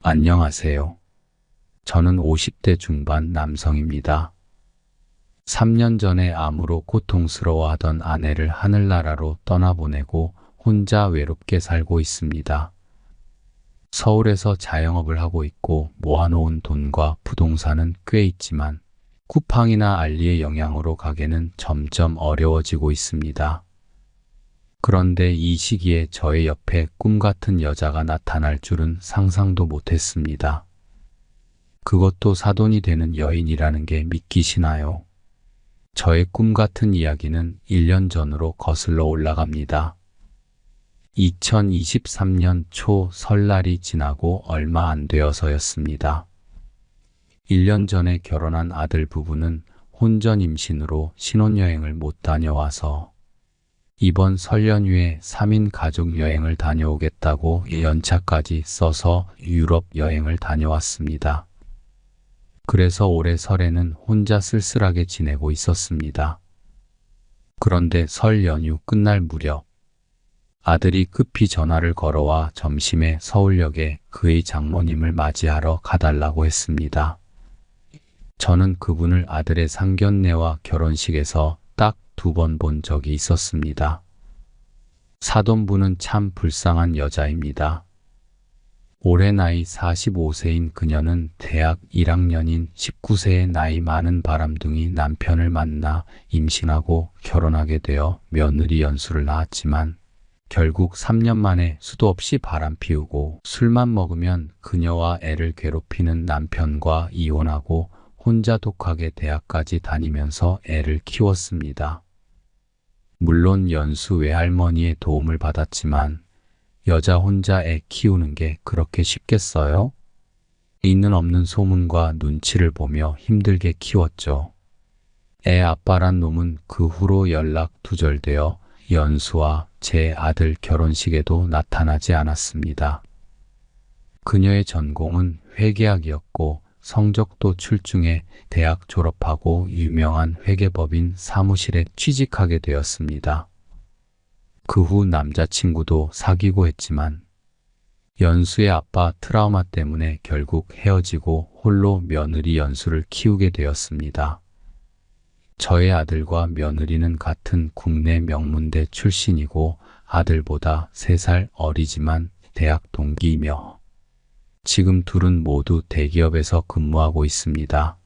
안녕하세요. 저는 50대 중반 남성입니다. 3년 전에 암으로 고통스러워하던 아내를 하늘나라로 떠나보내고 혼자 외롭게 살고 있습니다. 서울에서 자영업을 하고 있고 모아놓은 돈과 부동산은 꽤 있지만 쿠팡이나 알리의 영향으로 가게는 점점 어려워지고 있습니다. 그런데 이 시기에 저의 옆에 꿈같은 여자가 나타날 줄은 상상도 못했습니다. 그것도 사돈이 되는 여인이라는 게 믿기시나요? 저의 꿈같은 이야기는 1년 전으로 거슬러 올라갑니다. 2023년 초 설날이 지나고 얼마 안 되어서였습니다. 1년 전에 결혼한 아들 부부는 혼전 임신으로 신혼여행을 못 다녀와서 이번 설 연휴에 3인 가족 여행을 다녀오겠다고 연차까지 써서 유럽 여행을 다녀왔습니다. 그래서 올해 설에는 혼자 쓸쓸하게 지내고 있었습니다. 그런데 설 연휴 끝날 무렵 아들이 급히 전화를 걸어와 점심에 서울역에 그의 장모님을 맞이하러 가달라고 했습니다. 저는 그분을 아들의 상견례와 결혼식에서 딱 2번 본 적이 있었습니다. 사돈분은 참 불쌍한 여자입니다. 올해 나이 45세인 그녀는 대학 1학년인 19세의 나이 많은 바람둥이 남편을 만나 임신하고 결혼하게 되어 며느리 연수를 낳았지만 결국 3년 만에 수도 없이 바람 피우고 술만 먹으면 그녀와 애를 괴롭히는 남편과 이혼하고 혼자 독하게 대학까지 다니면서 애를 키웠습니다. 물론 연수 외할머니의 도움을 받았지만 여자 혼자 애 키우는 게 그렇게 쉽겠어요? 있는 없는 소문과 눈치를 보며 힘들게 키웠죠. 애 아빠란 놈은 그 후로 연락 두절되어 연수와 제 아들 결혼식에도 나타나지 않았습니다. 그녀의 전공은 회계학이었고 성적도 출중해 대학 졸업하고 유명한 회계법인 사무실에 취직하게 되었습니다. 그 후 남자친구도 사귀고 했지만 연수의 아빠 트라우마 때문에 결국 헤어지고 홀로 며느리 연수를 키우게 되었습니다. 저의 아들과 며느리는 같은 국내 명문대 출신이고 아들보다 3살 어리지만 대학 동기이며 지금 둘은 모두 대기업에서 근무하고 있습니다.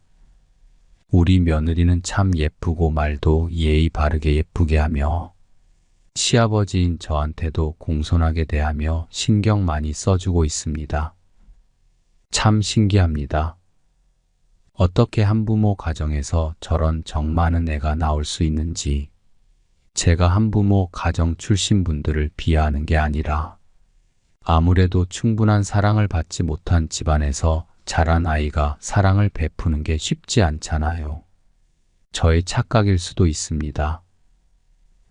우리 며느리는 참 예쁘고 말도 예의 바르게 예쁘게 하며 시아버지인 저한테도 공손하게 대하며 신경 많이 써주고 있습니다. 참 신기합니다. 어떻게 한부모 가정에서 저런 정 많은 애가 나올 수 있는지. 제가 한부모 가정 출신 분들을 비하하는 게 아니라 아무래도 충분한 사랑을 받지 못한 집안에서 자란 아이가 사랑을 베푸는 게 쉽지 않잖아요. 저의 착각일 수도 있습니다.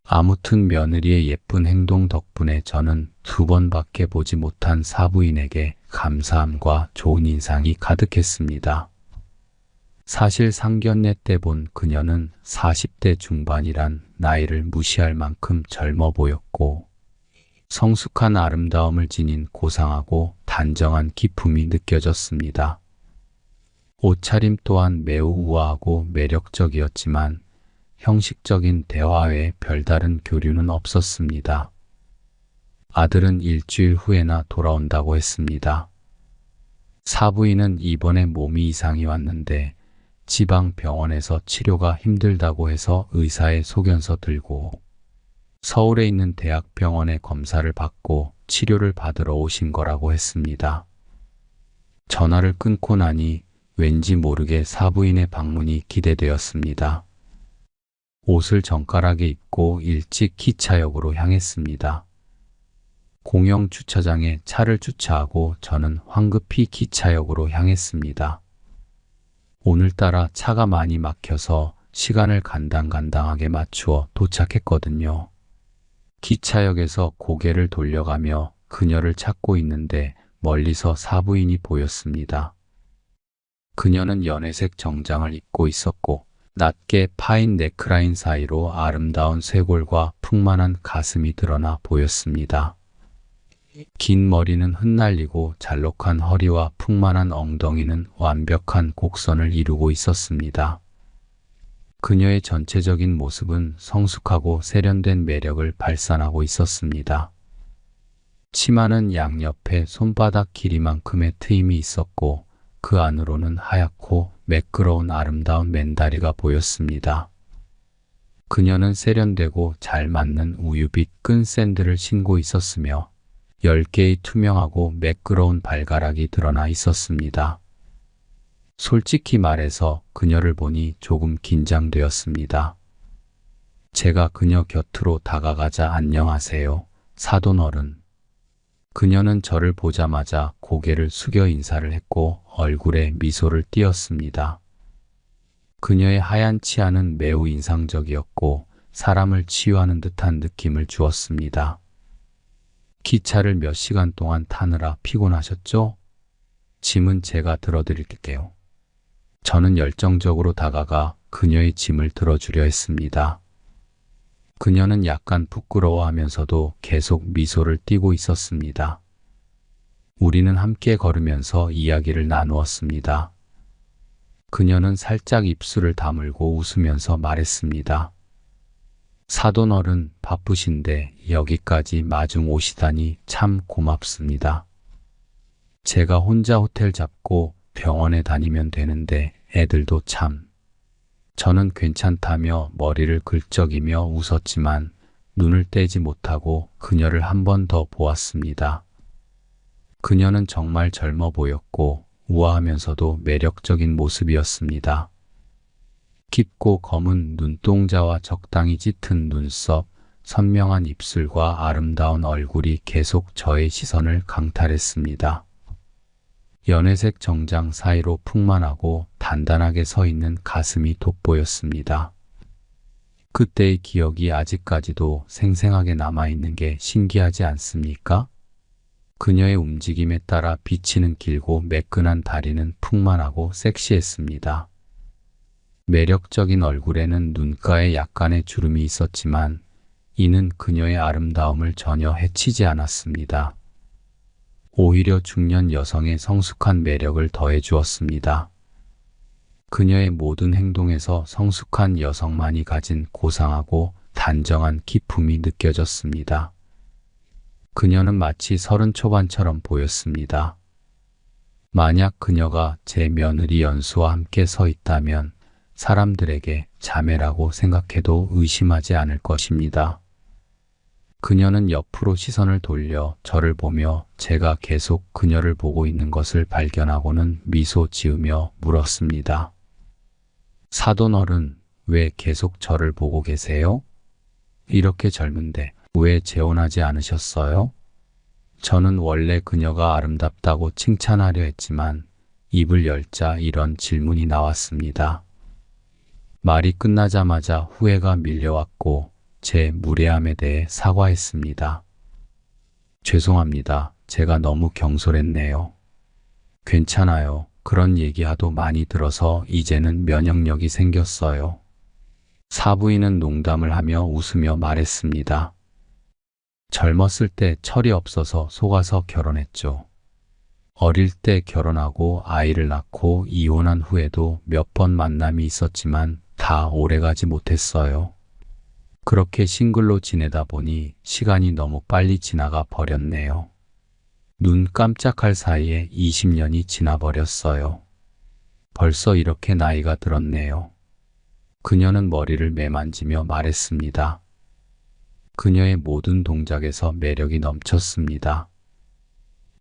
아무튼 며느리의 예쁜 행동 덕분에 저는 2번밖에 보지 못한 사부인에게 감사함과 좋은 인상이 가득했습니다. 사실 상견례 때 본 그녀는 40대 중반이란 나이를 무시할 만큼 젊어 보였고 성숙한 아름다움을 지닌 고상하고 단정한 기품이 느껴졌습니다. 옷차림 또한 매우 우아하고 매력적이었지만 형식적인 대화 외에 별다른 교류는 없었습니다. 아들은 일주일 후에나 돌아온다고 했습니다. 사부인은 이번에 몸이 이상이 왔는데 지방 병원에서 치료가 힘들다고 해서 의사의 소견서 들고 서울에 있는 대학병원에 검사를 받고 치료를 받으러 오신 거라고 했습니다. 전화를 끊고 나니 왠지 모르게 사부인의 방문이 기대되었습니다. 옷을 정갈하게 입고 일찍 기차역으로 향했습니다. 공영 주차장에 차를 주차하고 저는 황급히 기차역으로 향했습니다. 오늘따라 차가 많이 막혀서 시간을 간당간당하게 맞추어 도착했거든요. 기차역에서 고개를 돌려가며 그녀를 찾고 있는데 멀리서 사부인이 보였습니다. 그녀는 연회색 정장을 입고 있었고 낮게 파인 넥라인 사이로 아름다운 쇄골과 풍만한 가슴이 드러나 보였습니다. 긴 머리는 흩날리고 잘록한 허리와 풍만한 엉덩이는 완벽한 곡선을 이루고 있었습니다. 그녀의 전체적인 모습은 성숙하고 세련된 매력을 발산하고 있었습니다. 치마는 양옆에 손바닥 길이만큼의 트임이 있었고 그 안으로는 하얗고 매끄러운 아름다운 맨다리가 보였습니다. 그녀는 세련되고 잘 맞는 우유빛 끈 샌들을 신고 있었으며 10개의 투명하고 매끄러운 발가락이 드러나 있었습니다. 솔직히 말해서 그녀를 보니 조금 긴장되었습니다. 제가 그녀 곁으로 다가가자 안녕하세요, 사돈어른. 그녀는 저를 보자마자 고개를 숙여 인사를 했고 얼굴에 미소를 띄었습니다. 그녀의 하얀 치아는 매우 인상적이었고 사람을 치유하는 듯한 느낌을 주었습니다. 기차를 몇 시간 동안 타느라 피곤하셨죠? 짐은 제가 들어드릴게요. 저는 열정적으로 다가가 그녀의 짐을 들어주려 했습니다. 그녀는 약간 부끄러워하면서도 계속 미소를 띠고 있었습니다. 우리는 함께 걸으면서 이야기를 나누었습니다. 그녀는 살짝 입술을 다물고 웃으면서 말했습니다. 사돈어른 바쁘신데 여기까지 마중 오시다니 참 고맙습니다. 제가 혼자 호텔 잡고 병원에 다니면 되는데 애들도 참. 저는 괜찮다며 머리를 긁적이며 웃었지만 눈을 떼지 못하고 그녀를 한 번 더 보았습니다. 그녀는 정말 젊어 보였고 우아하면서도 매력적인 모습이었습니다. 깊고 검은 눈동자와 적당히 짙은 눈썹, 선명한 입술과 아름다운 얼굴이 계속 저의 시선을 강탈했습니다. 연회색 정장 사이로 풍만하고 단단하게 서 있는 가슴이 돋보였습니다. 그때의 기억이 아직까지도 생생하게 남아있는 게 신기하지 않습니까? 그녀의 움직임에 따라 비치는 길고 매끈한 다리는 풍만하고 섹시했습니다. 매력적인 얼굴에는 눈가에 약간의 주름이 있었지만 이는 그녀의 아름다움을 전혀 해치지 않았습니다. 오히려 중년 여성의 성숙한 매력을 더해 주었습니다. 그녀의 모든 행동에서 성숙한 여성만이 가진 고상하고 단정한 기품이 느껴졌습니다. 그녀는 마치 30 초반처럼 보였습니다. 만약 그녀가 제 며느리 연수와 함께 서 있다면 사람들에게 자매라고 생각해도 의심하지 않을 것입니다. 그녀는 옆으로 시선을 돌려 저를 보며 제가 계속 그녀를 보고 있는 것을 발견하고는 미소 지으며 물었습니다. 사돈어른, 왜 계속 저를 보고 계세요? 이렇게 젊은데 왜 재혼하지 않으셨어요? 저는 원래 그녀가 아름답다고 칭찬하려 했지만 입을 열자 이런 질문이 나왔습니다. 말이 끝나자마자 후회가 밀려왔고 제 무례함에 대해 사과했습니다. 죄송합니다. 제가 너무 경솔했네요. 괜찮아요. 그런 얘기하도 많이 들어서 이제는 면역력이 생겼어요. 사부인은 농담을 하며 웃으며 말했습니다. 젊었을 때 철이 없어서 속아서 결혼했죠. 어릴 때 결혼하고 아이를 낳고 이혼한 후에도 몇 번 만남이 있었지만 다 오래가지 못했어요. 그렇게 싱글로 지내다 보니 시간이 너무 빨리 지나가 버렸네요. 눈 깜짝할 사이에 20년이 지나버렸어요. 벌써 이렇게 나이가 들었네요. 그녀는 머리를 매만지며 말했습니다. 그녀의 모든 동작에서 매력이 넘쳤습니다.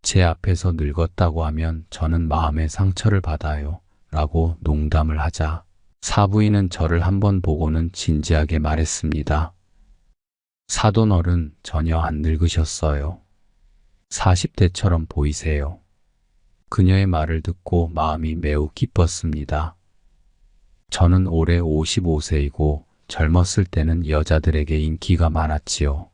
제 앞에서 늙었다고 하면 저는 마음의 상처를 받아요. 라고 농담을 하자 사부인은 저를 한번 보고는 진지하게 말했습니다. 사돈어른, 전혀 안 늙으셨어요. 40대처럼 보이세요. 그녀의 말을 듣고 마음이 매우 기뻤습니다. 저는 올해 55세이고 젊었을 때는 여자들에게 인기가 많았지요.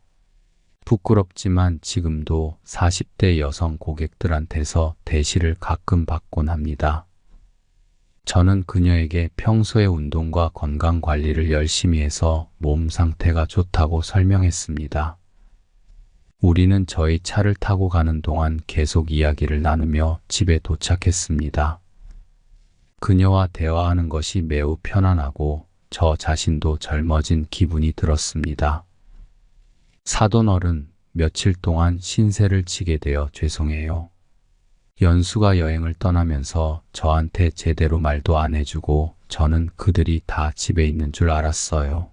부끄럽지만 지금도 40대 여성 고객들한테서 대시를 가끔 받곤 합니다. 저는 그녀에게 평소에 운동과 건강 관리를 열심히 해서 몸 상태가 좋다고 설명했습니다. 우리는 저희 차를 타고 가는 동안 계속 이야기를 나누며 집에 도착했습니다. 그녀와 대화하는 것이 매우 편안하고 저 자신도 젊어진 기분이 들었습니다. 사돈 어른, 며칠 동안 신세를 지게 되어 죄송해요. 연수가 여행을 떠나면서 저한테 제대로 말도 안 해주고 저는 그들이 다 집에 있는 줄 알았어요.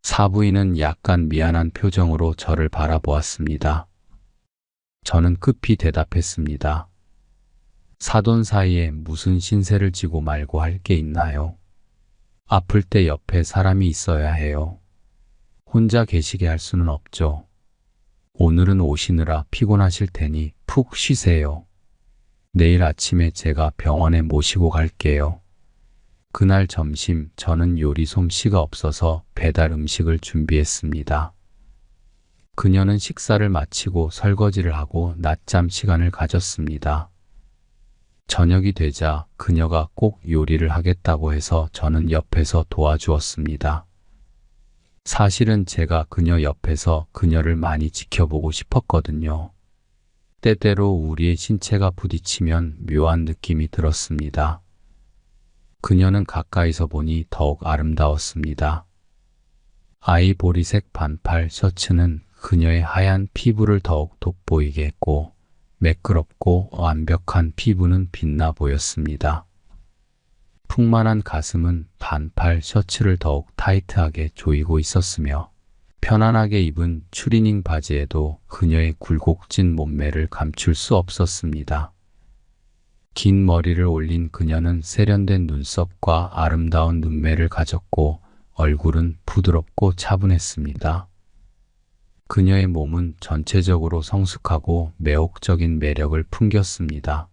사부인은 약간 미안한 표정으로 저를 바라보았습니다. 저는 급히 대답했습니다. 사돈 사이에 무슨 신세를 지고 말고 할 게 있나요? 아플 때 옆에 사람이 있어야 해요. 혼자 계시게 할 수는 없죠. 오늘은 오시느라 피곤하실 테니 푹 쉬세요. 내일 아침에 제가 병원에 모시고 갈게요. 그날 점심 저는 요리 솜씨가 없어서 배달 음식을 준비했습니다. 그녀는 식사를 마치고 설거지를 하고 낮잠 시간을 가졌습니다. 저녁이 되자 그녀가 꼭 요리를 하겠다고 해서 저는 옆에서 도와주었습니다. 사실은 제가 그녀 옆에서 그녀를 많이 지켜보고 싶었거든요. 때때로 우리의 신체가 부딪히면 묘한 느낌이 들었습니다. 그녀는 가까이서 보니 더욱 아름다웠습니다. 아이보리색 반팔 셔츠는 그녀의 하얀 피부를 더욱 돋보이게 했고 매끄럽고 완벽한 피부는 빛나 보였습니다. 풍만한 가슴은 반팔 셔츠를 더욱 타이트하게 조이고 있었으며 편안하게 입은 추리닝 바지에도 그녀의 굴곡진 몸매를 감출 수 없었습니다. 긴 머리를 올린 그녀는 세련된 눈썹과 아름다운 눈매를 가졌고 얼굴은 부드럽고 차분했습니다. 그녀의 몸은 전체적으로 성숙하고 매혹적인 매력을 풍겼습니다.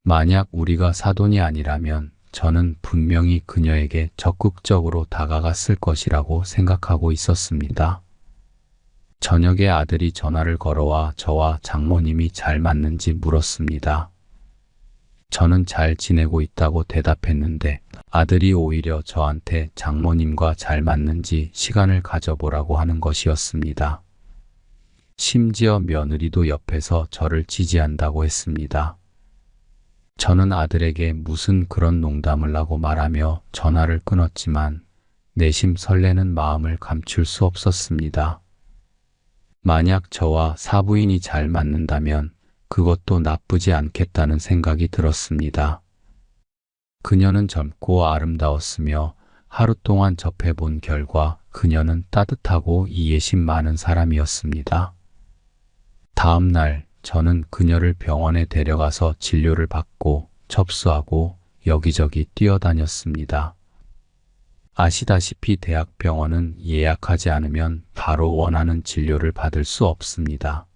만약 우리가 사돈이 아니라면 저는 분명히 그녀에게 적극적으로 다가갔을 것이라고 생각하고 있었습니다. 저녁에 아들이 전화를 걸어와 저와 장모님이 잘 맞는지 물었습니다. 저는 잘 지내고 있다고 대답했는데 아들이 오히려 저한테 장모님과 잘 맞는지 시간을 가져보라고 하는 것이었습니다. 심지어 며느리도 옆에서 저를 지지한다고 했습니다. 저는 아들에게 무슨 그런 농담을 하고 말하며 전화를 끊었지만 내심 설레는 마음을 감출 수 없었습니다. 만약 저와 사부인이 잘 맞는다면 그것도 나쁘지 않겠다는 생각이 들었습니다. 그녀는 젊고 아름다웠으며 하루 동안 접해본 결과 그녀는 따뜻하고 이해심 많은 사람이었습니다. 다음 날 저는 그녀를 병원에 데려가서 진료를 받고 접수하고 여기저기 뛰어다녔습니다. 아시다시피 대학병원은 예약하지 않으면 바로 원하는 진료를 받을 수 없습니다.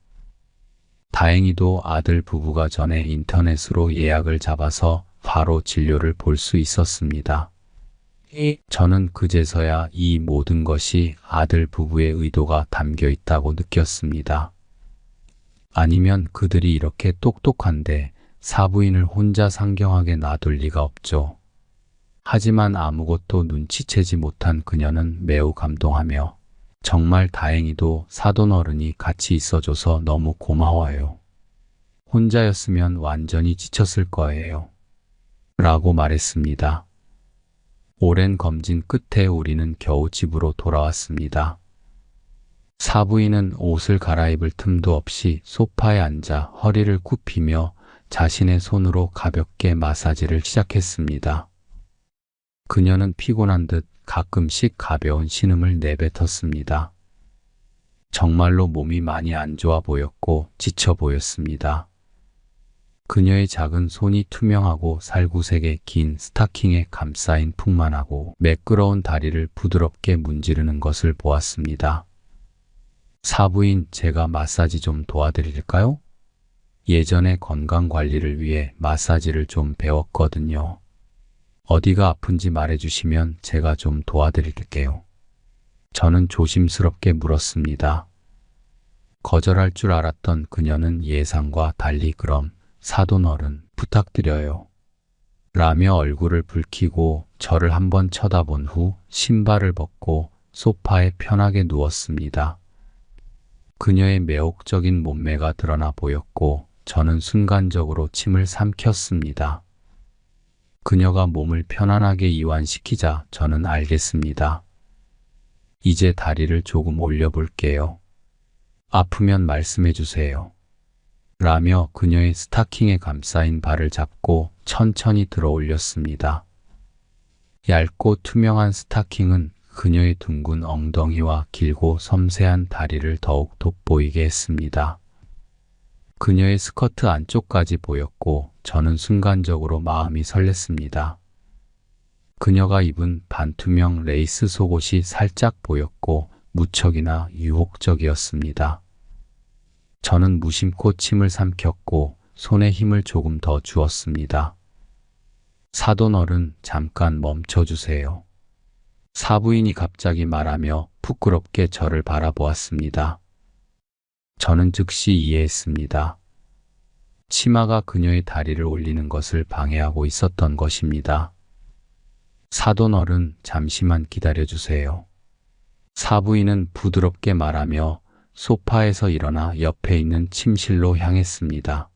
다행히도 아들 부부가 전에 인터넷으로 예약을 잡아서 바로 진료를 볼 수 있었습니다. 저는 그제서야 이 모든 것이 아들 부부의 의도가 담겨 있다고 느꼈습니다. 아니면 그들이 이렇게 똑똑한데 사부인을 혼자 상경하게 놔둘 리가 없죠. 하지만 아무것도 눈치채지 못한 그녀는 매우 감동하며 정말 다행히도 사돈 어른이 같이 있어줘서 너무 고마워요. 혼자였으면 완전히 지쳤을 거예요. 라고 말했습니다. 오랜 검진 끝에 우리는 겨우 집으로 돌아왔습니다. 사부인은 옷을 갈아입을 틈도 없이 소파에 앉아 허리를 굽히며 자신의 손으로 가볍게 마사지를 시작했습니다. 그녀는 피곤한 듯 가끔씩 가벼운 신음을 내뱉었습니다. 정말로 몸이 많이 안 좋아 보였고 지쳐 보였습니다. 그녀의 작은 손이 투명하고 살구색의 긴 스타킹에 감싸인 풍만하고 매끄러운 다리를 부드럽게 문지르는 것을 보았습니다. 사부인, 제가 마사지 좀 도와드릴까요? 예전에 건강관리를 위해 마사지를 좀 배웠거든요. 어디가 아픈지 말해주시면 제가 좀 도와드릴게요. 저는 조심스럽게 물었습니다. 거절할 줄 알았던 그녀는 예상과 달리 그럼 사돈 어른 부탁드려요. 라며 얼굴을 붉히고 저를 한번 쳐다본 후 신발을 벗고 소파에 편하게 누웠습니다. 그녀의 매혹적인 몸매가 드러나 보였고 저는 순간적으로 침을 삼켰습니다. 그녀가 몸을 편안하게 이완시키자 저는 알겠습니다. 이제 다리를 조금 올려볼게요. 아프면 말씀해 주세요. 라며 그녀의 스타킹에 감싸인 발을 잡고 천천히 들어 올렸습니다. 얇고 투명한 스타킹은 그녀의 둥근 엉덩이와 길고 섬세한 다리를 더욱 돋보이게 했습니다. 그녀의 스커트 안쪽까지 보였고 저는 순간적으로 마음이 설렜습니다. 그녀가 입은 반투명 레이스 속옷이 살짝 보였고 무척이나 유혹적이었습니다. 저는 무심코 침을 삼켰고 손에 힘을 조금 더 주었습니다. 사돈어른, 잠깐 멈춰주세요. 사부인이 갑자기 말하며 부끄럽게 저를 바라보았습니다. 저는 즉시 이해했습니다. 치마가 그녀의 다리를 올리는 것을 방해하고 있었던 것입니다. 사돈어른, 잠시만 기다려주세요. 사부인은 부드럽게 말하며 소파에서 일어나 옆에 있는 침실로 향했습니다.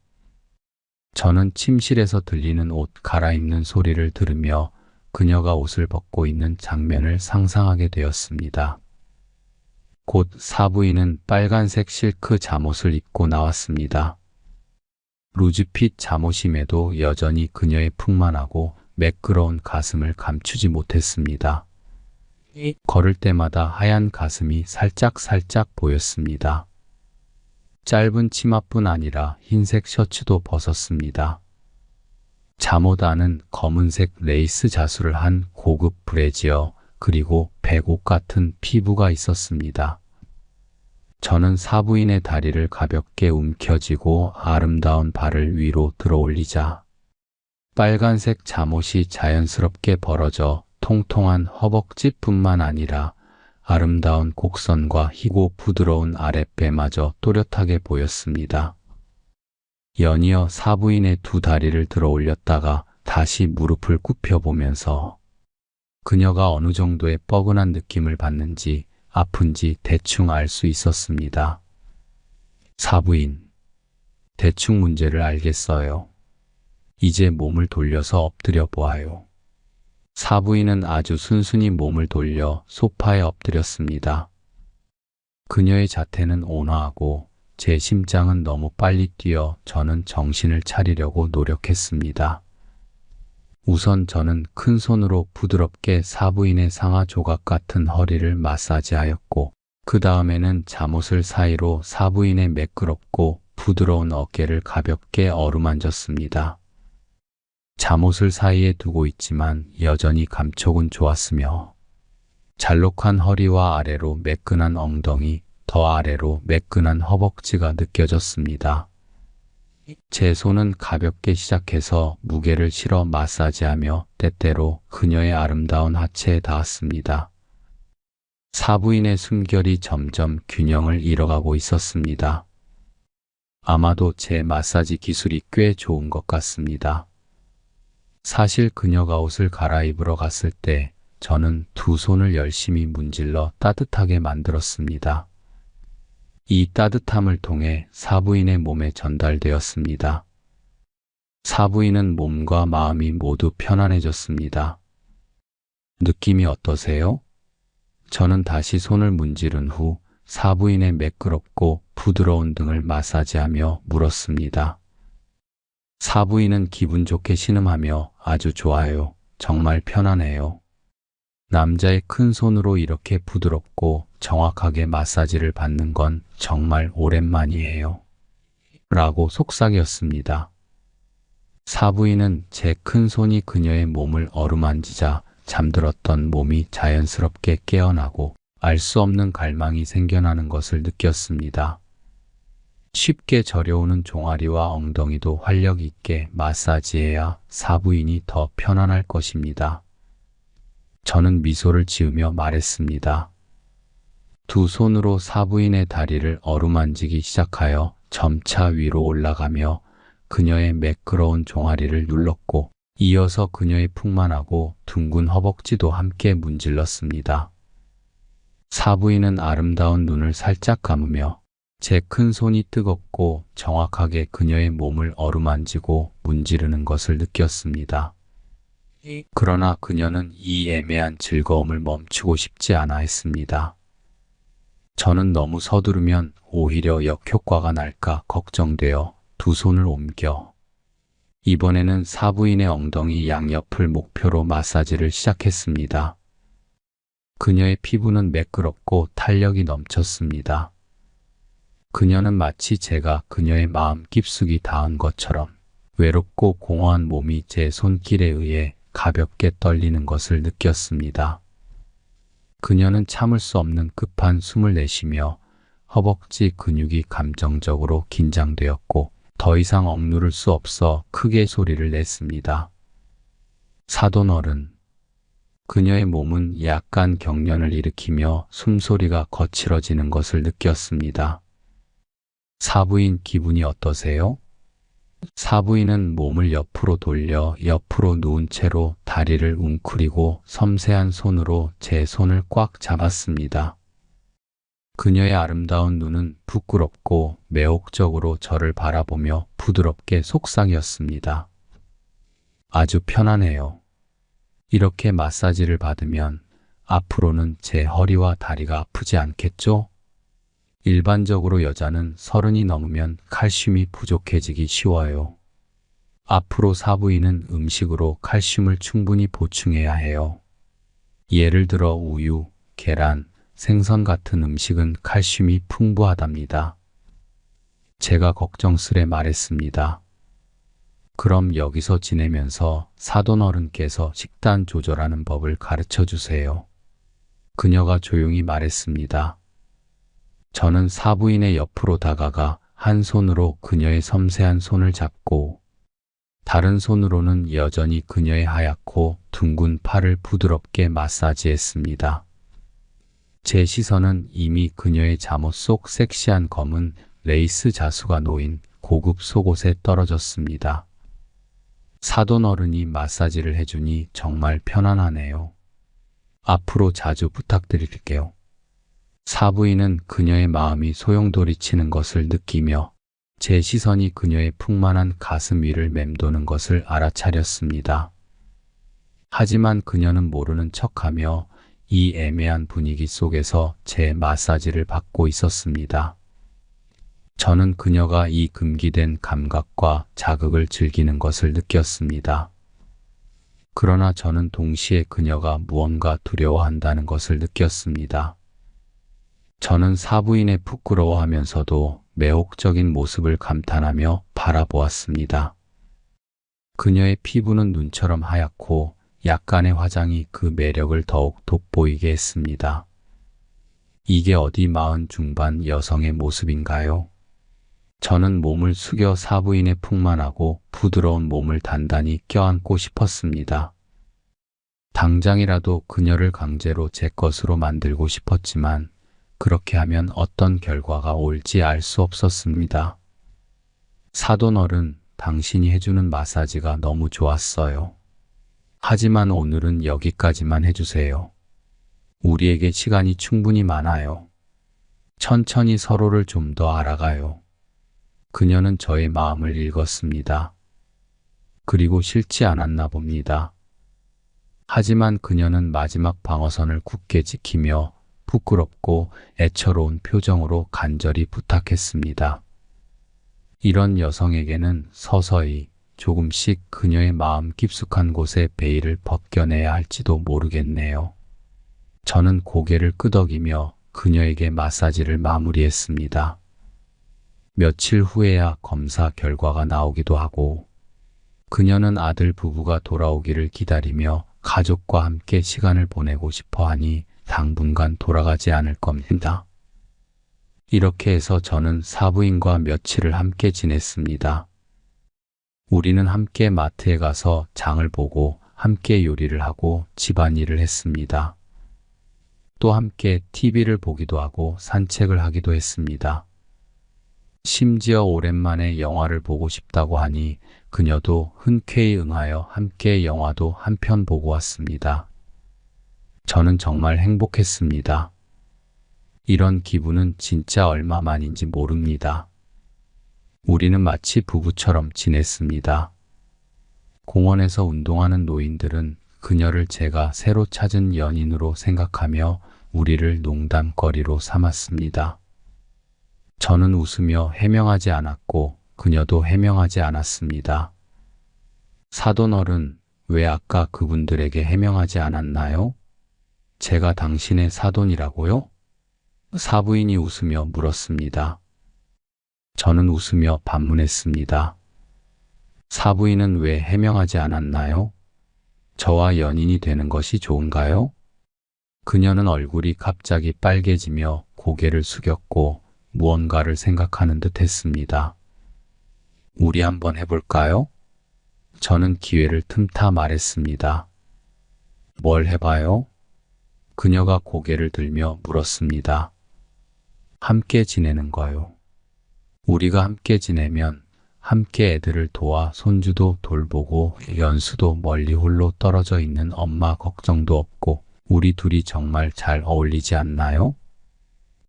저는 침실에서 들리는 옷 갈아입는 소리를 들으며 그녀가 옷을 벗고 있는 장면을 상상하게 되었습니다. 곧 사부인은 빨간색 실크 잠옷을 입고 나왔습니다. 루즈핏 잠옷임에도 여전히 그녀의 풍만하고 매끄러운 가슴을 감추지 못했습니다. 걸을 때마다 하얀 가슴이 살짝 보였습니다. 짧은 치마뿐 아니라 흰색 셔츠도 벗었습니다. 잠옷 안은 검은색 레이스 자수를 한 고급 브래지어 그리고 백옥 같은 피부가 있었습니다. 저는 사부인의 다리를 가볍게 움켜쥐고 아름다운 발을 위로 들어 올리자 빨간색 잠옷이 자연스럽게 벌어져 통통한 허벅지뿐만 아니라 아름다운 곡선과 희고 부드러운 아랫배마저 또렷하게 보였습니다. 연이어 사부인의 두 다리를 들어 올렸다가 다시 무릎을 굽혀보면서 그녀가 어느 정도의 뻐근한 느낌을 받는지 아픈지 대충 알 수 있었습니다. 사부인, 대충 문제를 알겠어요. 이제 몸을 돌려서 엎드려 보아요. 사부인은 아주 순순히 몸을 돌려 소파에 엎드렸습니다. 그녀의 자태는 온화하고 제 심장은 너무 빨리 뛰어 저는 정신을 차리려고 노력했습니다. 우선 저는 큰 손으로 부드럽게 사부인의 상하 조각 같은 허리를 마사지하였고 그 다음에는 잠옷을 사이로 사부인의 매끄럽고 부드러운 어깨를 가볍게 어루만졌습니다. 잠옷을 사이에 두고 있지만 여전히 감촉은 좋았으며 잘록한 허리와 아래로 매끈한 엉덩이, 더 아래로 매끈한 허벅지가 느껴졌습니다. 제 손은 가볍게 시작해서 무게를 실어 마사지하며 때때로 그녀의 아름다운 하체에 닿았습니다. 사부인의 숨결이 점점 균형을 잃어가고 있었습니다. 아마도 제 마사지 기술이 꽤 좋은 것 같습니다. 사실 그녀가 옷을 갈아입으러 갔을 때 저는 두 손을 열심히 문질러 따뜻하게 만들었습니다. 이 따뜻함을 통해 사부인의 몸에 전달되었습니다. 사부인은 몸과 마음이 모두 편안해졌습니다. 느낌이 어떠세요? 저는 다시 손을 문지른 후 사부인의 매끄럽고 부드러운 등을 마사지하며 물었습니다. 사부인은 기분 좋게 신음하며 아주 좋아요. 정말 편안해요. 남자의 큰 손으로 이렇게 부드럽고 정확하게 마사지를 받는 건 정말 오랜만이에요. 라고 속삭였습니다. 사부인은 제 큰 손이 그녀의 몸을 어루만지자 잠들었던 몸이 자연스럽게 깨어나고 알 수 없는 갈망이 생겨나는 것을 느꼈습니다. 쉽게 저려오는 종아리와 엉덩이도 활력 있게 마사지해야 사부인이 더 편안할 것입니다. 저는 미소를 지으며 말했습니다. 두 손으로 사부인의 다리를 어루만지기 시작하여 점차 위로 올라가며 그녀의 매끄러운 종아리를 눌렀고 이어서 그녀의 풍만하고 둥근 허벅지도 함께 문질렀습니다. 사부인은 아름다운 눈을 살짝 감으며 제 큰 손이 뜨겁고 정확하게 그녀의 몸을 어루만지고 문지르는 것을 느꼈습니다. 그러나 그녀는 이 애매한 즐거움을 멈추고 싶지 않아 했습니다. 저는 너무 서두르면 오히려 역효과가 날까 걱정되어 두 손을 옮겨 이번에는 사부인의 엉덩이 양옆을 목표로 마사지를 시작했습니다. 그녀의 피부는 매끄럽고 탄력이 넘쳤습니다. 그녀는 마치 제가 그녀의 마음 깊숙이 닿은 것처럼 외롭고 공허한 몸이 제 손길에 의해 가볍게 떨리는 것을 느꼈습니다. 그녀는 참을 수 없는 급한 숨을 내쉬며 허벅지 근육이 감정적으로 긴장되었고 더 이상 억누를 수 없어 크게 소리를 냈습니다. 사돈어른. 그녀의 몸은 약간 경련을 일으키며 숨소리가 거칠어지는 것을 느꼈습니다. 사부인 기분이 어떠세요? 사부인은 몸을 옆으로 돌려 옆으로 누운 채로 다리를 웅크리고 섬세한 손으로 제 손을 꽉 잡았습니다. 그녀의 아름다운 눈은 부끄럽고 매혹적으로 저를 바라보며 부드럽게 속삭였습니다. 아주 편안해요. 이렇게 마사지를 받으면 앞으로는 제 허리와 다리가 아프지 않겠죠? 일반적으로 여자는 30이 넘으면 칼슘이 부족해지기 쉬워요. 앞으로 사부인은 음식으로 칼슘을 충분히 보충해야 해요. 예를 들어 우유, 계란, 생선 같은 음식은 칼슘이 풍부하답니다. 제가 걱정스레 말했습니다. 그럼 여기서 지내면서 사돈어른께서 식단 조절하는 법을 가르쳐 주세요. 그녀가 조용히 말했습니다. 저는 사부인의 옆으로 다가가 한 손으로 그녀의 섬세한 손을 잡고 다른 손으로는 여전히 그녀의 하얗고 둥근 팔을 부드럽게 마사지했습니다. 제 시선은 이미 그녀의 잠옷 속 섹시한 검은 레이스 자수가 놓인 고급 속옷에 떨어졌습니다. 사돈어른이 마사지를 해주니 정말 편안하네요. 앞으로 자주 부탁드릴게요. 사부인은 그녀의 마음이 소용돌이치는 것을 느끼며 제 시선이 그녀의 풍만한 가슴 위를 맴도는 것을 알아차렸습니다. 하지만 그녀는 모르는 척하며 이 애매한 분위기 속에서 제 마사지를 받고 있었습니다. 저는 그녀가 이 금기된 감각과 자극을 즐기는 것을 느꼈습니다. 그러나 저는 동시에 그녀가 무언가 두려워한다는 것을 느꼈습니다. 저는 사부인의 부끄러워하면서도 매혹적인 모습을 감탄하며 바라보았습니다. 그녀의 피부는 눈처럼 하얗고 약간의 화장이 그 매력을 더욱 돋보이게 했습니다. 이게 어디 40 중반 여성의 모습인가요? 저는 몸을 숙여 사부인의 풍만하고 부드러운 몸을 단단히 껴안고 싶었습니다. 당장이라도 그녀를 강제로 제 것으로 만들고 싶었지만 그렇게 하면 어떤 결과가 올지 알 수 없었습니다. 사돈어른, 당신이 해주는 마사지가 너무 좋았어요. 하지만 오늘은 여기까지만 해주세요. 우리에게 시간이 충분히 많아요. 천천히 서로를 좀 더 알아가요. 그녀는 저의 마음을 읽었습니다. 그리고 싫지 않았나 봅니다. 하지만 그녀는 마지막 방어선을 굳게 지키며 부끄럽고 애처로운 표정으로 간절히 부탁했습니다. 이런 여성에게는 서서히 조금씩 그녀의 마음 깊숙한 곳에 베일을 벗겨내야 할지도 모르겠네요. 저는 고개를 끄덕이며 그녀에게 마사지를 마무리했습니다. 며칠 후에야 검사 결과가 나오기도 하고 그녀는 아들 부부가 돌아오기를 기다리며 가족과 함께 시간을 보내고 싶어 하니 당분간 돌아가지 않을 겁니다. 이렇게 해서 저는 사부인과 며칠을 함께 지냈습니다. 우리는 함께 마트에 가서 장을 보고 함께 요리를 하고 집안일을 했습니다. 또 함께 TV를 보기도 하고 산책을 하기도 했습니다. 심지어 오랜만에 영화를 보고 싶다고 하니 그녀도 흔쾌히 응하여 함께 영화도 한 편 보고 왔습니다. 저는 정말 행복했습니다. 이런 기분은 진짜 얼마만인지 모릅니다. 우리는 마치 부부처럼 지냈습니다. 공원에서 운동하는 노인들은 그녀를 제가 새로 찾은 연인으로 생각하며 우리를 농담거리로 삼았습니다. 저는 웃으며 해명하지 않았고 그녀도 해명하지 않았습니다. 사돈어른, 왜 아까 그분들에게 해명하지 않았나요? 제가 당신의 사돈이라고요? 사부인이 웃으며 물었습니다. 저는 웃으며 반문했습니다. 사부인은 왜 해명하지 않았나요? 저와 연인이 되는 것이 좋은가요? 그녀는 얼굴이 갑자기 빨개지며 고개를 숙였고 무언가를 생각하는 듯 했습니다. 우리 한번 해볼까요? 저는 기회를 틈타 말했습니다. 뭘 해봐요? 그녀가 고개를 들며 물었습니다. 함께 지내는 거요. 우리가 함께 지내면 함께 애들을 도와 손주도 돌보고 연수도 멀리 홀로 떨어져 있는 엄마 걱정도 없고 우리 둘이 정말 잘 어울리지 않나요?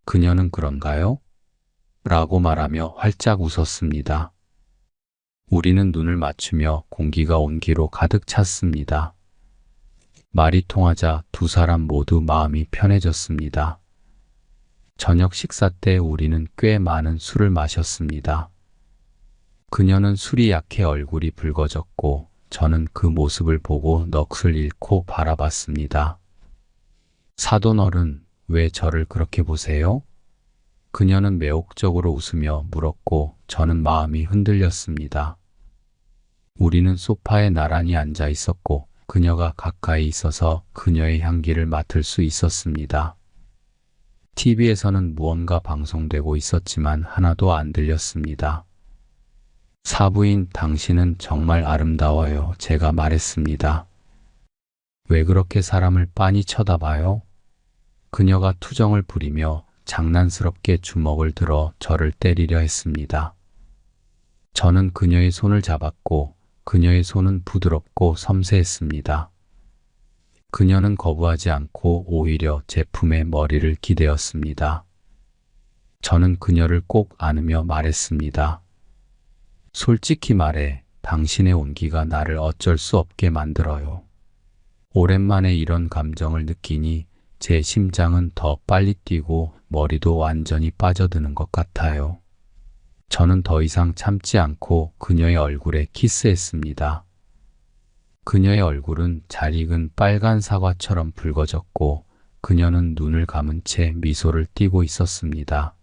그녀는 그런가요? 라고 말하며 활짝 웃었습니다. 우리는 눈을 맞추며 공기가 온기로 가득 찼습니다. 말이 통하자 두 사람 모두 마음이 편해졌습니다. 저녁 식사 때 우리는 꽤 많은 술을 마셨습니다. 그녀는 술이 약해 얼굴이 붉어졌고 저는 그 모습을 보고 넋을 잃고 바라봤습니다. 사돈어른, 왜 저를 그렇게 보세요? 그녀는 매혹적으로 웃으며 물었고 저는 마음이 흔들렸습니다. 우리는 소파에 나란히 앉아 있었고 그녀가 가까이 있어서 그녀의 향기를 맡을 수 있었습니다. TV에서는 무언가 방송되고 있었지만 하나도 안 들렸습니다. 사부인, 당신은 정말 아름다워요. 제가 말했습니다. 왜 그렇게 사람을 빤히 쳐다봐요? 그녀가 투정을 부리며 장난스럽게 주먹을 들어 저를 때리려 했습니다. 저는 그녀의 손을 잡았고 그녀의 손은 부드럽고 섬세했습니다. 그녀는 거부하지 않고 오히려 제 품에 머리를 기대었습니다. 저는 그녀를 꼭 안으며 말했습니다. 솔직히 말해, 당신의 온기가 나를 어쩔 수 없게 만들어요. 오랜만에 이런 감정을 느끼니 제 심장은 더 빨리 뛰고 머리도 완전히 빠져드는 것 같아요. 저는 더 이상 참지 않고 그녀의 얼굴에 키스했습니다. 그녀의 얼굴은 잘 익은 빨간 사과처럼 붉어졌고 그녀는 눈을 감은 채 미소를 띠고 있었습니다.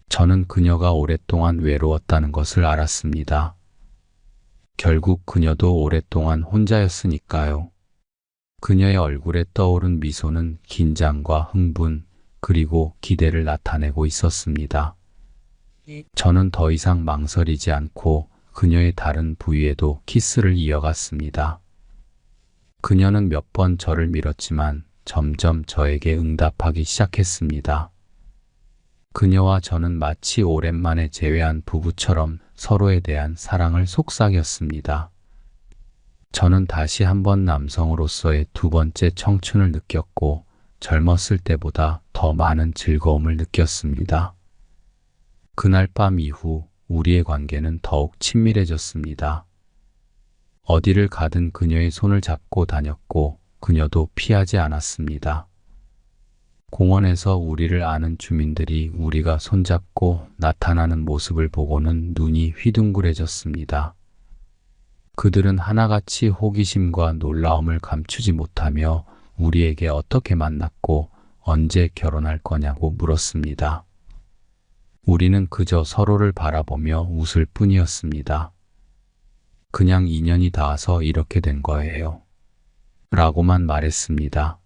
저는 그녀가 오랫동안 외로웠다는 것을 알았습니다. 결국 그녀도 오랫동안 혼자였으니까요. 그녀의 얼굴에 떠오른 미소는 긴장과 흥분, 그리고 기대를 나타내고 있었습니다. 저는 더 이상 망설이지 않고 그녀의 다른 부위에도 키스를 이어갔습니다. 그녀는 몇 번 저를 밀었지만 점점 저에게 응답하기 시작했습니다. 그녀와 저는 마치 오랜만에 재회한 부부처럼 서로에 대한 사랑을 속삭였습니다. 저는 다시 한번 남성으로서의 두 번째 청춘을 느꼈고 젊었을 때보다 더 많은 즐거움을 느꼈습니다. 그날 밤 이후 우리의 관계는 더욱 친밀해졌습니다. 어디를 가든 그녀의 손을 잡고 다녔고 그녀도 피하지 않았습니다. 공원에서 우리를 아는 주민들이 우리가 손잡고 나타나는 모습을 보고는 눈이 휘둥그레졌습니다. 그들은 하나같이 호기심과 놀라움을 감추지 못하며 우리에게 어떻게 만났고 언제 결혼할 거냐고 물었습니다. 우리는 그저 서로를 바라보며 웃을 뿐이었습니다. 그냥 인연이 닿아서 이렇게 된 거예요. 라고만 말했습니다.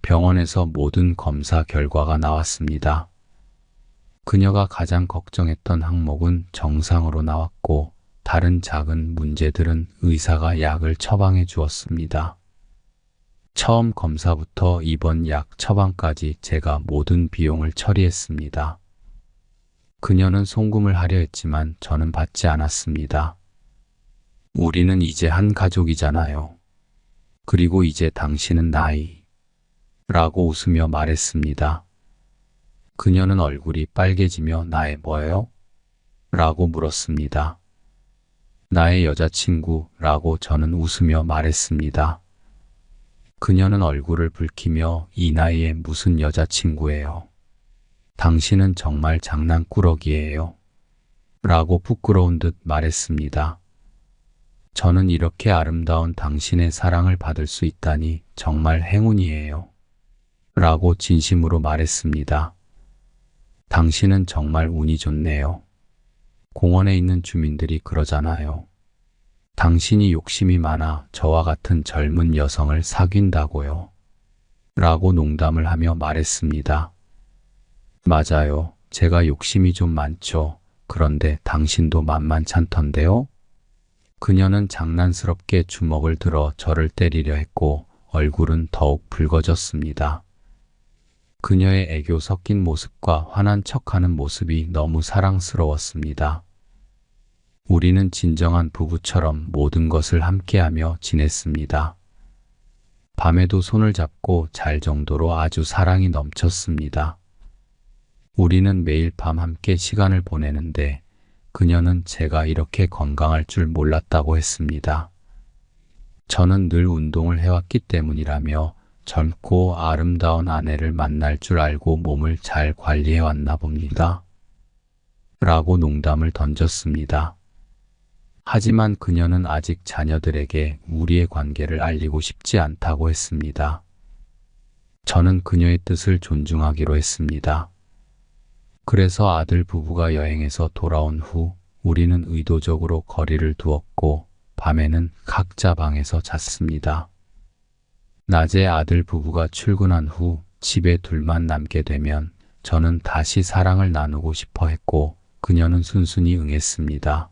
병원에서 모든 검사 결과가 나왔습니다. 그녀가 가장 걱정했던 항목은 정상으로 나왔고 다른 작은 문제들은 의사가 약을 처방해 주었습니다. 처음 검사부터 입원 약 처방까지 제가 모든 비용을 처리했습니다. 그녀는 송금을 하려 했지만 저는 받지 않았습니다. 우리는 이제 한 가족이잖아요. 그리고 이제 당신은 나이 라고 웃으며 말했습니다. 그녀는 얼굴이 빨개지며 나의 뭐예요? 라고 물었습니다. 나의 여자친구라고 저는 웃으며 말했습니다. 그녀는 얼굴을 붉히며 이 나이에 무슨 여자친구예요? 당신은 정말 장난꾸러기예요. 라고 부끄러운 듯 말했습니다. 저는 이렇게 아름다운 당신의 사랑을 받을 수 있다니 정말 행운이에요. 라고 진심으로 말했습니다. 당신은 정말 운이 좋네요. 공원에 있는 주민들이 그러잖아요. 당신이 욕심이 많아 저와 같은 젊은 여성을 사귄다고요. 라고 농담을 하며 말했습니다. 맞아요. 제가 욕심이 좀 많죠. 그런데 당신도 만만찮던데요? 그녀는 장난스럽게 주먹을 들어 저를 때리려 했고 얼굴은 더욱 붉어졌습니다. 그녀의 애교 섞인 모습과 화난 척하는 모습이 너무 사랑스러웠습니다. 우리는 진정한 부부처럼 모든 것을 함께하며 지냈습니다. 밤에도 손을 잡고 잘 정도로 아주 사랑이 넘쳤습니다. 우리는 매일 밤 함께 시간을 보내는데 그녀는 제가 이렇게 건강할 줄 몰랐다고 했습니다. 저는 늘 운동을 해왔기 때문이라며 젊고 아름다운 아내를 만날 줄 알고 몸을 잘 관리해왔나 봅니다. 라고 농담을 던졌습니다. 하지만 그녀는 아직 자녀들에게 우리의 관계를 알리고 싶지 않다고 했습니다. 저는 그녀의 뜻을 존중하기로 했습니다. 그래서 아들 부부가 여행에서 돌아온 후 우리는 의도적으로 거리를 두었고 밤에는 각자 방에서 잤습니다. 낮에 아들 부부가 출근한 후 집에 둘만 남게 되면 저는 다시 사랑을 나누고 싶어 했고 그녀는 순순히 응했습니다.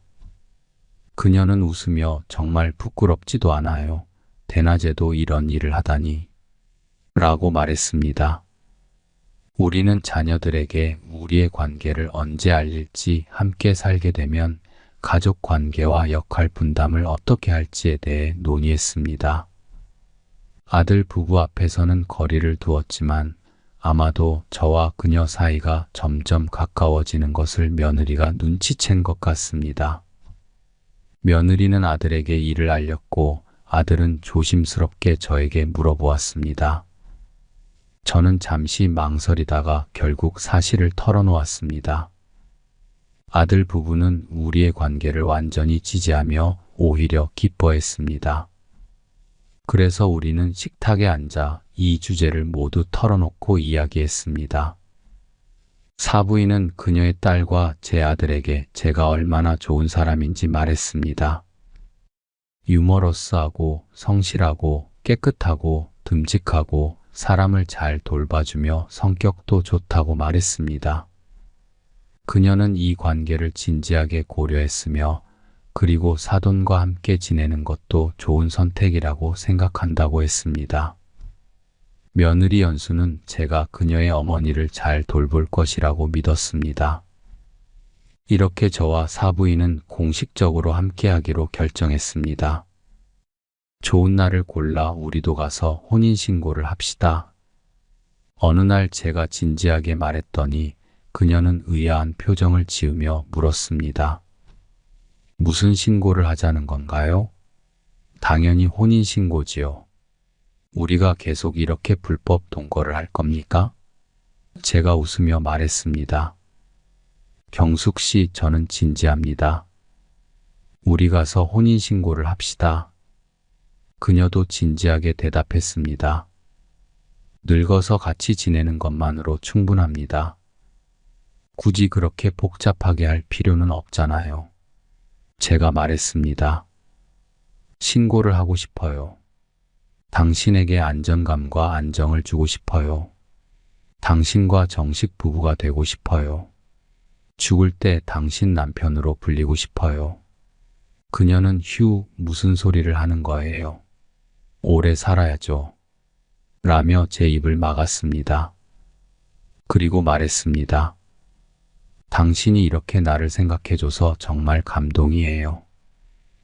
그녀는 웃으며 정말 부끄럽지도 않아요. 대낮에도 이런 일을 하다니. 라고 말했습니다. 우리는 자녀들에게 우리의 관계를 언제 알릴지 함께 살게 되면 가족 관계와 역할 분담을 어떻게 할지에 대해 논의했습니다. 아들 부부 앞에서는 거리를 두었지만 아마도 저와 그녀 사이가 점점 가까워지는 것을 며느리가 눈치챈 것 같습니다. 며느리는 아들에게 일을 알렸고 아들은 조심스럽게 저에게 물어보았습니다. 저는 잠시 망설이다가 결국 사실을 털어놓았습니다. 아들 부부는 우리의 관계를 완전히 지지하며 오히려 기뻐했습니다. 그래서 우리는 식탁에 앉아 이 주제를 모두 털어놓고 이야기했습니다. 사부인은 그녀의 딸과 제 아들에게 제가 얼마나 좋은 사람인지 말했습니다. 유머러스하고 성실하고 깨끗하고 듬직하고 사람을 잘 돌봐주며 성격도 좋다고 말했습니다. 그녀는 이 관계를 진지하게 고려했으며 그리고 사돈과 함께 지내는 것도 좋은 선택이라고 생각한다고 했습니다. 며느리 연수는 제가 그녀의 어머니를 잘 돌볼 것이라고 믿었습니다. 이렇게 저와 사부인은 공식적으로 함께하기로 결정했습니다. 좋은 날을 골라 우리도 가서 혼인신고를 합시다. 어느 날 제가 진지하게 말했더니 그녀는 의아한 표정을 지으며 물었습니다. 무슨 신고를 하자는 건가요? 당연히 혼인신고지요. 우리가 계속 이렇게 불법 동거를 할 겁니까? 제가 웃으며 말했습니다. 경숙 씨, 저는 진지합니다. 우리 가서 혼인신고를 합시다. 그녀도 진지하게 대답했습니다. 늙어서 같이 지내는 것만으로 충분합니다. 굳이 그렇게 복잡하게 할 필요는 없잖아요. 제가 말했습니다. 신고를 하고 싶어요. 당신에게 안정감과 안정을 주고 싶어요. 당신과 정식 부부가 되고 싶어요. 죽을 때 당신 남편으로 불리고 싶어요. 그녀는 무슨 소리를 하는 거예요. 오래 살아야죠. 라며 제 입을 막았습니다. 그리고 말했습니다. 당신이 이렇게 나를 생각해줘서 정말 감동이에요.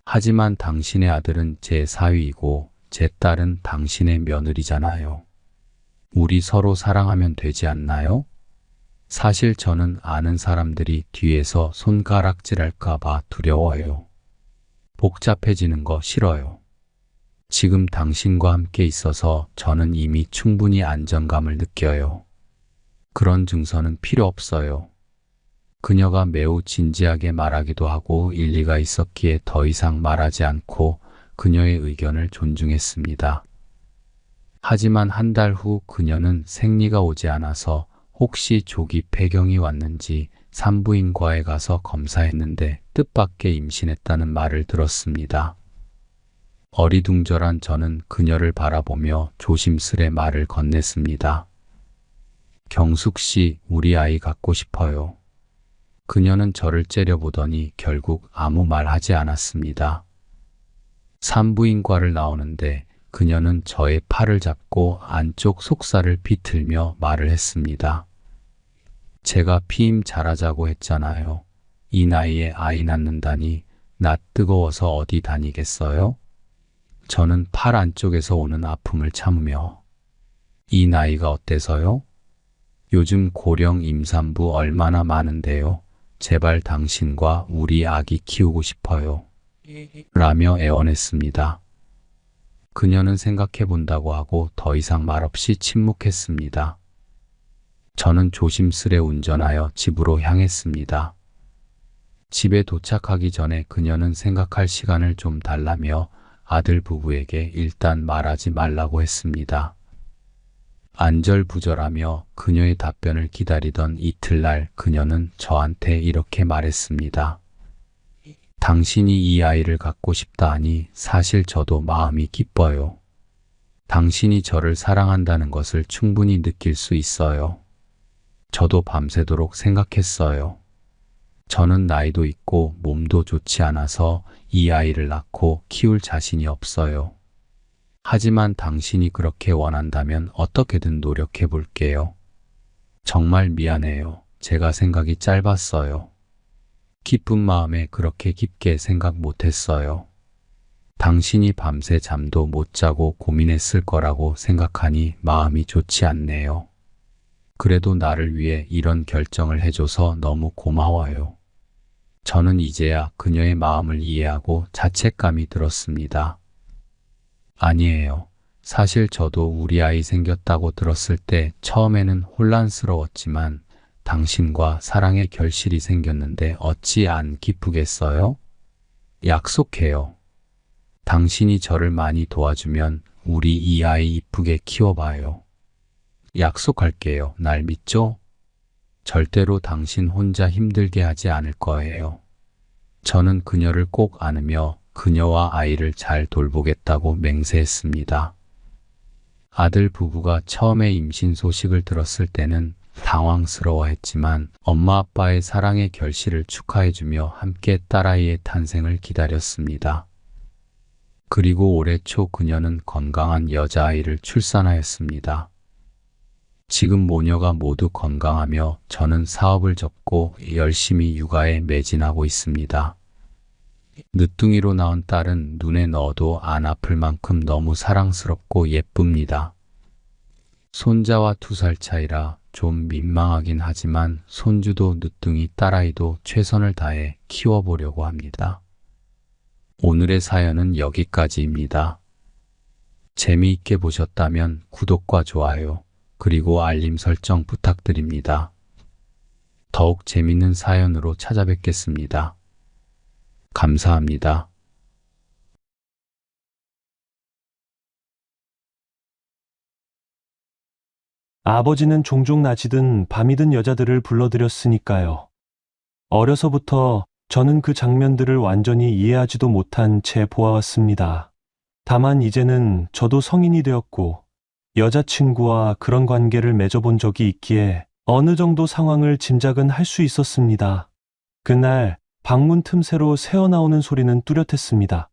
하지만 당신의 아들은 제 사위이고 제 딸은 당신의 며느리잖아요. 우리 서로 사랑하면 되지 않나요? 사실 저는 아는 사람들이 뒤에서 손가락질할까봐 두려워요. 복잡해지는 거 싫어요. 지금 당신과 함께 있어서 저는 이미 충분히 안정감을 느껴요. 그런 증서는 필요 없어요. 그녀가 매우 진지하게 말하기도 하고 일리가 있었기에 더 이상 말하지 않고 그녀의 의견을 존중했습니다. 하지만 한 달 후 그녀는 생리가 오지 않아서 혹시 조기 폐경이 왔는지 산부인과에 가서 검사했는데 뜻밖의 임신했다는 말을 들었습니다. 어리둥절한 저는 그녀를 바라보며 조심스레 말을 건넸습니다. 경숙 씨, 우리 아이 갖고 싶어요. 그녀는 저를 째려보더니 결국 아무 말 하지 않았습니다. 산부인과를 나오는데 그녀는 저의 팔을 잡고 안쪽 속살을 비틀며 말을 했습니다. 제가 피임 잘하자고 했잖아요. 이 나이에 아이 낳는다니 나 뜨거워서 어디 다니겠어요? 저는 팔 안쪽에서 오는 아픔을 참으며 이 나이가 어때서요? 요즘 고령 임산부 얼마나 많은데요. 제발 당신과 우리 아기 키우고 싶어요. 라며 애원했습니다. 그녀는 생각해 본다고 하고 더 이상 말없이 침묵했습니다. 저는 조심스레 운전하여 집으로 향했습니다. 집에 도착하기 전에 그녀는 생각할 시간을 좀 달라며 아들 부부에게 일단 말하지 말라고 했습니다. 안절부절하며 그녀의 답변을 기다리던 이틀날 그녀는 저한테 이렇게 말했습니다. 당신이 이 아이를 갖고 싶다 하니 사실 저도 마음이 기뻐요. 당신이 저를 사랑한다는 것을 충분히 느낄 수 있어요. 저도 밤새도록 생각했어요. 저는 나이도 있고 몸도 좋지 않아서 이 아이를 낳고 키울 자신이 없어요. 하지만 당신이 그렇게 원한다면 어떻게든 노력해 볼게요. 정말 미안해요. 제가 생각이 짧았어요. 기쁜 마음에 그렇게 깊게 생각 못했어요. 당신이 밤새 잠도 못 자고 고민했을 거라고 생각하니 마음이 좋지 않네요. 그래도 나를 위해 이런 결정을 해줘서 너무 고마워요. 저는 이제야 그녀의 마음을 이해하고 자책감이 들었습니다. 아니에요. 사실 저도 우리 아이 생겼다고 들었을 때 처음에는 혼란스러웠지만 당신과 사랑의 결실이 생겼는데 어찌 안 기쁘겠어요? 약속해요. 당신이 저를 많이 도와주면 우리 이 아이 이쁘게 키워봐요. 약속할게요. 날 믿죠? 절대로 당신 혼자 힘들게 하지 않을 거예요. 저는 그녀를 꼭 안으며 그녀와 아이를 잘 돌보겠다고 맹세했습니다. 아들 부부가 처음에 임신 소식을 들었을 때는 당황스러워했지만 엄마 아빠의 사랑의 결실을 축하해주며 함께 딸아이의 탄생을 기다렸습니다. 그리고 올해 초 그녀는 건강한 여자아이를 출산하였습니다. 지금 모녀가 모두 건강하며 저는 사업을 접고 열심히 육아에 매진하고 있습니다. 늦둥이로 낳은 딸은 눈에 넣어도 안 아플 만큼 너무 사랑스럽고 예쁩니다. 손자와 2살 차이라 좀 민망하긴 하지만 손주도 늦둥이 딸아이도 최선을 다해 키워보려고 합니다. 오늘의 사연은 여기까지입니다. 재미있게 보셨다면 구독과 좋아요, 그리고 알림 설정 부탁드립니다. 더욱 재밌는 사연으로 찾아뵙겠습니다. 감사합니다. 아버지는 종종 낮이든 밤이든 여자들을 불러들였으니까요. 어려서부터 저는 그 장면들을 완전히 이해하지도 못한 채 보아왔습니다. 다만 이제는 저도 성인이 되었고 여자친구와 그런 관계를 맺어본 적이 있기에 어느 정도 상황을 짐작은 할 수 있었습니다. 그날 방문 틈새로 새어나오는 소리는 뚜렷했습니다.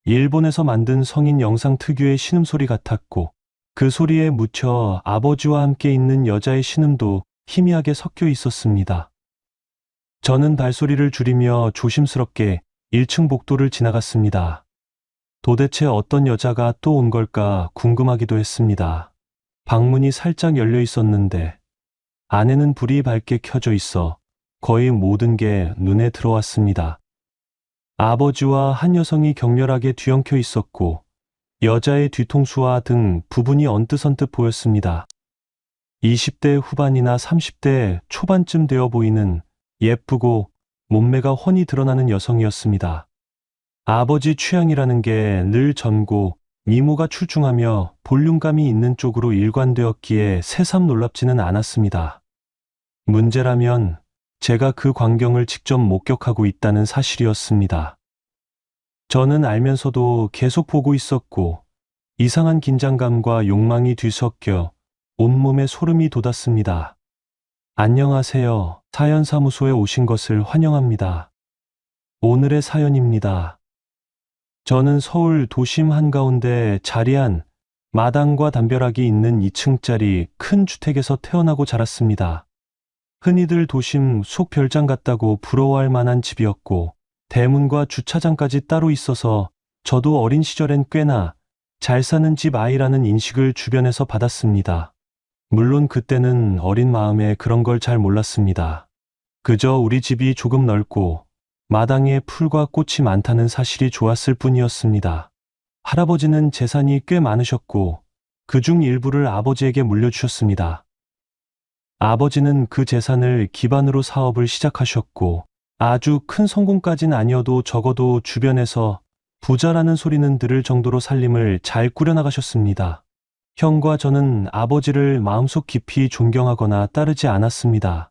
일본에서 만든 성인 영상 특유의 신음소리 같았고 그 소리에 묻혀 아버지와 함께 있는 여자의 신음도 희미하게 섞여 있었습니다. 저는 발소리를 줄이며 조심스럽게 1층 복도를 지나갔습니다. 도대체 어떤 여자가 또 온 걸까 궁금하기도 했습니다. 방문이 살짝 열려 있었는데 안에는 불이 밝게 켜져 있어 거의 모든 게 눈에 들어왔습니다. 아버지와 한 여성이 격렬하게 뒤엉켜 있었고 여자의 뒤통수와 등 부분이 언뜻언뜻 보였습니다. 20대 후반이나 30대 초반쯤 되어 보이는 예쁘고 몸매가 훤히 드러나는 여성이었습니다. 아버지 취향이라는 게 늘 젊고 미모가 출중하며 볼륨감이 있는 쪽으로 일관되었기에 새삼 놀랍지는 않았습니다. 문제라면 제가 그 광경을 직접 목격하고 있다는 사실이었습니다. 저는 알면서도 계속 보고 있었고 이상한 긴장감과 욕망이 뒤섞여 온몸에 소름이 돋았습니다. 안녕하세요. 사연사무소에 오신 것을 환영합니다. 오늘의 사연입니다. 저는 서울 도심 한가운데 자리한 마당과 담벼락이 있는 2층짜리 큰 주택에서 태어나고 자랐습니다. 흔히들 도심 속 별장 같다고 부러워할 만한 집이었고 대문과 주차장까지 따로 있어서 저도 어린 시절엔 꽤나 잘 사는 집 아이라는 인식을 주변에서 받았습니다. 물론 그때는 어린 마음에 그런 걸 잘 몰랐습니다. 그저 우리 집이 조금 넓고 마당에 풀과 꽃이 많다는 사실이 좋았을 뿐이었습니다. 할아버지는 재산이 꽤 많으셨고 그중 일부를 아버지에게 물려주셨습니다. 아버지는 그 재산을 기반으로 사업을 시작하셨고 아주 큰 성공까진 아니어도 적어도 주변에서 부자라는 소리는 들을 정도로 살림을 잘 꾸려나가셨습니다. 형과 저는 아버지를 마음속 깊이 존경하거나 따르지 않았습니다.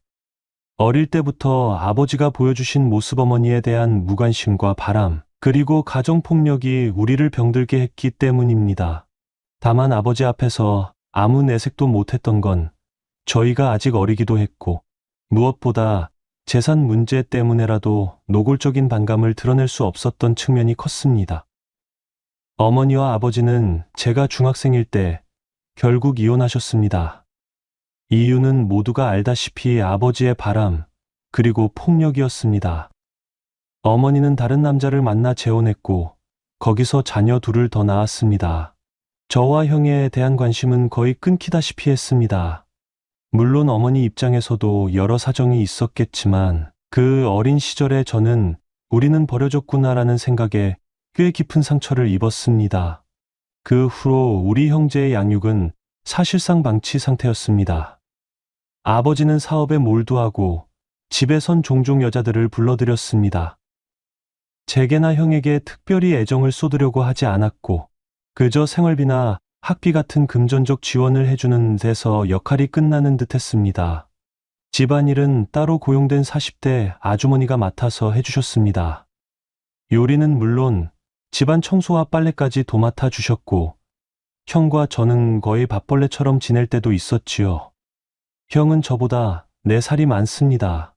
어릴 때부터 아버지가 보여주신 모습 어머니에 대한 무관심과 바람, 그리고 가정폭력이 우리를 병들게 했기 때문입니다. 다만 아버지 앞에서 아무 내색도 못했던 건 저희가 아직 어리기도 했고 무엇보다 재산 문제 때문에라도 노골적인 반감을 드러낼 수 없었던 측면이 컸습니다. 어머니와 아버지는 제가 중학생일 때 결국 이혼하셨습니다. 이유는 모두가 알다시피 아버지의 바람, 그리고 폭력이었습니다. 어머니는 다른 남자를 만나 재혼했고 거기서 자녀 둘을 더 낳았습니다. 저와 형에 대한 관심은 거의 끊기다시피 했습니다. 물론 어머니 입장에서도 여러 사정이 있었겠지만 그 어린 시절에 저는 우리는 버려졌구나라는 생각에 꽤 깊은 상처를 입었습니다. 그 후로 우리 형제의 양육은 사실상 방치 상태였습니다. 아버지는 사업에 몰두하고 집에선 종종 여자들을 불러들였습니다. 제게나 형에게 특별히 애정을 쏟으려고 하지 않았고 그저 생활비나 학비 같은 금전적 지원을 해주는 데서 역할이 끝나는 듯 했습니다. 집안일은 따로 고용된 40대 아주머니가 맡아서 해주셨습니다. 요리는 물론 집안 청소와 빨래까지 도맡아 주셨고 형과 저는 거의 밥벌레처럼 지낼 때도 있었지요. 형은 저보다 4살이 많습니다.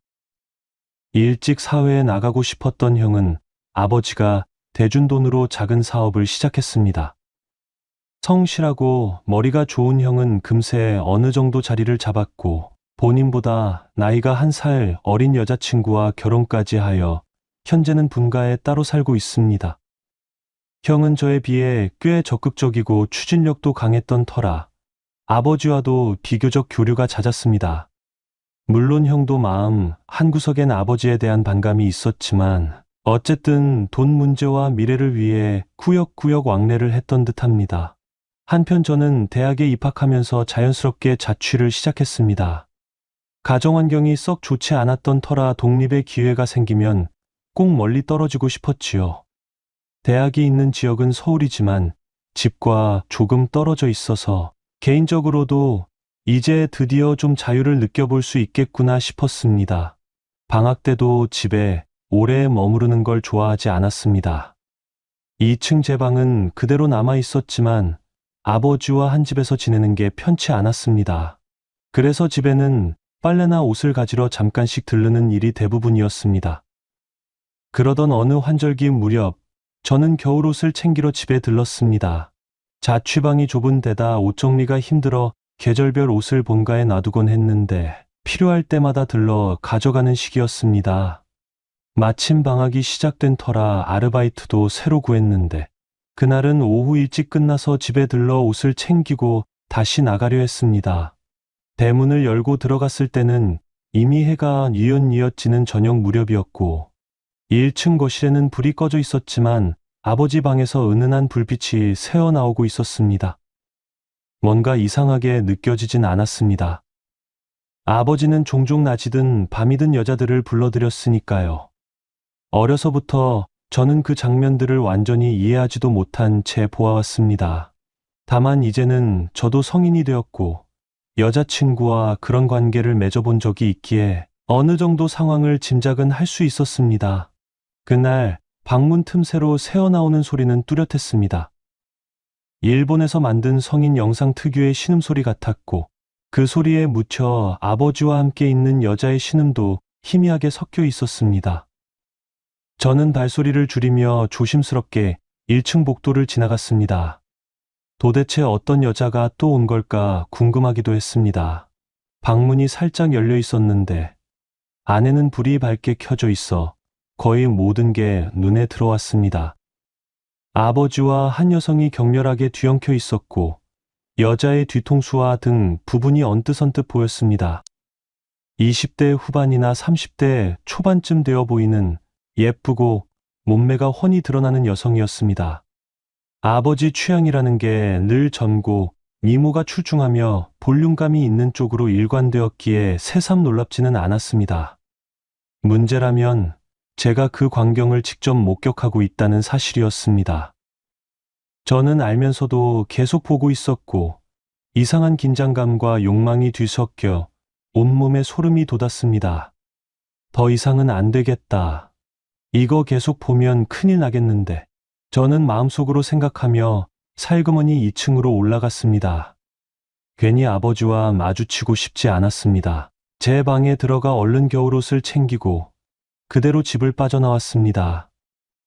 일찍 사회에 나가고 싶었던 형은 아버지가 대준 돈으로 작은 사업을 시작했습니다. 성실하고 머리가 좋은 형은 금세 어느 정도 자리를 잡았고 본인보다 나이가 1살 어린 여자친구와 결혼까지 하여 현재는 분가에 따로 살고 있습니다. 형은 저에 비해 꽤 적극적이고 추진력도 강했던 터라 아버지와도 비교적 교류가 잦았습니다. 물론 형도 마음 한구석엔 아버지에 대한 반감이 있었지만 어쨌든 돈 문제와 미래를 위해 구역구역 왕래를 했던 듯합니다. 한편 저는 대학에 입학하면서 자연스럽게 자취를 시작했습니다. 가정 환경이 썩 좋지 않았던 터라 독립의 기회가 생기면 꼭 멀리 떨어지고 싶었지요. 대학이 있는 지역은 서울이지만 집과 조금 떨어져 있어서 개인적으로도 이제 드디어 좀 자유를 느껴볼 수 있겠구나 싶었습니다. 방학 때도 집에 오래 머무르는 걸 좋아하지 않았습니다. 2층 제 방은 그대로 남아 있었지만 아버지와 한 집에서 지내는 게 편치 않았습니다. 그래서 집에는 빨래나 옷을 가지러 잠깐씩 들르는 일이 대부분이었습니다. 그러던 어느 환절기 무렵 저는 겨울옷을 챙기러 집에 들렀습니다. 자취방이 좁은 데다 옷 정리가 힘들어 계절별 옷을 본가에 놔두곤 했는데 필요할 때마다 들러 가져가는 시기였습니다. 마침 방학이 시작된 터라 아르바이트도 새로 구했는데 그날은 오후 일찍 끝나서 집에 들러 옷을 챙기고 다시 나가려 했습니다. 대문을 열고 들어갔을 때는 이미 해가 뉘엿뉘엿 지는 저녁 무렵이었고 1층 거실에는 불이 꺼져 있었지만 아버지 방에서 은은한 불빛이 새어나오고 있었습니다. 뭔가 이상하게 느껴지진 않았습니다. 아버지는 종종 낮이든 밤이든 여자들을 불러들였으니까요. 어려서부터 저는 그 장면들을 완전히 이해하지도 못한 채 보아왔습니다. 다만 이제는 저도 성인이 되었고 여자친구와 그런 관계를 맺어본 적이 있기에 어느 정도 상황을 짐작은 할 수 있었습니다. 그날 방문 틈새로 새어나오는 소리는 뚜렷했습니다. 일본에서 만든 성인 영상 특유의 신음소리 같았고 그 소리에 묻혀 아버지와 함께 있는 여자의 신음도 희미하게 섞여 있었습니다. 저는 발소리를 줄이며 조심스럽게 1층 복도를 지나갔습니다. 도대체 어떤 여자가 또 온 걸까 궁금하기도 했습니다. 방문이 살짝 열려 있었는데 안에는 불이 밝게 켜져 있어 거의 모든 게 눈에 들어왔습니다. 아버지와 한 여성이 격렬하게 뒤엉켜 있었고 여자의 뒤통수와 등 부분이 언뜻언뜻 보였습니다. 20대 후반이나 30대 초반쯤 되어 보이는 예쁘고 몸매가 훤히 드러나는 여성이었습니다. 아버지 취향이라는 게 늘 젊고 미모가 출중하며 볼륨감이 있는 쪽으로 일관되었기에 새삼 놀랍지는 않았습니다. 문제라면 제가 그 광경을 직접 목격하고 있다는 사실이었습니다. 저는 알면서도 계속 보고 있었고 이상한 긴장감과 욕망이 뒤섞여 온몸에 소름이 돋았습니다. 더 이상은 안 되겠다. 이거 계속 보면 큰일 나겠는데. 저는 마음속으로 생각하며 살그머니 2층으로 올라갔습니다. 괜히 아버지와 마주치고 싶지 않았습니다. 제 방에 들어가 얼른 겨울옷을 챙기고 그대로 집을 빠져나왔습니다.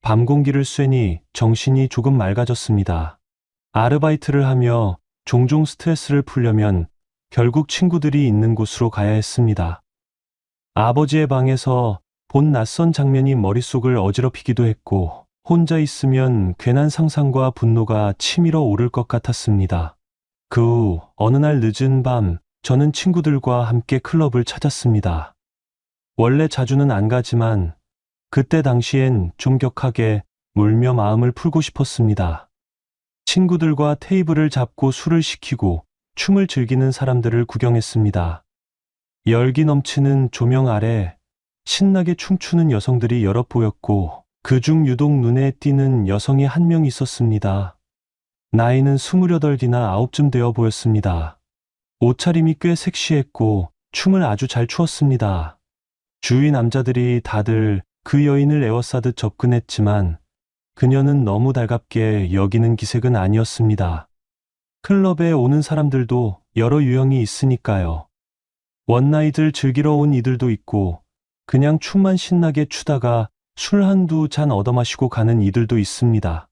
밤 공기를 쐬니 정신이 조금 맑아졌습니다. 아르바이트를 하며 종종 스트레스를 풀려면 결국 친구들이 있는 곳으로 가야 했습니다. 아버지의 방에서 본 낯선 장면이 머릿속을 어지럽히기도 했고 혼자 있으면 괜한 상상과 분노가 치밀어 오를 것 같았습니다. 그 후 어느 날 늦은 밤 저는 친구들과 함께 클럽을 찾았습니다. 원래 자주는 안 가지만 그때 당시엔 좀 격하게 놀며 마음을 풀고 싶었습니다. 친구들과 테이블을 잡고 술을 시키고 춤을 즐기는 사람들을 구경했습니다. 열기 넘치는 조명 아래 신나게 춤추는 여성들이 여럿 보였고 그중 유독 눈에 띄는 여성이 한 명 있었습니다. 나이는 28이나 9쯤 되어 보였습니다. 옷차림이 꽤 섹시했고 춤을 아주 잘 추었습니다. 주위 남자들이 다들 그 여인을 에워싸듯 접근했지만 그녀는 너무 달갑게 여기는 기색은 아니었습니다. 클럽에 오는 사람들도 여러 유형이 있으니까요. 원나잇을 즐기러 온 이들도 있고 그냥 춤만 신나게 추다가 술 한두 잔 얻어마시고 가는 이들도 있습니다.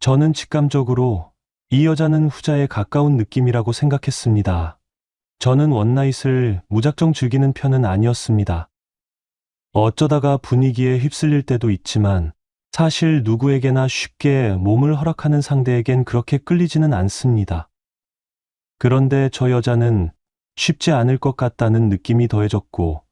저는 직감적으로 이 여자는 후자에 가까운 느낌이라고 생각했습니다. 저는 원나잇을 무작정 즐기는 편은 아니었습니다. 어쩌다가 분위기에 휩쓸릴 때도 있지만 사실 누구에게나 쉽게 몸을 허락하는 상대에겐 그렇게 끌리지는 않습니다. 그런데 저 여자는 쉽지 않을 것 같다는 느낌이 더해졌고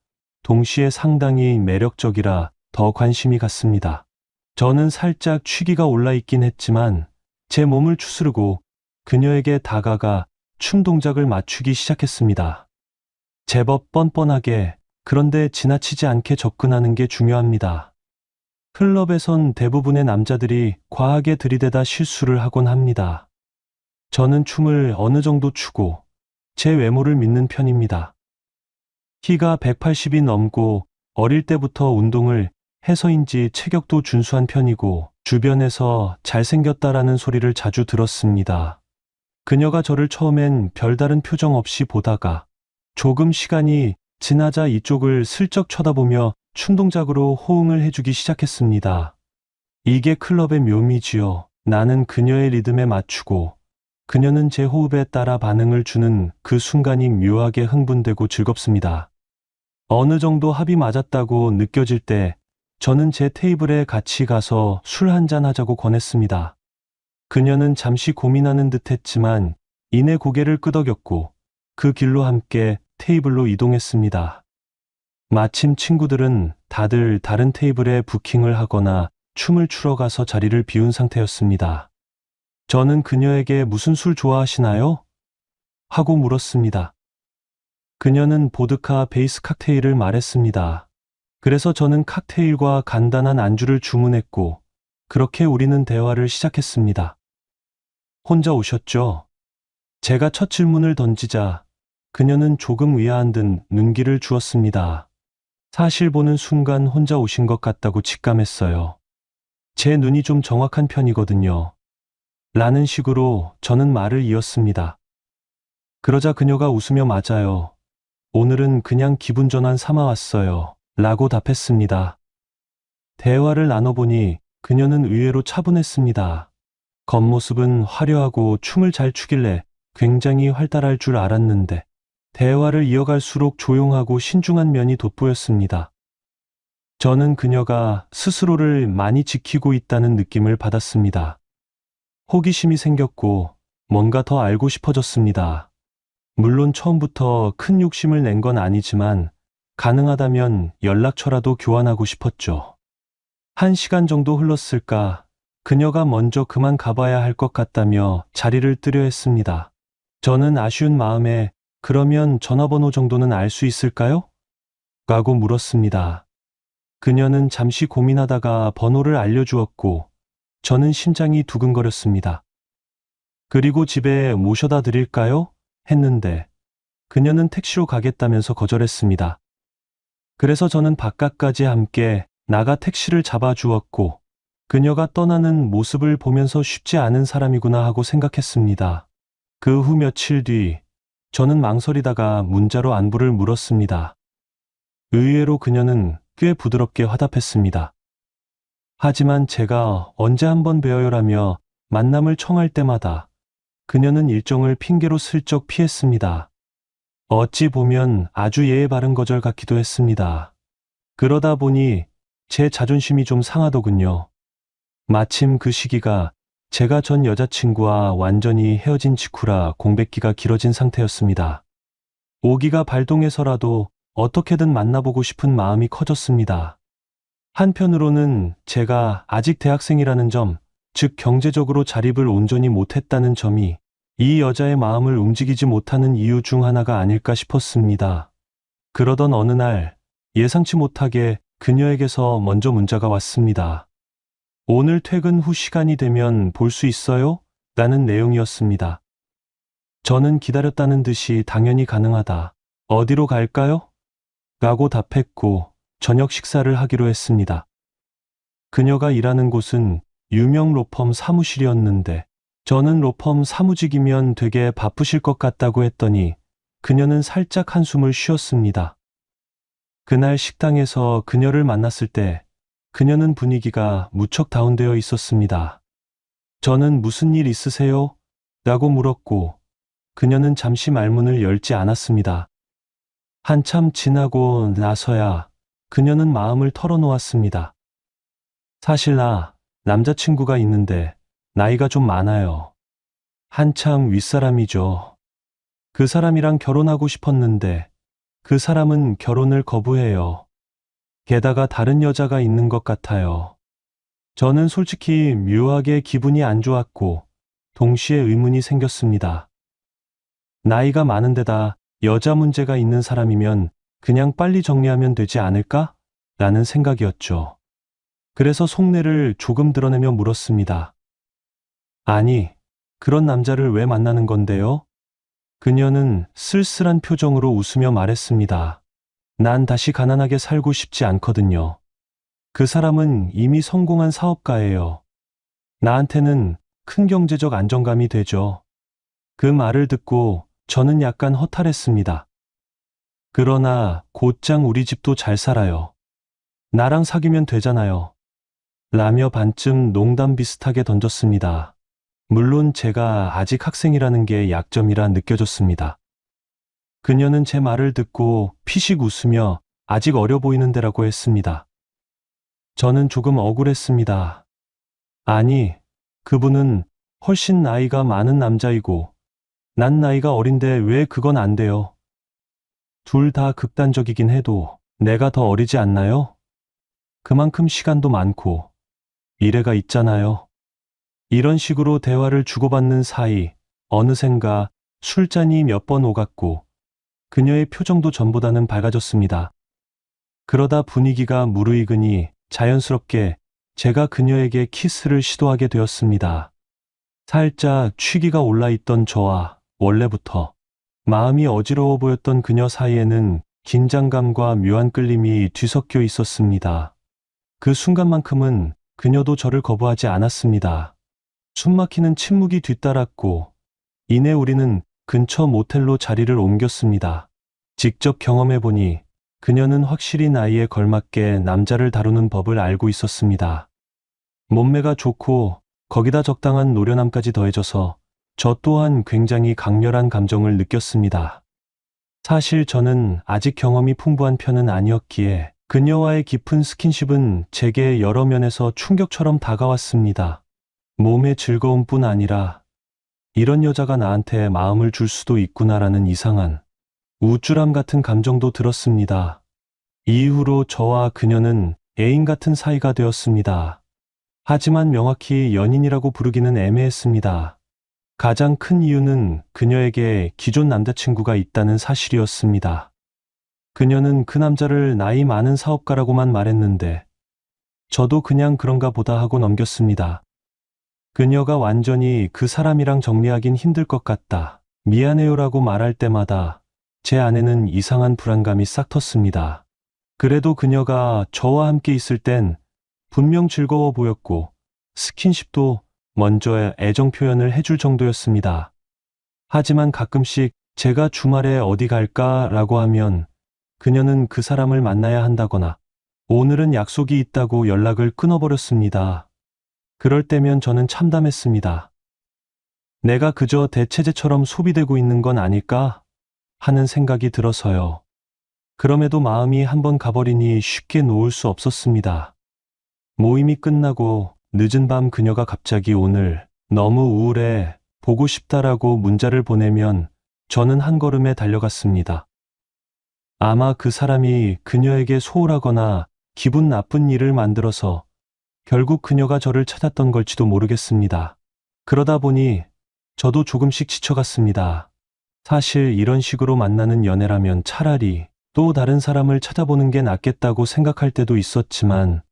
동시에 상당히 매력적이라 더 관심이 갔습니다. 저는 살짝 취기가 올라 있긴 했지만 제 몸을 추스르고 그녀에게 다가가 춤 동작을 맞추기 시작했습니다. 제법 뻔뻔하게 그런데 지나치지 않게 접근하는 게 중요합니다. 클럽에선 대부분의 남자들이 과하게 들이대다 실수를 하곤 합니다. 저는 춤을 어느 정도 추고 제 외모를 믿는 편입니다. 키가 180이 넘고 어릴 때부터 운동을 해서인지 체격도 준수한 편이고 주변에서 잘생겼다라는 소리를 자주 들었습니다. 그녀가 저를 처음엔 별다른 표정 없이 보다가 조금 시간이 지나자 이쪽을 슬쩍 쳐다보며 춤 동작으로 호응을 해주기 시작했습니다. 이게 클럽의 묘미지요. 나는 그녀의 리듬에 맞추고 그녀는 제 호흡에 따라 반응을 주는 그 순간이 묘하게 흥분되고 즐겁습니다. 어느 정도 합이 맞았다고 느껴질 때 저는 제 테이블에 같이 가서 술 한잔 하자고 권했습니다. 그녀는 잠시 고민하는 듯 했지만 이내 고개를 끄덕였고 그 길로 함께 테이블로 이동했습니다. 마침 친구들은 다들 다른 테이블에 부킹을 하거나 춤을 추러 가서 자리를 비운 상태였습니다. 저는 그녀에게 무슨 술 좋아하시나요? 하고 물었습니다. 그녀는 보드카 베이스 칵테일을 말했습니다. 그래서 저는 칵테일과 간단한 안주를 주문했고, 그렇게 우리는 대화를 시작했습니다. 혼자 오셨죠? 제가 첫 질문을 던지자 그녀는 조금 의아한 듯 눈길을 주었습니다. 사실 보는 순간 혼자 오신 것 같다고 직감했어요. 제 눈이 좀 정확한 편이거든요. 라는 식으로 저는 말을 이었습니다. 그러자 그녀가 웃으며 맞아요. 오늘은 그냥 기분 전환 삼아 왔어요. 라고 답했습니다. 대화를 나눠보니 그녀는 의외로 차분했습니다. 겉모습은 화려하고 춤을 잘 추길래 굉장히 활달할 줄 알았는데 대화를 이어갈수록 조용하고 신중한 면이 돋보였습니다. 저는 그녀가 스스로를 많이 지키고 있다는 느낌을 받았습니다. 호기심이 생겼고 뭔가 더 알고 싶어졌습니다. 물론 처음부터 큰 욕심을 낸 건 아니지만 가능하다면 연락처라도 교환하고 싶었죠. 1시간 정도 흘렀을까 그녀가 먼저 그만 가봐야 할 것 같다며 자리를 뜨려 했습니다. 저는 아쉬운 마음에 그러면 전화번호 정도는 알 수 있을까요? 라고 물었습니다. 그녀는 잠시 고민하다가 번호를 알려주었고 저는 심장이 두근거렸습니다. 그리고 집에 모셔다 드릴까요? 했는데 그녀는 택시로 가겠다면서 거절했습니다. 그래서 저는 바깥까지 함께 나가 택시를 잡아주었고 그녀가 떠나는 모습을 보면서 쉽지 않은 사람이구나 하고 생각했습니다. 그 후 며칠 뒤 저는 망설이다가 문자로 안부를 물었습니다. 의외로 그녀는 꽤 부드럽게 화답했습니다. 하지만 제가 언제 한번 뵈어요라며 만남을 청할 때마다 그녀는 일정을 핑계로 슬쩍 피했습니다. 어찌 보면 아주 예의 바른 거절 같기도 했습니다. 그러다 보니 제 자존심이 좀 상하더군요. 마침 그 시기가 제가 전 여자친구와 완전히 헤어진 직후라 공백기가 길어진 상태였습니다. 오기가 발동해서라도 어떻게든 만나보고 싶은 마음이 커졌습니다. 한편으로는 제가 아직 대학생이라는 점, 즉 경제적으로 자립을 온전히 못했다는 점이 이 여자의 마음을 움직이지 못하는 이유 중 하나가 아닐까 싶었습니다. 그러던 어느 날 예상치 못하게 그녀에게서 먼저 문자가 왔습니다. 오늘 퇴근 후 시간이 되면 볼 수 있어요? 라는 내용이었습니다. 저는 기다렸다는 듯이 당연히 가능하다. 어디로 갈까요? 라고 답했고 저녁 식사를 하기로 했습니다. 그녀가 일하는 곳은 유명 로펌 사무실이었는데 저는 로펌 사무직이면 되게 바쁘실 것 같다고 했더니 그녀는 살짝 한숨을 쉬었습니다. 그날 식당에서 그녀를 만났을 때 그녀는 분위기가 무척 다운되어 있었습니다. 저는 무슨 일 있으세요? 라고 물었고 그녀는 잠시 말문을 열지 않았습니다. 한참 지나고 나서야 그녀는 마음을 털어놓았습니다. 사실 나 남자친구가 있는데 나이가 좀 많아요. 한참 윗사람이죠. 그 사람이랑 결혼하고 싶었는데 그 사람은 결혼을 거부해요. 게다가 다른 여자가 있는 것 같아요. 저는 솔직히 묘하게 기분이 안 좋았고 동시에 의문이 생겼습니다. 나이가 많은데다 여자 문제가 있는 사람이면 그냥 빨리 정리하면 되지 않을까? 라는 생각이었죠. 그래서 속내를 조금 드러내며 물었습니다. 아니, 그런 남자를 왜 만나는 건데요? 그녀는 쓸쓸한 표정으로 웃으며 말했습니다. 난 다시 가난하게 살고 싶지 않거든요. 그 사람은 이미 성공한 사업가예요. 나한테는 큰 경제적 안정감이 되죠. 그 말을 듣고 저는 약간 허탈했습니다. 그러나 곧장 우리 집도 잘 살아요. 나랑 사귀면 되잖아요. 라며 반쯤 농담 비슷하게 던졌습니다. 물론 제가 아직 학생이라는 게 약점이라 느껴졌습니다. 그녀는 제 말을 듣고 피식 웃으며 아직 어려 보이는데라고 했습니다. 저는 조금 억울했습니다. 아니, 그분은 훨씬 나이가 많은 남자이고 난 나이가 어린데 왜 그건 안 돼요? 둘 다 극단적이긴 해도 내가 더 어리지 않나요? 그만큼 시간도 많고 미래가 있잖아요. 이런 식으로 대화를 주고받는 사이 어느샌가 술잔이 몇 번 오갔고 그녀의 표정도 전보다는 밝아졌습니다. 그러다 분위기가 무르익으니 자연스럽게 제가 그녀에게 키스를 시도하게 되었습니다. 살짝 취기가 올라있던 저와 원래부터 마음이 어지러워 보였던 그녀 사이에는 긴장감과 묘한 끌림이 뒤섞여 있었습니다. 그 순간만큼은 그녀도 저를 거부하지 않았습니다. 숨막히는 침묵이 뒤따랐고 이내 우리는 근처 모텔로 자리를 옮겼습니다. 직접 경험해보니 그녀는 확실히 나이에 걸맞게 남자를 다루는 법을 알고 있었습니다. 몸매가 좋고 거기다 적당한 노련함까지 더해져서 저 또한 굉장히 강렬한 감정을 느꼈습니다. 사실 저는 아직 경험이 풍부한 편은 아니었기에 그녀와의 깊은 스킨십은 제게 여러 면에서 충격처럼 다가왔습니다. 몸의 즐거움뿐 아니라 이런 여자가 나한테 마음을 줄 수도 있구나라는 이상한 우쭐함 같은 감정도 들었습니다. 이후로 저와 그녀는 애인 같은 사이가 되었습니다. 하지만 명확히 연인이라고 부르기는 애매했습니다. 가장 큰 이유는 그녀에게 기존 남자친구가 있다는 사실이었습니다. 그녀는 그 남자를 나이 많은 사업가라고만 말했는데 저도 그냥 그런가 보다 하고 넘겼습니다. 그녀가 완전히 그 사람이랑 정리하긴 힘들 것 같다. 미안해요라고 말할 때마다 제 안에는 이상한 불안감이 싹 텄습니다. 그래도 그녀가 저와 함께 있을 땐 분명 즐거워 보였고 스킨십도 먼저 애정 표현을 해줄 정도였습니다. 하지만 가끔씩 제가 주말에 어디 갈까라고 하면 그녀는 그 사람을 만나야 한다거나 오늘은 약속이 있다고 연락을 끊어버렸습니다. 그럴 때면 저는 참담했습니다. 내가 그저 대체제처럼 소비되고 있는 건 아닐까 하는 생각이 들어서요. 그럼에도 마음이 한번 가버리니 쉽게 놓을 수 없었습니다. 모임이 끝나고 늦은 밤 그녀가 갑자기 오늘 너무 우울해 보고 싶다라고 문자를 보내면 저는 한 걸음에 달려갔습니다. 아마 그 사람이 그녀에게 소홀하거나 기분 나쁜 일을 만들어서 결국 그녀가 저를 찾았던 걸지도 모르겠습니다. 그러다 보니 저도 조금씩 지쳐갔습니다. 사실 이런 식으로 만나는 연애라면 차라리 또 다른 사람을 찾아보는 게 낫겠다고 생각할 때도 있었지만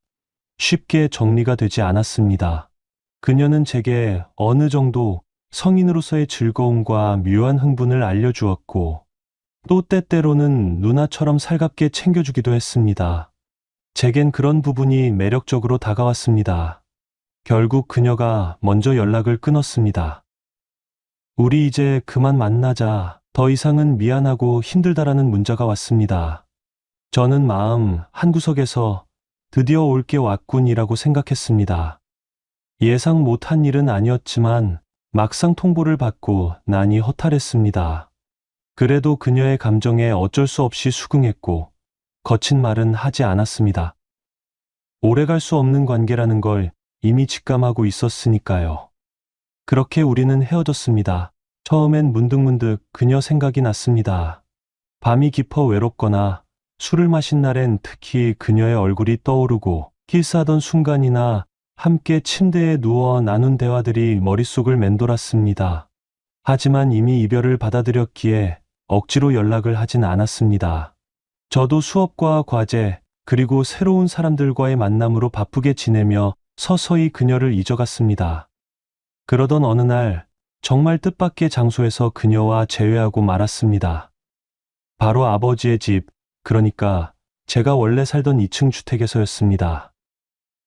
쉽게 정리가 되지 않았습니다. 그녀는 제게 어느 정도 성인으로서의 즐거움과 묘한 흥분을 알려주었고 또 때때로는 누나처럼 살갑게 챙겨주기도 했습니다. 제겐 그런 부분이 매력적으로 다가왔습니다. 결국 그녀가 먼저 연락을 끊었습니다. 우리 이제 그만 만나자. 더 이상은 미안하고 힘들다라는 문자가 왔습니다. 저는 마음 한구석에서 드디어 올 게 왔군이라고 생각했습니다. 예상 못한 일은 아니었지만 막상 통보를 받고 나니 허탈했습니다. 그래도 그녀의 감정에 어쩔 수 없이 수긍했고 거친 말은 하지 않았습니다. 오래갈 수 없는 관계라는 걸 이미 직감하고 있었으니까요. 그렇게 우리는 헤어졌습니다. 처음엔 문득문득 그녀 생각이 났습니다. 밤이 깊어 외롭거나 술을 마신 날엔 특히 그녀의 얼굴이 떠오르고 키스하던 순간이나 함께 침대에 누워 나눈 대화들이 머릿속을 맴돌았습니다. 하지만 이미 이별을 받아들였기에 억지로 연락을 하진 않았습니다. 저도 수업과 과제 그리고 새로운 사람들과의 만남으로 바쁘게 지내며 서서히 그녀를 잊어갔습니다. 그러던 어느 날 정말 뜻밖의 장소에서 그녀와 재회하고 말았습니다. 바로 아버지의 집, 그러니까 제가 원래 살던 2층 주택에서였습니다.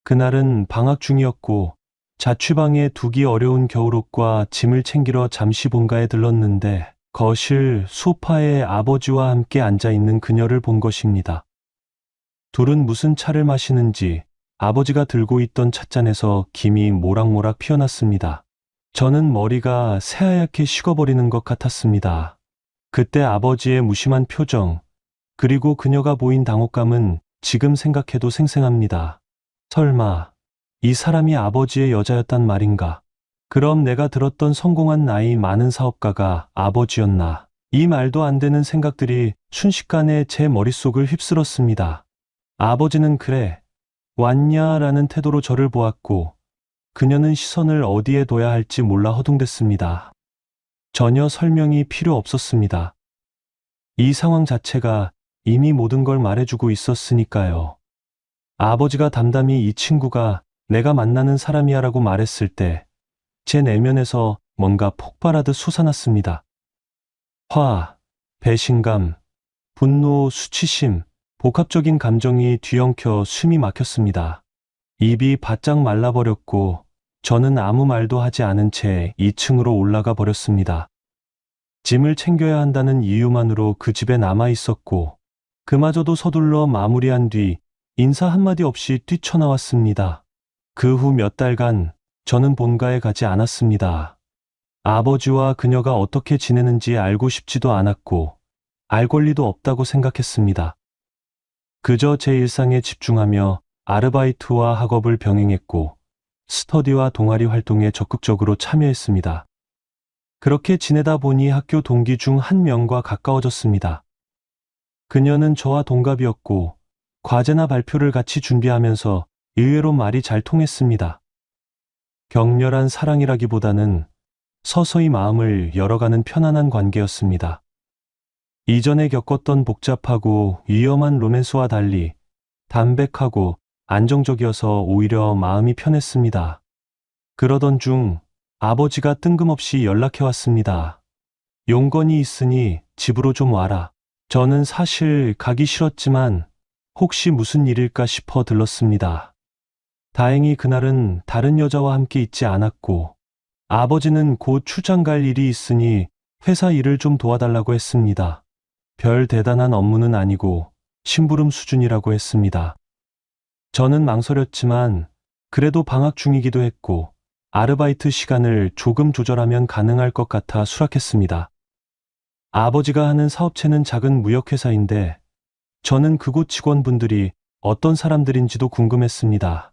그날은 방학 중이었고 자취방에 두기 어려운 겨울옷과 짐을 챙기러 잠시 본가에 들렀는데 거실 소파에 아버지와 함께 앉아있는 그녀를 본 것입니다. 둘은 무슨 차를 마시는지 아버지가 들고 있던 찻잔에서 김이 모락모락 피어났습니다. 저는 머리가 새하얗게 식어버리는 것 같았습니다. 그때 아버지의 무심한 표정, 그리고 그녀가 보인 당혹감은 지금 생각해도 생생합니다. 설마 이 사람이 아버지의 여자였단 말인가? 그럼 내가 들었던 성공한 나이 많은 사업가가 아버지였나? 이 말도 안 되는 생각들이 순식간에 제 머릿속을 휩쓸었습니다. 아버지는 그래, 왔냐라는 태도로 저를 보았고, 그녀는 시선을 어디에 둬야 할지 몰라 허둥댔습니다. 전혀 설명이 필요 없었습니다. 이 상황 자체가 이미 모든 걸 말해주고 있었으니까요. 아버지가 담담히 이 친구가 내가 만나는 사람이야라고 말했을 때 제 내면에서 뭔가 폭발하듯 솟아났습니다. 화, 배신감, 분노, 수치심, 복합적인 감정이 뒤엉켜 숨이 막혔습니다. 입이 바짝 말라버렸고 저는 아무 말도 하지 않은 채 2층으로 올라가 버렸습니다. 짐을 챙겨야 한다는 이유만으로 그 집에 남아 있었고 그마저도 서둘러 마무리한 뒤 인사 한마디 없이 뛰쳐나왔습니다. 그 후 몇 달간 저는 본가에 가지 않았습니다. 아버지와 그녀가 어떻게 지내는지 알고 싶지도 않았고 알 권리도 없다고 생각했습니다. 그저 제 일상에 집중하며 아르바이트와 학업을 병행했고 스터디와 동아리 활동에 적극적으로 참여했습니다. 그렇게 지내다 보니 학교 동기 중 한 명과 가까워졌습니다. 그녀는 저와 동갑이었고 과제나 발표를 같이 준비하면서 의외로 말이 잘 통했습니다. 격렬한 사랑이라기보다는 서서히 마음을 열어가는 편안한 관계였습니다. 이전에 겪었던 복잡하고 위험한 로맨스와 달리 담백하고 안정적이어서 오히려 마음이 편했습니다. 그러던 중 아버지가 뜬금없이 연락해 왔습니다. 용건이 있으니 집으로 좀 와라. 저는 사실 가기 싫었지만 혹시 무슨 일일까 싶어 들렀습니다. 다행히 그날은 다른 여자와 함께 있지 않았고 아버지는 곧 출장 갈 일이 있으니 회사 일을 좀 도와달라고 했습니다. 별 대단한 업무는 아니고 심부름 수준이라고 했습니다. 저는 망설였지만 그래도 방학 중이기도 했고 아르바이트 시간을 조금 조절하면 가능할 것 같아 수락했습니다. 아버지가 하는 사업체는 작은 무역회사인데 저는 그곳 직원분들이 어떤 사람들인지도 궁금했습니다.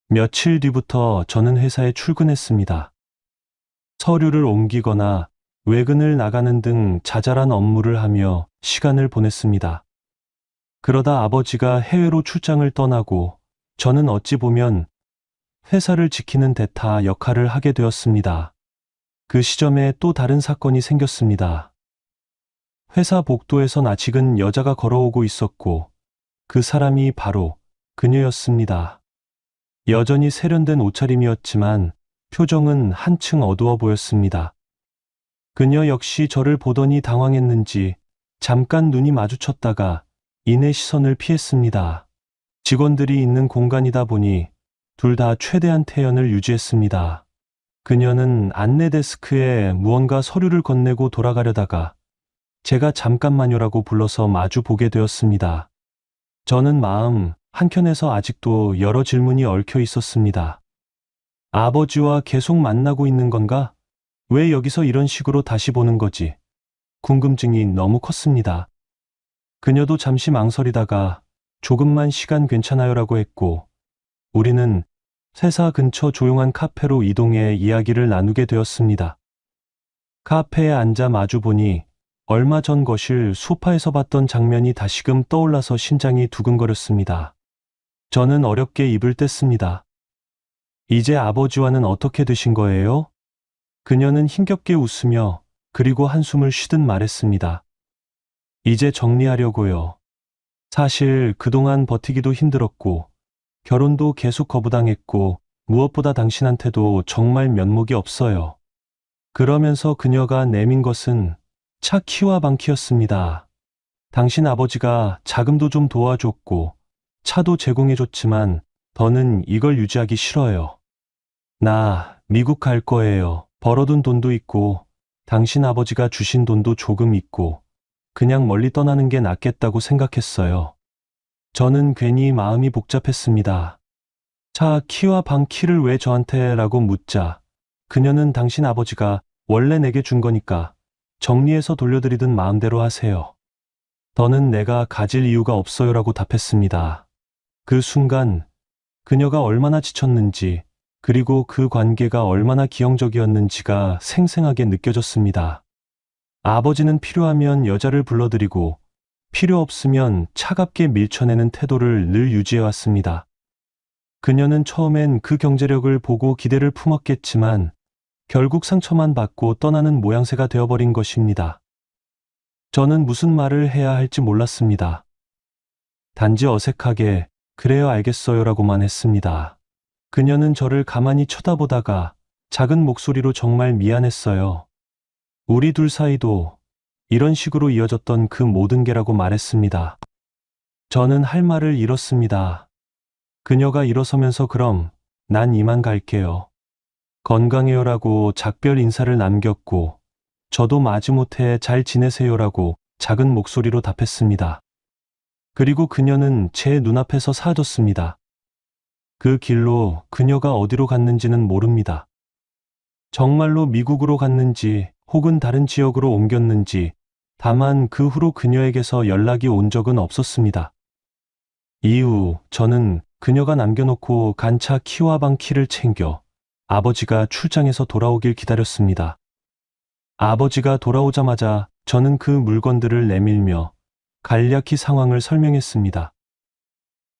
며칠 뒤부터 저는 회사에 출근했습니다. 서류를 옮기거나 외근을 나가는 등 자잘한 업무를 하며 시간을 보냈습니다. 그러다 아버지가 해외로 출장을 떠나고 저는 어찌 보면 회사를 지키는 대타 역할을 하게 되었습니다. 그 시점에 또 다른 사건이 생겼습니다. 회사 복도에선 아직은 여자가 걸어오고 있었고 그 사람이 바로 그녀였습니다. 여전히 세련된 옷차림이었지만 표정은 한층 어두워 보였습니다. 그녀 역시 저를 보더니 당황했는지 잠깐 눈이 마주쳤다가 이내 시선을 피했습니다. 직원들이 있는 공간이다 보니 둘 다 최대한 태연을 유지했습니다. 그녀는 안내 데스크에 무언가 서류를 건네고 돌아가려다가 제가 잠깐만요라고 불러서 마주 보게 되었습니다. 저는 마음 한켠에서 아직도 여러 질문이 얽혀 있었습니다. 아버지와 계속 만나고 있는 건가? 왜 여기서 이런 식으로 다시 보는 거지? 궁금증이 너무 컸습니다. 그녀도 잠시 망설이다가 조금만 시간 괜찮아요라고 했고 우리는 회사 근처 조용한 카페로 이동해 이야기를 나누게 되었습니다. 카페에 앉아 마주 보니 얼마 전 거실 소파에서 봤던 장면이 다시금 떠올라서 심장이 두근거렸습니다. 저는 어렵게 입을 뗐습니다. 이제 아버지와는 어떻게 되신 거예요? 그녀는 힘겹게 웃으며 그리고 한숨을 쉬듯 말했습니다. 이제 정리하려고요. 사실 그동안 버티기도 힘들었고 결혼도 계속 거부당했고 무엇보다 당신한테도 정말 면목이 없어요. 그러면서 그녀가 내민 것은 차 키와 방키였습니다. 당신 아버지가 자금도 좀 도와줬고 차도 제공해줬지만 더는 이걸 유지하기 싫어요. 나 미국 갈 거예요. 벌어둔 돈도 있고 당신 아버지가 주신 돈도 조금 있고 그냥 멀리 떠나는 게 낫겠다고 생각했어요. 저는 괜히 마음이 복잡했습니다. 차 키와 방 키를 왜 저한테 라고 묻자 그녀는 당신 아버지가 원래 내게 준 거니까 정리해서 돌려드리든 마음대로 하세요. 더는 내가 가질 이유가 없어요라고 답했습니다. 그 순간 그녀가 얼마나 지쳤는지 그리고 그 관계가 얼마나 기형적이었는지가 생생하게 느껴졌습니다. 아버지는 필요하면 여자를 불러들이고 필요 없으면 차갑게 밀쳐내는 태도를 늘 유지해왔습니다. 그녀는 처음엔 그 경제력을 보고 기대를 품었겠지만 결국 상처만 받고 떠나는 모양새가 되어버린 것입니다. 저는 무슨 말을 해야 할지 몰랐습니다. 단지 어색하게 그래요 알겠어요라고만 했습니다. 그녀는 저를 가만히 쳐다보다가 작은 목소리로 정말 미안했어요. 우리 둘 사이도 이런 식으로 이어졌던 그 모든 게라고 말했습니다. 저는 할 말을 잃었습니다. 그녀가 일어서면서 그럼 난 이만 갈게요. 건강해요라고 작별 인사를 남겼고 저도 마지못해 잘 지내세요라고 작은 목소리로 답했습니다. 그리고 그녀는 제 눈앞에서 사라졌습니다. 그 길로 그녀가 어디로 갔는지는 모릅니다. 정말로 미국으로 갔는지 혹은 다른 지역으로 옮겼는지 다만 그 후로 그녀에게서 연락이 온 적은 없었습니다. 이후 저는 그녀가 남겨놓고 간 차 키와 방 키를 챙겨 아버지가 출장에서 돌아오길 기다렸습니다. 아버지가 돌아오자마자 저는 그 물건들을 내밀며 간략히 상황을 설명했습니다.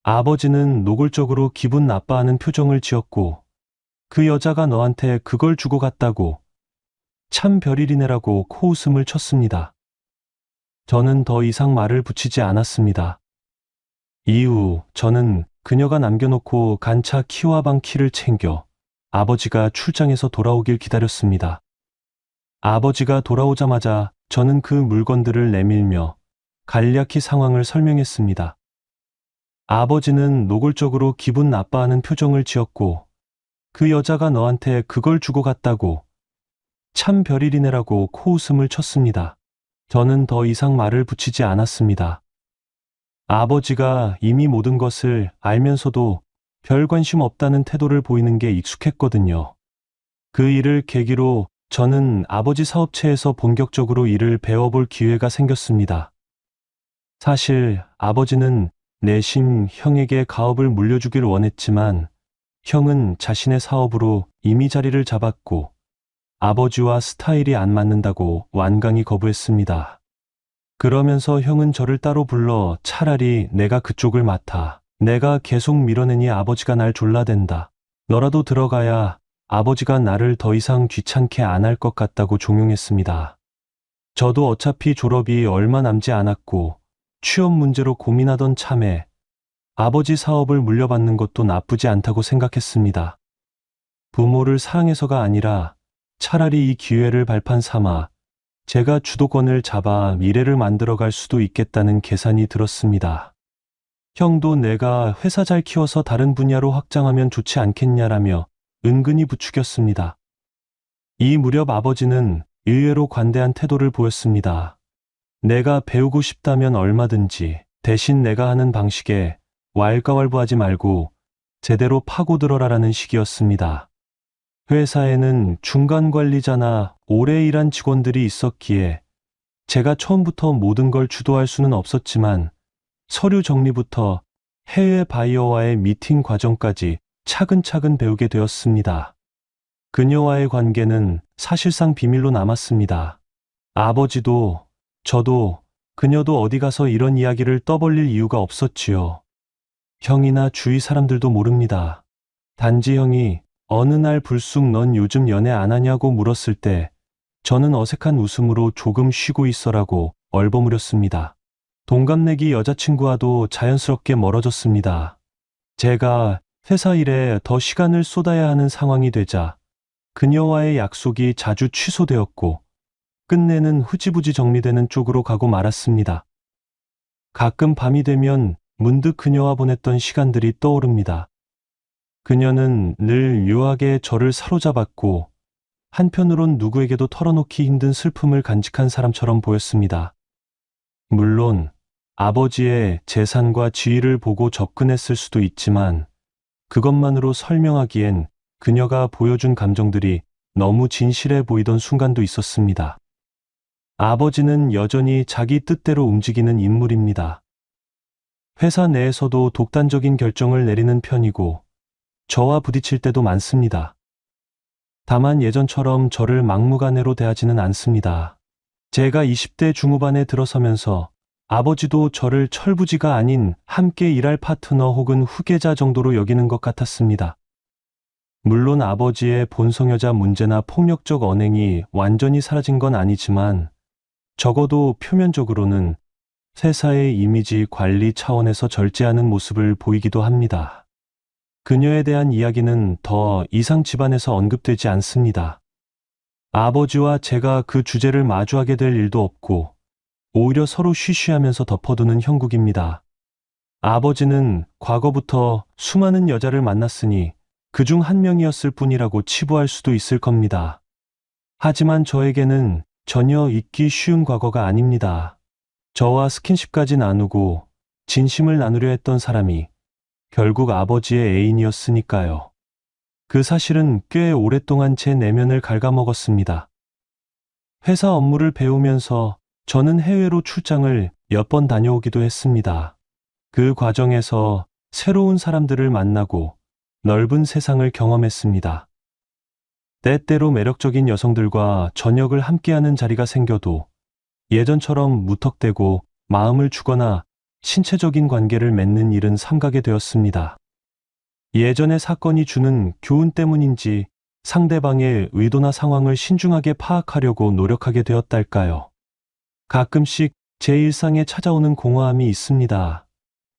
아버지는 노골적으로 기분 나빠하는 표정을 지었고 그 여자가 너한테 그걸 주고 갔다고 참 별일이네라고 코웃음을 쳤습니다. 저는 더 이상 말을 붙이지 않았습니다. 이후 저는 그녀가 남겨놓고 간 차 키와 방 키를 챙겨 아버지가 출장에서 돌아오길 기다렸습니다. 아버지가 돌아오자마자 저는 그 물건들을 내밀며 간략히 상황을 설명했습니다. 아버지는 노골적으로 기분 나빠하는 표정을 지었고 그 여자가 너한테 그걸 주고 갔다고 참 별일이네라고 코웃음을 쳤습니다. 저는 더 이상 말을 붙이지 않았습니다. 아버지가 이미 모든 것을 알면서도 별 관심 없다는 태도를 보이는 게 익숙했거든요. 그 일을 계기로 저는 아버지 사업체에서 본격적으로 일을 배워볼 기회가 생겼습니다. 사실 아버지는 내심 형에게 가업을 물려주길 원했지만 형은 자신의 사업으로 이미 자리를 잡았고 아버지와 스타일이 안 맞는다고 완강히 거부했습니다. 그러면서 형은 저를 따로 불러 차라리 내가 그쪽을 맡아. 내가 계속 밀어내니 아버지가 날 졸라댄다. 너라도 들어가야 아버지가 나를 더 이상 귀찮게 안 할 것 같다고 종용했습니다. 저도 어차피 졸업이 얼마 남지 않았고 취업 문제로 고민하던 참에 아버지 사업을 물려받는 것도 나쁘지 않다고 생각했습니다. 부모를 사랑해서가 아니라 차라리 이 기회를 발판 삼아 제가 주도권을 잡아 미래를 만들어갈 수도 있겠다는 계산이 들었습니다. 형도 내가 회사 잘 키워서 다른 분야로 확장하면 좋지 않겠냐라며 은근히 부추겼습니다. 이 무렵 아버지는 의외로 관대한 태도를 보였습니다. 내가 배우고 싶다면 얼마든지, 대신 내가 하는 방식에 왈가왈부하지 말고 제대로 파고들어라라는 식이었습니다. 회사에는 중간 관리자나 오래 일한 직원들이 있었기에 제가 처음부터 모든 걸 주도할 수는 없었지만 서류 정리부터 해외 바이어와의 미팅 과정까지 차근차근 배우게 되었습니다. 그녀와의 관계는 사실상 비밀로 남았습니다. 아버지도 저도 그녀도 어디 가서 이런 이야기를 떠벌릴 이유가 없었지요. 형이나 주위 사람들도 모릅니다. 단지 형이 어느 날 불쑥 넌 요즘 연애 안 하냐고 물었을 때 저는 어색한 웃음으로 조금 쉬고 있어라고 얼버무렸습니다. 동갑내기 여자친구와도 자연스럽게 멀어졌습니다. 제가 회사 일에 더 시간을 쏟아야 하는 상황이 되자 그녀와의 약속이 자주 취소되었고 끝내는 흐지부지 정리되는 쪽으로 가고 말았습니다. 가끔 밤이 되면 문득 그녀와 보냈던 시간들이 떠오릅니다. 그녀는 늘 묘하게 저를 사로잡았고 한편으론 누구에게도 털어놓기 힘든 슬픔을 간직한 사람처럼 보였습니다. 물론 아버지의 재산과 지위를 보고 접근했을 수도 있지만 그것만으로 설명하기엔 그녀가 보여준 감정들이 너무 진실해 보이던 순간도 있었습니다. 아버지는 여전히 자기 뜻대로 움직이는 인물입니다. 회사 내에서도 독단적인 결정을 내리는 편이고 저와 부딪힐 때도 많습니다. 다만 예전처럼 저를 막무가내로 대하지는 않습니다. 제가 20대 중후반에 들어서면서 아버지도 저를 철부지가 아닌 함께 일할 파트너 혹은 후계자 정도로 여기는 것 같았습니다. 물론 아버지의 본성여자 문제나 폭력적 언행이 완전히 사라진 건 아니지만 적어도 표면적으로는 회사의 이미지 관리 차원에서 절제하는 모습을 보이기도 합니다. 그녀에 대한 이야기는 더 이상 집안에서 언급되지 않습니다. 아버지와 제가 그 주제를 마주하게 될 일도 없고 오히려 서로 쉬쉬하면서 덮어두는 형국입니다. 아버지는 과거부터 수많은 여자를 만났으니 그중 한 명이었을 뿐이라고 치부할 수도 있을 겁니다. 하지만 저에게는 전혀 잊기 쉬운 과거가 아닙니다. 저와 스킨십까지 나누고 진심을 나누려 했던 사람이 결국 아버지의 애인이었으니까요. 그 사실은 꽤 오랫동안 제 내면을 갉아먹었습니다. 회사 업무를 배우면서 저는 해외로 출장을 몇 번 다녀오기도 했습니다. 그 과정에서 새로운 사람들을 만나고 넓은 세상을 경험했습니다. 때때로 매력적인 여성들과 저녁을 함께하는 자리가 생겨도 예전처럼 무턱대고 마음을 주거나 신체적인 관계를 맺는 일은 삼가게 되었습니다. 예전의 사건이 주는 교훈 때문인지 상대방의 의도나 상황을 신중하게 파악하려고 노력하게 되었달까요. 가끔씩 제 일상에 찾아오는 공허함이 있습니다.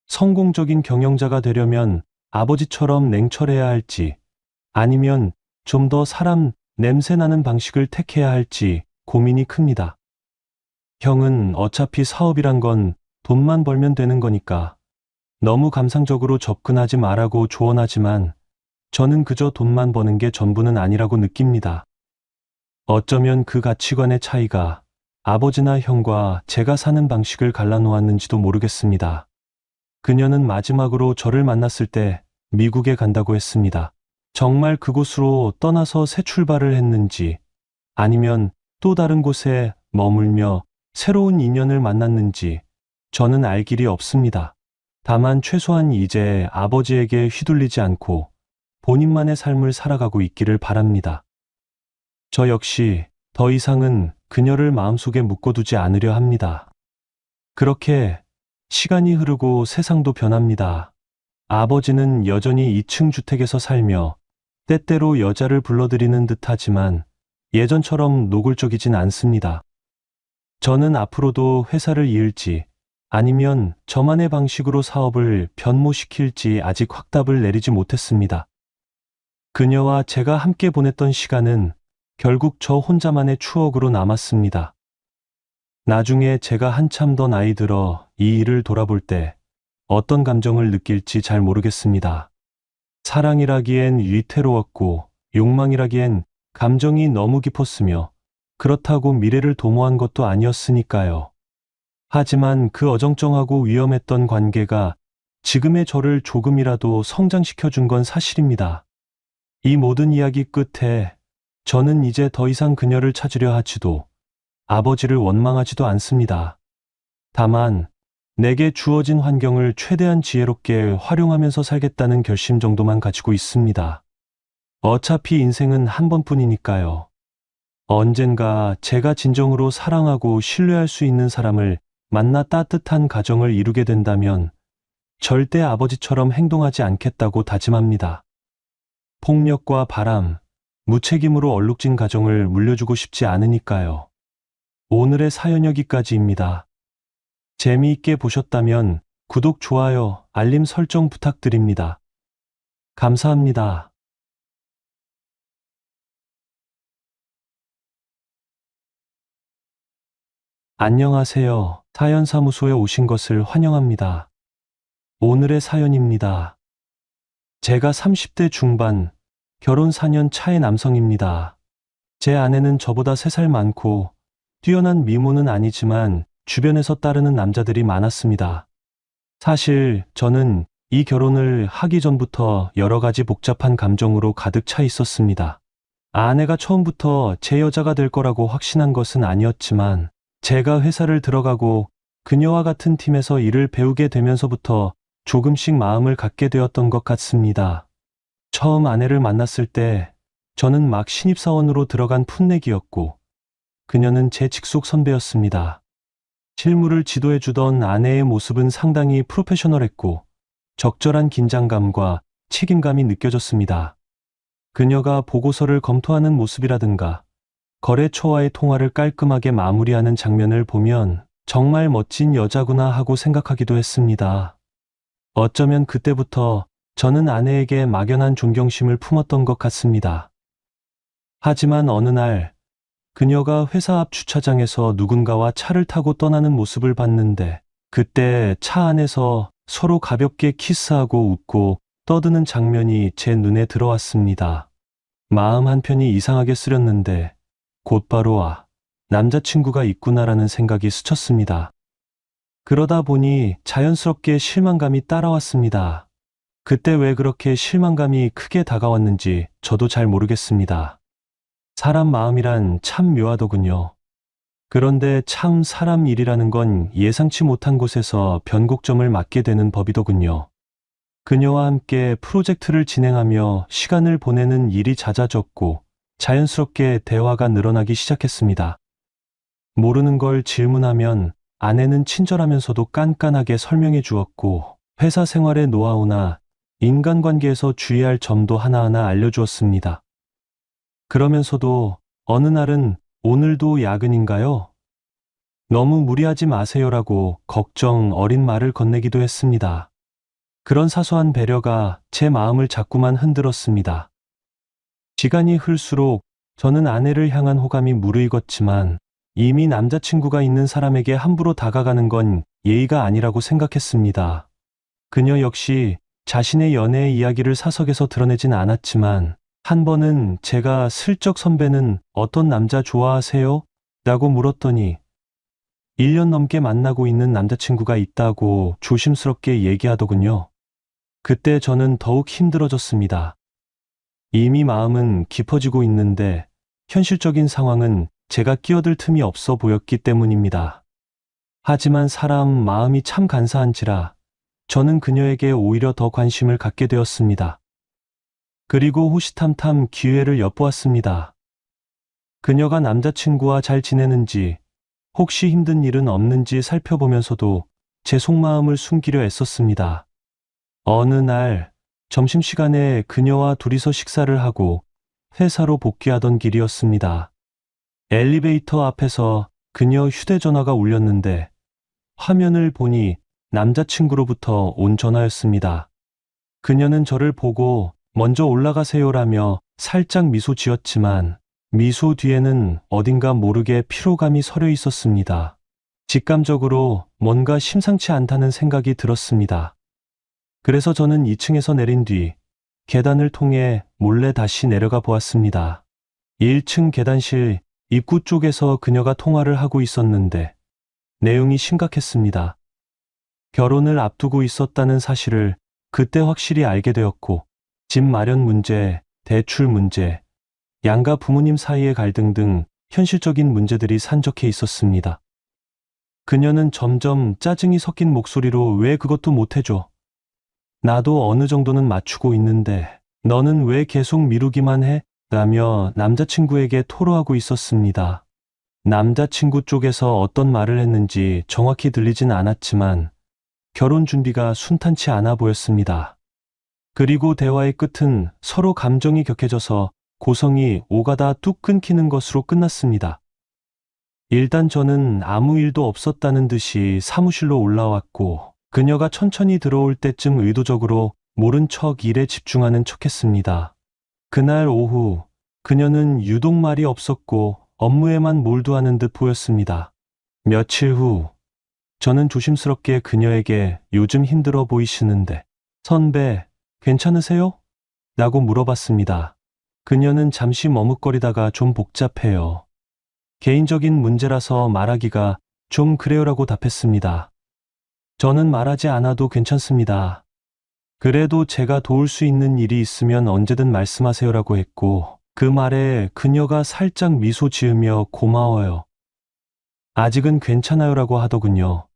성공적인 경영자가 되려면 아버지처럼 냉철해야 할지 아니면 좀 더 사람 냄새나는 방식을 택해야 할지 고민이 큽니다. 형은 어차피 사업이란 건 돈만 벌면 되는 거니까 너무 감상적으로 접근하지 말라고 조언하지만 저는 그저 돈만 버는 게 전부는 아니라고 느낍니다. 어쩌면 그 가치관의 차이가 아버지나 형과 제가 사는 방식을 갈라놓았는지도 모르겠습니다. 그녀는 마지막으로 저를 만났을 때 미국에 간다고 했습니다. 정말 그곳으로 떠나서 새 출발을 했는지 아니면 또 다른 곳에 머물며 새로운 인연을 만났는지 저는 알 길이 없습니다. 다만 최소한 이제 아버지에게 휘둘리지 않고 본인만의 삶을 살아가고 있기를 바랍니다. 저 역시 더 이상은 그녀를 마음속에 묶어두지 않으려 합니다. 그렇게 시간이 흐르고 세상도 변합니다. 아버지는 여전히 2층 주택에서 살며 때때로 여자를 불러들이는 듯하지만 예전처럼 노골적이진 않습니다. 저는 앞으로도 회사를 이을지 아니면 저만의 방식으로 사업을 변모시킬지 아직 확답을 내리지 못했습니다. 그녀와 제가 함께 보냈던 시간은 결국 저 혼자만의 추억으로 남았습니다. 나중에 제가 한참 더 나이 들어 이 일을 돌아볼 때 어떤 감정을 느낄지 잘 모르겠습니다. 사랑이라기엔 위태로웠고 욕망이라기엔 감정이 너무 깊었으며 그렇다고 미래를 도모한 것도 아니었으니까요. 하지만 그 어정쩡하고 위험했던 관계가 지금의 저를 조금이라도 성장시켜준 건 사실입니다. 이 모든 이야기 끝에 저는 이제 더 이상 그녀를 찾으려 하지도 아버지를 원망하지도 않습니다. 다만 내게 주어진 환경을 최대한 지혜롭게 활용하면서 살겠다는 결심 정도만 가지고 있습니다. 어차피 인생은 한 번뿐이니까요. 언젠가 제가 진정으로 사랑하고 신뢰할 수 있는 사람을 만나 따뜻한 가정을 이루게 된다면 절대 아버지처럼 행동하지 않겠다고 다짐합니다. 폭력과 바람, 무책임으로 얼룩진 가정을 물려주고 싶지 않으니까요. 오늘의 사연 여기까지입니다. 재미있게 보셨다면 구독, 좋아요, 알림 설정 부탁드립니다. 감사합니다. 안녕하세요. 사연사무소에 오신 것을 환영합니다. 오늘의 사연입니다. 제가 30대 중반, 결혼 4년 차의 남성입니다. 제 아내는 저보다 3살 많고 뛰어난 미모는 아니지만 주변에서 따르는 남자들이 많았습니다. 사실 저는 이 결혼을 하기 전부터 여러 가지 복잡한 감정으로 가득 차 있었습니다. 아내가 처음부터 제 여자가 될 거라고 확신한 것은 아니었지만 제가 회사를 들어가고 그녀와 같은 팀에서 일을 배우게 되면서부터 조금씩 마음을 갖게 되었던 것 같습니다. 처음 아내를 만났을 때 저는 막 신입사원으로 들어간 풋내기였고 그녀는 제 직속 선배였습니다. 실무를 지도해주던 아내의 모습은 상당히 프로페셔널했고 적절한 긴장감과 책임감이 느껴졌습니다. 그녀가 보고서를 검토하는 모습이라든가 거래처와의 통화를 깔끔하게 마무리하는 장면을 보면 정말 멋진 여자구나 하고 생각하기도 했습니다. 어쩌면 그때부터 저는 아내에게 막연한 존경심을 품었던 것 같습니다. 하지만 어느 날 그녀가 회사 앞 주차장에서 누군가와 차를 타고 떠나는 모습을 봤는데 그때 차 안에서 서로 가볍게 키스하고 웃고 떠드는 장면이 제 눈에 들어왔습니다. 마음 한편이 이상하게 쓰렸는데 곧바로 남자친구가 있구나라는 생각이 스쳤습니다. 그러다 보니 자연스럽게 실망감이 따라왔습니다. 그때 왜 그렇게 실망감이 크게 다가왔는지 저도 잘 모르겠습니다. 사람 마음이란 참 묘하더군요. 그런데 참 사람 일이라는 건 예상치 못한 곳에서 변곡점을 맞게 되는 법이더군요. 그녀와 함께 프로젝트를 진행하며 시간을 보내는 일이 잦아졌고 자연스럽게 대화가 늘어나기 시작했습니다. 모르는 걸 질문하면 아내는 친절하면서도 깐깐하게 설명해 주었고 회사 생활의 노하우나 인간관계에서 주의할 점도 하나하나 알려주었습니다. 그러면서도 어느 날은 오늘도 야근인가요? 너무 무리하지 마세요라고 걱정 어린 말을 건네기도 했습니다. 그런 사소한 배려가 제 마음을 자꾸만 흔들었습니다. 시간이 흘수록 저는 아내를 향한 호감이 무르익었지만 이미 남자친구가 있는 사람에게 함부로 다가가는 건 예의가 아니라고 생각했습니다. 그녀 역시 자신의 연애 이야기를 사석에서 드러내진 않았지만 한 번은 제가 슬쩍 선배는 어떤 남자 좋아하세요? 라고 물었더니 1년 넘게 만나고 있는 남자친구가 있다고 조심스럽게 얘기하더군요. 그때 저는 더욱 힘들어졌습니다. 이미 마음은 깊어지고 있는데 현실적인 상황은 제가 끼어들 틈이 없어 보였기 때문입니다. 하지만 사람 마음이 참 간사한지라 저는 그녀에게 오히려 더 관심을 갖게 되었습니다. 그리고 호시탐탐 기회를 엿보았습니다. 그녀가 남자친구와 잘 지내는지, 혹시 힘든 일은 없는지 살펴보면서도 제 속마음을 숨기려 애썼습니다. 어느 날 점심시간에 그녀와 둘이서 식사를 하고 회사로 복귀하던 길이었습니다. 엘리베이터 앞에서 그녀 휴대전화가 울렸는데 화면을 보니 남자친구로부터 온 전화였습니다. 그녀는 저를 보고 먼저 올라가세요라며 살짝 미소 지었지만 미소 뒤에는 어딘가 모르게 피로감이 서려 있었습니다. 직감적으로 뭔가 심상치 않다는 생각이 들었습니다. 그래서 저는 2층에서 내린 뒤 계단을 통해 몰래 다시 내려가 보았습니다. 1층 계단실 입구 쪽에서 그녀가 통화를 하고 있었는데 내용이 심각했습니다. 결혼을 앞두고 있었다는 사실을 그때 확실히 알게 되었고 집 마련 문제, 대출 문제, 양가 부모님 사이의 갈등 등 현실적인 문제들이 산적해 있었습니다. 그녀는 점점 짜증이 섞인 목소리로 왜 그것도 못해줘? 나도 어느 정도는 맞추고 있는데 너는 왜 계속 미루기만 해? 라며 남자친구에게 토로하고 있었습니다. 남자친구 쪽에서 어떤 말을 했는지 정확히 들리진 않았지만 결혼 준비가 순탄치 않아 보였습니다. 그리고 대화의 끝은 서로 감정이 격해져서 고성이 오가다 뚝 끊기는 것으로 끝났습니다. 일단 저는 아무 일도 없었다는 듯이 사무실로 올라왔고 그녀가 천천히 들어올 때쯤 의도적으로 모른 척 일에 집중하는 척했습니다. 그날 오후 그녀는 유독 말이 없었고 업무에만 몰두하는 듯 보였습니다. 며칠 후 저는 조심스럽게 그녀에게 요즘 힘들어 보이시는데 선배 괜찮으세요? 라고 물어봤습니다. 그녀는 잠시 머뭇거리다가 좀 복잡해요. 개인적인 문제라서 말하기가 좀 그래요라고 답했습니다. 저는 말하지 않아도 괜찮습니다. 그래도 제가 도울 수 있는 일이 있으면 언제든 말씀하세요라고 했고 그 말에 그녀가 살짝 미소 지으며 고마워요. 아직은 괜찮아요라고 하더군요.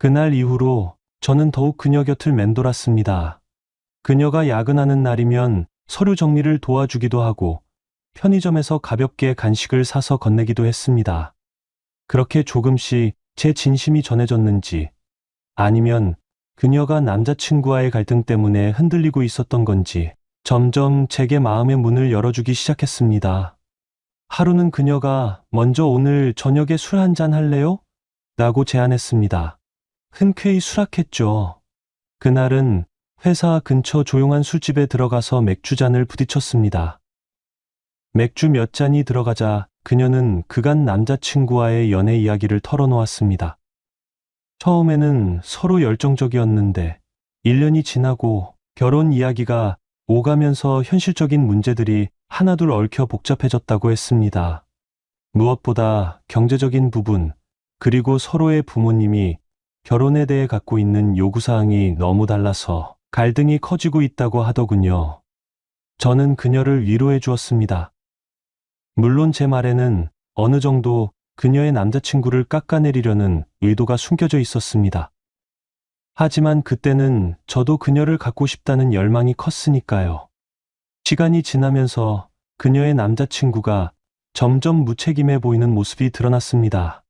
그날 이후로 저는 더욱 그녀 곁을 맴돌았습니다. 그녀가 야근하는 날이면 서류 정리를 도와주기도 하고 편의점에서 가볍게 간식을 사서 건네기도 했습니다. 그렇게 조금씩 제 진심이 전해졌는지 아니면 그녀가 남자친구와의 갈등 때문에 흔들리고 있었던 건지 점점 제게 마음의 문을 열어주기 시작했습니다. 하루는 그녀가 먼저 오늘 저녁에 술 한잔 할래요? 라고 제안했습니다. 흔쾌히 수락했죠. 그날은 회사 근처 조용한 술집에 들어가서 맥주잔을 부딪혔습니다. 맥주 몇 잔이 들어가자 그녀는 그간 남자친구와의 연애 이야기를 털어놓았습니다. 처음에는 서로 열정적이었는데 1년이 지나고 결혼 이야기가 오가면서 현실적인 문제들이 하나둘 얽혀 복잡해졌다고 했습니다. 무엇보다 경제적인 부분, 그리고 서로의 부모님이 결혼에 대해 갖고 있는 요구사항이 너무 달라서 갈등이 커지고 있다고 하더군요. 저는 그녀를 위로해 주었습니다. 물론 제 말에는 어느 정도 그녀의 남자친구를 깎아내리려는 의도가 숨겨져 있었습니다. 하지만 그때는 저도 그녀를 갖고 싶다는 열망이 컸으니까요. 시간이 지나면서 그녀의 남자친구가 점점 무책임해 보이는 모습이 드러났습니다.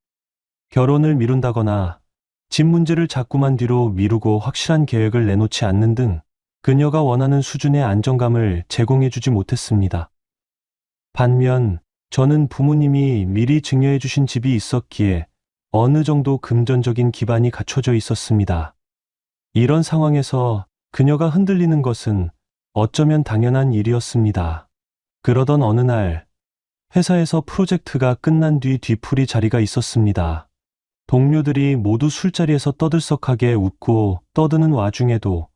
결혼을 미룬다거나 집 문제를 자꾸만 뒤로 미루고 확실한 계획을 내놓지 않는 등 그녀가 원하는 수준의 안정감을 제공해주지 못했습니다. 반면 저는 부모님이 미리 증여해 주신 집이 있었기에 어느 정도 금전적인 기반이 갖춰져 있었습니다. 이런 상황에서 그녀가 흔들리는 것은 어쩌면 당연한 일이었습니다. 그러던 어느 날 회사에서 프로젝트가 끝난 뒤 뒤풀이 자리가 있었습니다. 동료들이 모두 술자리에서 떠들썩하게 웃고 떠드는 와중에도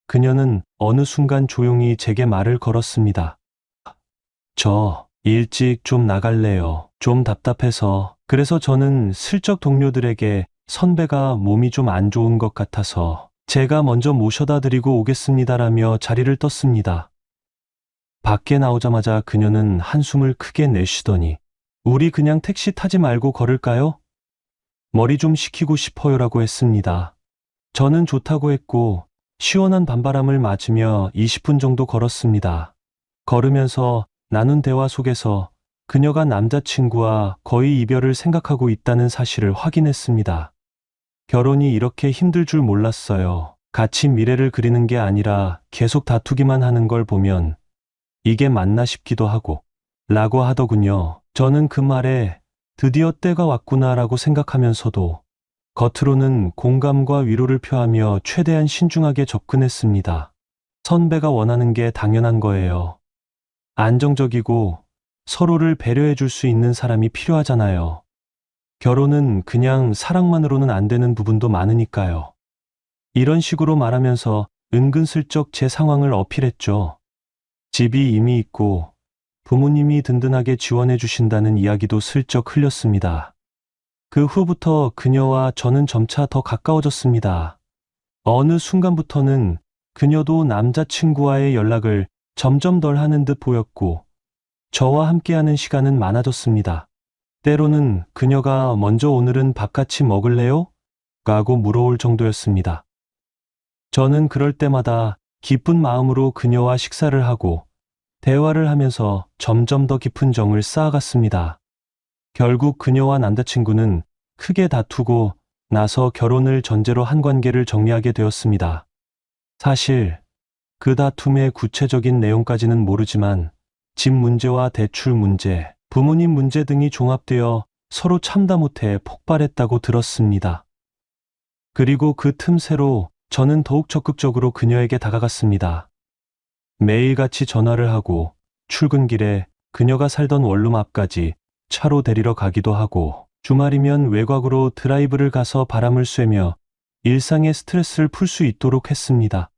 그녀는 어느 순간 조용히 제게 말을 걸었습니다. 저 일찍 좀 나갈래요. 좀 답답해서. 그래서 저는 슬쩍 동료들에게 선배가 몸이 좀 안 좋은 것 같아서 제가 먼저 모셔다 드리고 오겠습니다라며 자리를 떴습니다. 밖에 나오자마자 그녀는 한숨을 크게 내쉬더니 우리 그냥 택시 타지 말고 걸을까요? 머리 좀 식히고 싶어요라고 했습니다. 저는 좋다고 했고 시원한 밤바람을 맞으며 20분 정도 걸었습니다. 걸으면서 나눈 대화 속에서 그녀가 남자친구와 거의 이별을 생각하고 있다는 사실을 확인했습니다. 결혼이 이렇게 힘들 줄 몰랐어요. 같이 미래를 그리는 게 아니라 계속 다투기만 하는 걸 보면 이게 맞나 싶기도 하고 라고 하더군요. 저는 그 말에 드디어 때가 왔구나라고 생각하면서도 겉으로는 공감과 위로를 표하며 최대한 신중하게 접근했습니다. 선배가 원하는 게 당연한 거예요. 안정적이고 서로를 배려해 줄 수 있는 사람이 필요하잖아요. 결혼은 그냥 사랑만으로는 안 되는 부분도 많으니까요. 이런 식으로 말하면서 은근슬쩍 제 상황을 어필했죠. 집이 이미 있고 부모님이 든든하게 지원해 주신다는 이야기도 슬쩍 흘렸습니다. 그 후부터 그녀와 저는 점차 더 가까워졌습니다. 어느 순간부터는 그녀도 남자친구와의 연락을 점점 덜 하는 듯 보였고 저와 함께하는 시간은 많아졌습니다. 때로는 그녀가 먼저 오늘은 밥 같이 먹을래요? 라고 물어올 정도였습니다. 저는 그럴 때마다 기쁜 마음으로 그녀와 식사를 하고 대화를 하면서 점점 더 깊은 정을 쌓아갔습니다. 결국 그녀와 남자친구는 크게 다투고 나서 결혼을 전제로 한 관계를 정리하게 되었습니다. 사실 그 다툼의 구체적인 내용까지는 모르지만 집 문제와 대출 문제, 부모님 문제 등이 종합되어 서로 참다 못해 폭발했다고 들었습니다. 그리고 그 틈새로 저는 더욱 적극적으로 그녀에게 다가갔습니다. 매일같이 전화를 하고 출근길에 그녀가 살던 원룸 앞까지 차로 데리러 가기도 하고 주말이면 외곽으로 드라이브를 가서 바람을 쐬며 일상의 스트레스를 풀 수 있도록 했습니다.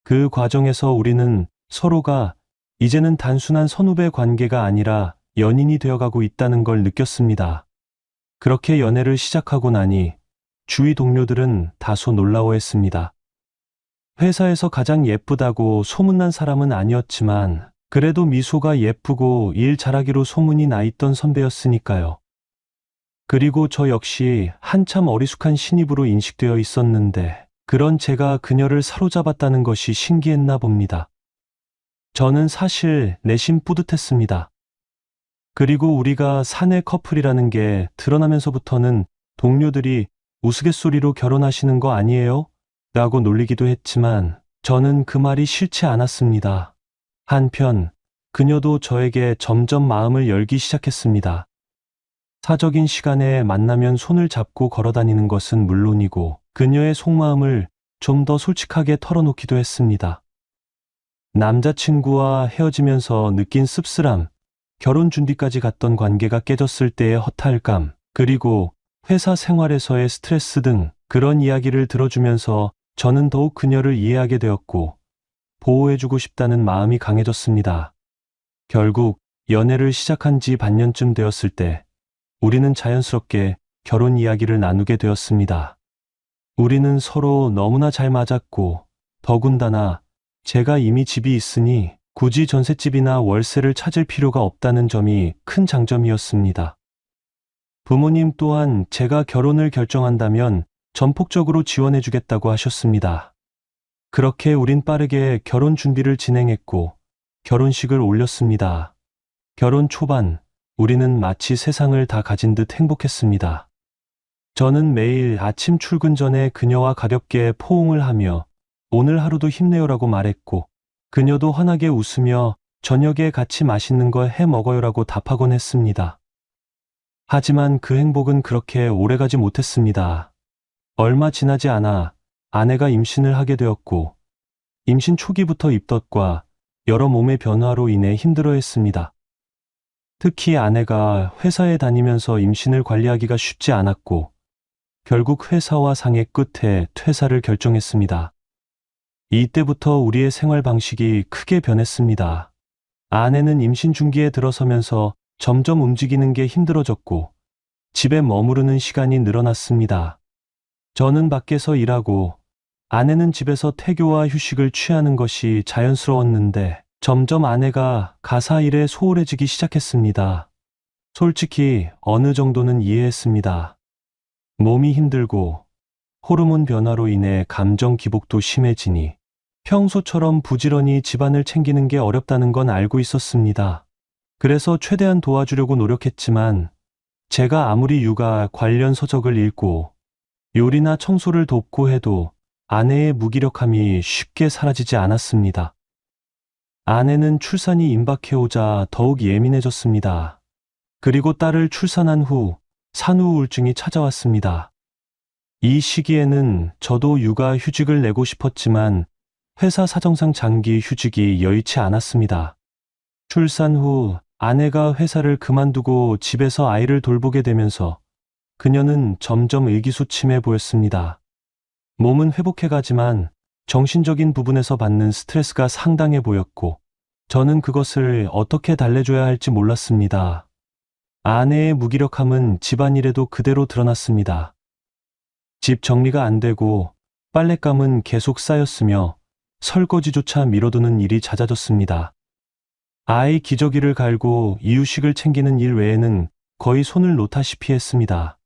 그 과정에서 우리는 서로가 이제는 단순한 선후배 관계가 아니라 연인이 되어가고 있다는 걸 느꼈습니다. 그렇게 연애를 시작하고 나니 주위 동료들은 다소 놀라워했습니다. 회사에서 가장 예쁘다고 소문난 사람은 아니었지만 그래도 미소가 예쁘고 일 잘하기로 소문이 나 있던 선배였으니까요. 그리고 저 역시 한참 어리숙한 신입으로 인식되어 있었는데 그런 제가 그녀를 사로잡았다는 것이 신기했나 봅니다. 저는 사실 내심 뿌듯했습니다. 그리고 우리가 사내 커플이라는 게 드러나면서부터는 동료들이 우스갯소리로 결혼하시는 거 아니에요? 라고 놀리기도 했지만 저는 그 말이 싫지 않았습니다. 한편 그녀도 저에게 점점 마음을 열기 시작했습니다. 사적인 시간에 만나면 손을 잡고 걸어 다니는 것은 물론이고 그녀의 속마음을 좀 더 솔직하게 털어놓기도 했습니다. 남자친구와 헤어지면서 느낀 씁쓸함, 결혼 준비까지 갔던 관계가 깨졌을 때의 허탈감, 그리고 회사 생활에서의 스트레스 등 그런 이야기를 들어주면서 저는 더욱 그녀를 이해하게 되었고 보호해주고 싶다는 마음이 강해졌습니다. 결국 연애를 시작한 지 반년쯤 되었을 때 우리는 자연스럽게 결혼 이야기를 나누게 되었습니다. 우리는 서로 너무나 잘 맞았고 더군다나 제가 이미 집이 있으니 굳이 전셋집이나 월세를 찾을 필요가 없다는 점이 큰 장점이었습니다. 부모님 또한 제가 결혼을 결정한다면 전폭적으로 지원해주겠다고 하셨습니다. 그렇게 우린 빠르게 결혼 준비를 진행했고 결혼식을 올렸습니다. 결혼 초반, 우리는 마치 세상을 다 가진 듯 행복했습니다. 저는 매일 아침 출근 전에 그녀와 가볍게 포옹을 하며 오늘 하루도 힘내요라고 말했고 그녀도 환하게 웃으며 저녁에 같이 맛있는 거 해 먹어요라고 답하곤 했습니다. 하지만 그 행복은 그렇게 오래가지 못했습니다. 얼마 지나지 않아 아내가 임신을 하게 되었고 임신 초기부터 입덧과 여러 몸의 변화로 인해 힘들어했습니다. 특히 아내가 회사에 다니면서 임신을 관리하기가 쉽지 않았고 결국 회사와 상의 끝에 퇴사를 결정했습니다. 이때부터 우리의 생활 방식이 크게 변했습니다. 아내는 임신 중기에 들어서면서 점점 움직이는 게 힘들어졌고 집에 머무르는 시간이 늘어났습니다. 저는 밖에서 일하고 아내는 집에서 태교와 휴식을 취하는 것이 자연스러웠는데 점점 아내가 가사 일에 소홀해지기 시작했습니다. 솔직히 어느 정도는 이해했습니다. 몸이 힘들고 호르몬 변화로 인해 감정 기복도 심해지니 평소처럼 부지런히 집안을 챙기는 게 어렵다는 건 알고 있었습니다. 그래서 최대한 도와주려고 노력했지만 제가 아무리 육아 관련 서적을 읽고 요리나 청소를 돕고 해도 아내의 무기력함이 쉽게 사라지지 않았습니다. 아내는 출산이 임박해오자 더욱 예민해졌습니다. 그리고 딸을 출산한 후 산후 우울증이 찾아왔습니다. 이 시기에는 저도 육아 휴직을 내고 싶었지만 회사 사정상 장기 휴직이 여의치 않았습니다. 출산 후 아내가 회사를 그만두고 집에서 아이를 돌보게 되면서 그녀는 점점 의기소침해 보였습니다. 몸은 회복해가지만 정신적인 부분에서 받는 스트레스가 상당해 보였고 저는 그것을 어떻게 달래줘야 할지 몰랐습니다. 아내의 무기력함은 집안일에도 그대로 드러났습니다. 집 정리가 안 되고 빨랫감은 계속 쌓였으며 설거지조차 미뤄두는 일이 잦아졌습니다. 아이 기저귀를 갈고 이유식을 챙기는 일 외에는 거의 손을 놓다시피 했습니다.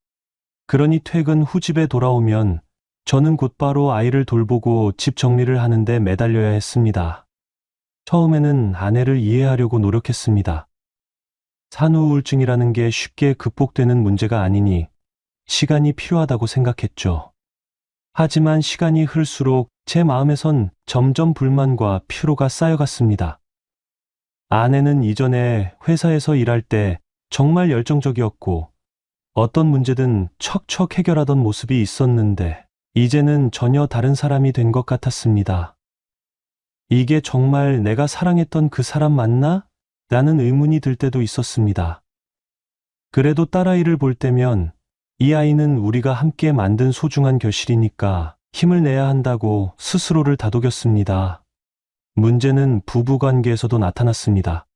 그러니 퇴근 후 집에 돌아오면 저는 곧바로 아이를 돌보고 집 정리를 하는데 매달려야 했습니다. 처음에는 아내를 이해하려고 노력했습니다. 산후우울증이라는 게 쉽게 극복되는 문제가 아니니 시간이 필요하다고 생각했죠. 하지만 시간이 흐를수록 제 마음에선 점점 불만과 피로가 쌓여갔습니다. 아내는 이전에 회사에서 일할 때 정말 열정적이었고 어떤 문제든 척척 해결하던 모습이 있었는데 이제는 전혀 다른 사람이 된 것 같았습니다. 이게 정말 내가 사랑했던 그 사람 맞나? 라는 의문이 들 때도 있었습니다. 그래도 딸아이를 볼 때면 이 아이는 우리가 함께 만든 소중한 결실이니까 힘을 내야 한다고 스스로를 다독였습니다. 문제는 부부관계에서도 나타났습니다.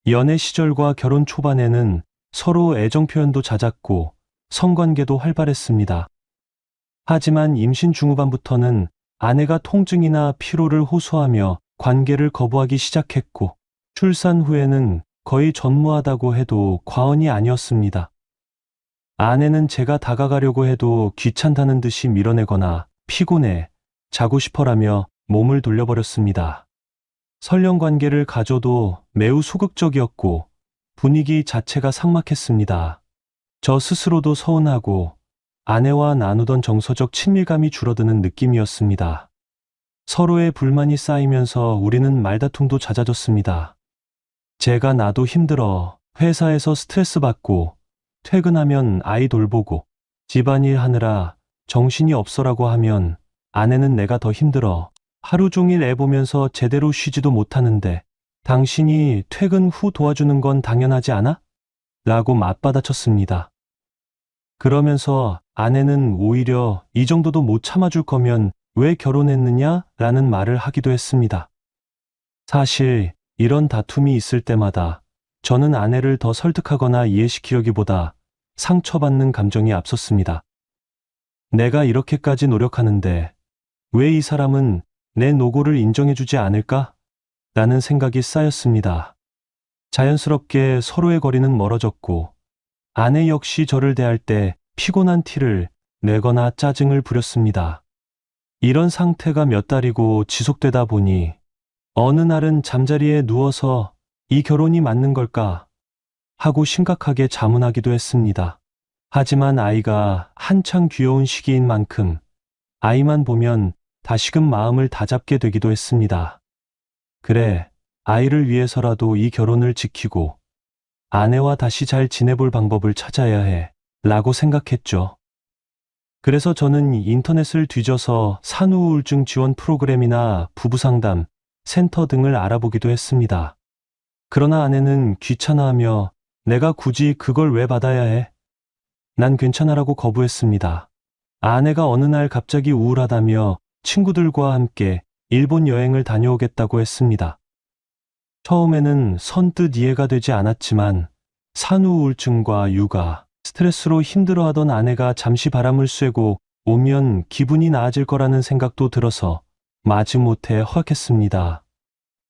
연애 시절과 결혼 초반에는 서로 애정 표현도 잦았고 성관계도 활발했습니다. 하지만 임신 중후반부터는 아내가 통증이나 피로를 호소하며 관계를 거부하기 시작했고 출산 후에는 거의 전무하다고 해도 과언이 아니었습니다. 아내는 제가 다가가려고 해도 귀찮다는 듯이 밀어내거나 피곤해, 자고 싶어라며 몸을 돌려버렸습니다. 설령 관계를 가져도 매우 소극적이었고 분위기 자체가 삭막했습니다. 저 스스로도 서운하고 아내와 나누던 정서적 친밀감이 줄어드는 느낌이었습니다. 서로의 불만이 쌓이면서 우리는 말다툼도 잦아졌습니다. 제가 나도 힘들어 회사에서 스트레스 받고 퇴근하면 아이 돌보고 집안일 하느라 정신이 없어라고 하면 아내는 내가 더 힘들어 하루 종일 애 보면서 제대로 쉬지도 못하는데 당신이 퇴근 후 도와주는 건 당연하지 않아? 라고 맞받아쳤습니다. 그러면서 아내는 오히려 이 정도도 못 참아줄 거면 왜 결혼했느냐? 라는 말을 하기도 했습니다. 사실 이런 다툼이 있을 때마다 저는 아내를 더 설득하거나 이해시키려기보다 상처받는 감정이 앞섰습니다. 내가 이렇게까지 노력하는데 왜 이 사람은 내 노고를 인정해주지 않을까? 라는 생각이 쌓였습니다. 자연스럽게 서로의 거리는 멀어졌고 아내 역시 저를 대할 때 피곤한 티를 내거나 짜증을 부렸습니다. 이런 상태가 몇 달이고 지속되다 보니 어느 날은 잠자리에 누워서 이 결혼이 맞는 걸까 하고 심각하게 자문하기도 했습니다. 하지만 아이가 한창 귀여운 시기인 만큼 아이만 보면 다시금 마음을 다잡게 되기도 했습니다. 그래, 아이를 위해서라도 이 결혼을 지키고 아내와 다시 잘 지내볼 방법을 찾아야 해 라고 생각했죠. 그래서 저는 인터넷을 뒤져서 산후우울증 지원 프로그램이나 부부상담, 센터 등을 알아보기도 했습니다. 그러나 아내는 귀찮아하며 내가 굳이 그걸 왜 받아야 해? 난 괜찮아라고 거부했습니다. 아내가 어느 날 갑자기 우울하다며 친구들과 함께 일본 여행을 다녀오겠다고 했습니다. 처음에는 선뜻 이해가 되지 않았지만 산후우울증과 육아, 스트레스로 힘들어하던 아내가 잠시 바람을 쐬고 오면 기분이 나아질 거라는 생각도 들어서 마지못해 허락했습니다.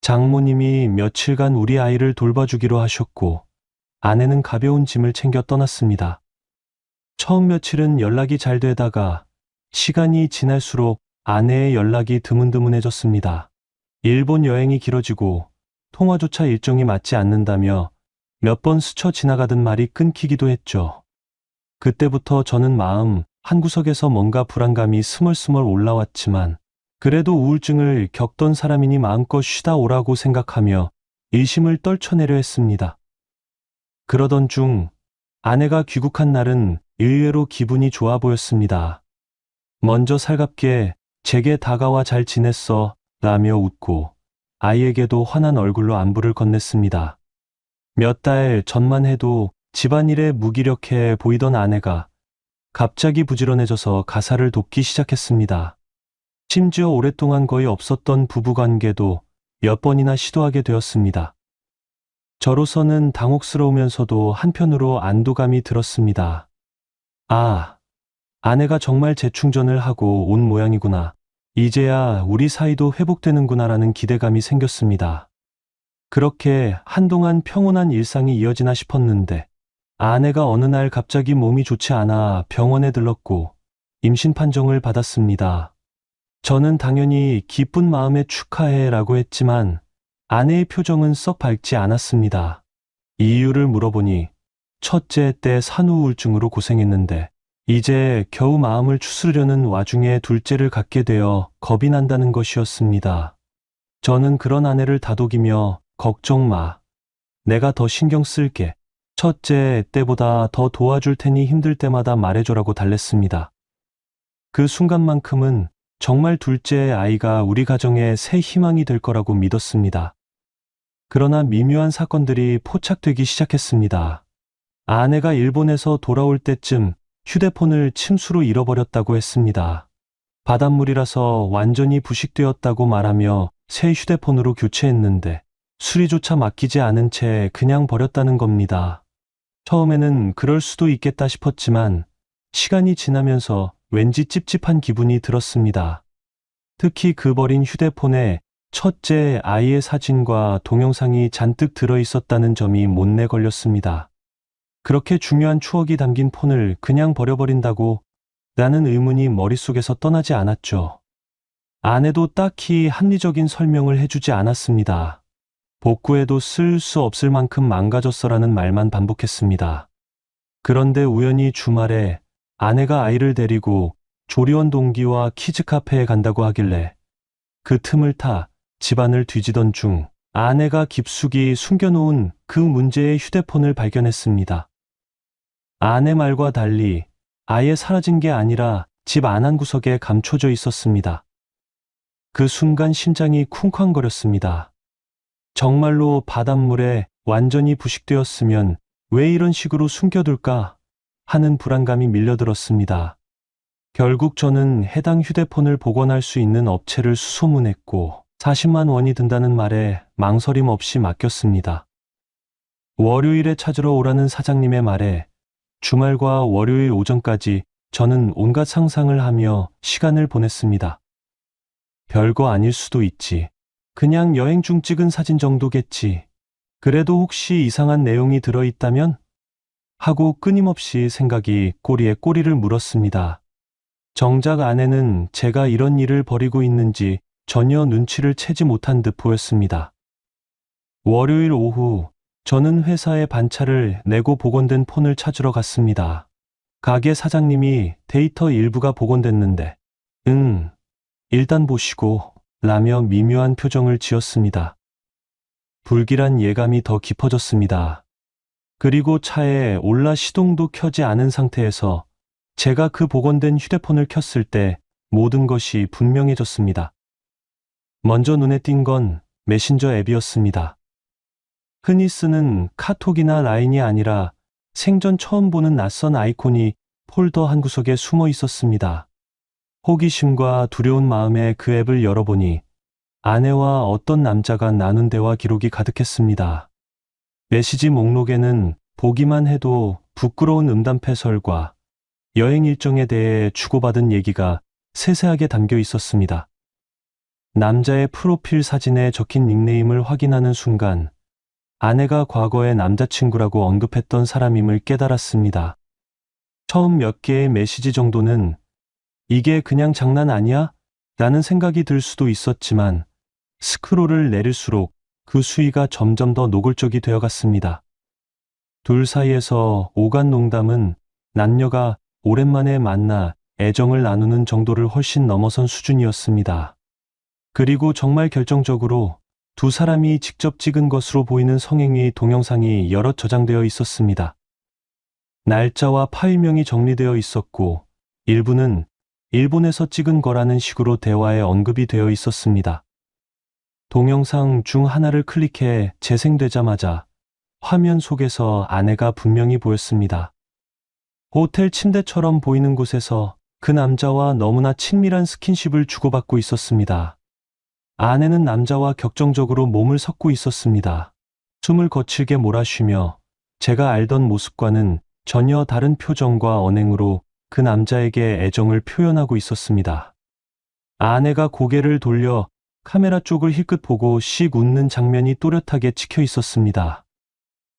장모님이 며칠간 우리 아이를 돌봐주기로 하셨고 아내는 가벼운 짐을 챙겨 떠났습니다. 처음 며칠은 연락이 잘 되다가 시간이 지날수록 아내의 연락이 드문드문해졌습니다. 일본 여행이 길어지고 통화조차 일정이 맞지 않는다며 몇 번 스쳐 지나가던 말이 끊기기도 했죠. 그때부터 저는 마음 한구석에서 뭔가 불안감이 스멀스멀 올라왔지만 그래도 우울증을 겪던 사람이니 마음껏 쉬다 오라고 생각하며 일심을 떨쳐내려 했습니다. 그러던 중 아내가 귀국한 날은 의외로 기분이 좋아 보였습니다. 먼저 살갑게 제게 다가와 잘 지냈어 라며 웃고 아이에게도 환한 얼굴로 안부를 건넸습니다. 몇 달 전만 해도 집안일에 무기력해 보이던 아내가 갑자기 부지런해져서 가사를 돕기 시작했습니다. 심지어 오랫동안 거의 없었던 부부관계도 몇 번이나 시도하게 되었습니다. 저로서는 당혹스러우면서도 한편으로 안도감이 들었습니다. 아, 아내가 정말 재충전을 하고 온 모양이구나. 이제야 우리 사이도 회복되는구나라는 기대감이 생겼습니다. 그렇게 한동안 평온한 일상이 이어지나 싶었는데 아내가 어느 날 갑자기 몸이 좋지 않아 병원에 들렀고 임신 판정을 받았습니다. 저는 당연히 기쁜 마음에 축하해라고 했지만 아내의 표정은 썩 밝지 않았습니다. 이유를 물어보니 첫째 때 산후우울증으로 고생했는데 이제 겨우 마음을 추스르려는 와중에 둘째를 갖게 되어 겁이 난다는 것이었습니다. 저는 그런 아내를 다독이며 걱정 마. 내가 더 신경 쓸게. 첫째 때보다 더 도와줄 테니 힘들 때마다 말해줘라고 달랬습니다. 그 순간만큼은 정말 둘째 아이가 우리 가정의 새 희망이 될 거라고 믿었습니다. 그러나 미묘한 사건들이 포착되기 시작했습니다. 아내가 일본에서 돌아올 때쯤 휴대폰을 침수로 잃어버렸다고 했습니다. 바닷물이라서 완전히 부식되었다고 말하며 새 휴대폰으로 교체했는데 수리조차 맡기지 않은 채 그냥 버렸다는 겁니다. 처음에는 그럴 수도 있겠다 싶었지만 시간이 지나면서 왠지 찝찝한 기분이 들었습니다. 특히 그 버린 휴대폰에 첫째 아이의 사진과 동영상이 잔뜩 들어있었다는 점이 못내 걸렸습니다. 그렇게 중요한 추억이 담긴 폰을 그냥 버려버린다고 라는 의문이 머릿속에서 떠나지 않았죠. 아내도 딱히 합리적인 설명을 해주지 않았습니다. 복구해도 쓸 수 없을 만큼 망가졌어라는 말만 반복했습니다. 그런데 우연히 주말에 아내가 아이를 데리고 조리원 동기와 키즈 카페에 간다고 하길래 그 틈을 타 집안을 뒤지던 중 아내가 깊숙이 숨겨놓은 그 문제의 휴대폰을 발견했습니다. 아내 말과 달리 아예 사라진 게 아니라 집 안 한 구석에 감춰져 있었습니다. 그 순간 심장이 쿵쾅거렸습니다. 정말로 바닷물에 완전히 부식되었으면 왜 이런 식으로 숨겨둘까 하는 불안감이 밀려들었습니다. 결국 저는 해당 휴대폰을 복원할 수 있는 업체를 수소문했고 40만 원이 든다는 말에 망설임 없이 맡겼습니다. 월요일에 찾으러 오라는 사장님의 말에 주말과 월요일 오전까지 저는 온갖 상상을 하며 시간을 보냈습니다. 별거 아닐 수도 있지. 그냥 여행 중 찍은 사진 정도겠지. 그래도 혹시 이상한 내용이 들어있다면? 하고 끊임없이 생각이 꼬리에 꼬리를 물었습니다. 정작 아내는 제가 이런 일을 벌이고 있는지 전혀 눈치를 채지 못한 듯 보였습니다. 월요일 오후 저는 회사에 반차를 내고 복원된 폰을 찾으러 갔습니다. 가게 사장님이 데이터 일부가 복원됐는데 일단 보시고 라며 미묘한 표정을 지었습니다. 불길한 예감이 더 깊어졌습니다. 그리고 차에 올라 시동도 켜지 않은 상태에서 제가 그 복원된 휴대폰을 켰을 때 모든 것이 분명해졌습니다. 먼저 눈에 띈 건 메신저 앱이었습니다. 흔히 쓰는 카톡이나 라인이 아니라 생전 처음 보는 낯선 아이콘이 폴더 한 구석에 숨어 있었습니다. 호기심과 두려운 마음에 그 앱을 열어보니 아내와 어떤 남자가 나눈 대화 기록이 가득했습니다. 메시지 목록에는 보기만 해도 부끄러운 음담패설과 여행 일정에 대해 주고받은 얘기가 세세하게 담겨 있었습니다. 남자의 프로필 사진에 적힌 닉네임을 확인하는 순간 아내가 과거에 남자친구라고 언급했던 사람임을 깨달았습니다. 처음 몇 개의 메시지 정도는 이게 그냥 장난 아니야? 라는 생각이 들 수도 있었지만 스크롤을 내릴수록 그 수위가 점점 더 노골적이 되어갔습니다. 둘 사이에서 오간 농담은 남녀가 오랜만에 만나 애정을 나누는 정도를 훨씬 넘어선 수준이었습니다. 그리고 정말 결정적으로 두 사람이 직접 찍은 것으로 보이는 성행위 동영상이 여럿 저장되어 있었습니다. 날짜와 파일명이 정리되어 있었고 일부는 일본에서 찍은 거라는 식으로 대화에 언급이 되어 있었습니다. 동영상 중 하나를 클릭해 재생되자마자 화면 속에서 아내가 분명히 보였습니다. 호텔 침대처럼 보이는 곳에서 그 남자와 너무나 친밀한 스킨십을 주고받고 있었습니다. 아내는 남자와 격정적으로 몸을 섞고 있었습니다. 숨을 거칠게 몰아쉬며 제가 알던 모습과는 전혀 다른 표정과 언행으로 그 남자에게 애정을 표현하고 있었습니다. 아내가 고개를 돌려 카메라 쪽을 힐끗 보고 씩 웃는 장면이 또렷하게 찍혀 있었습니다.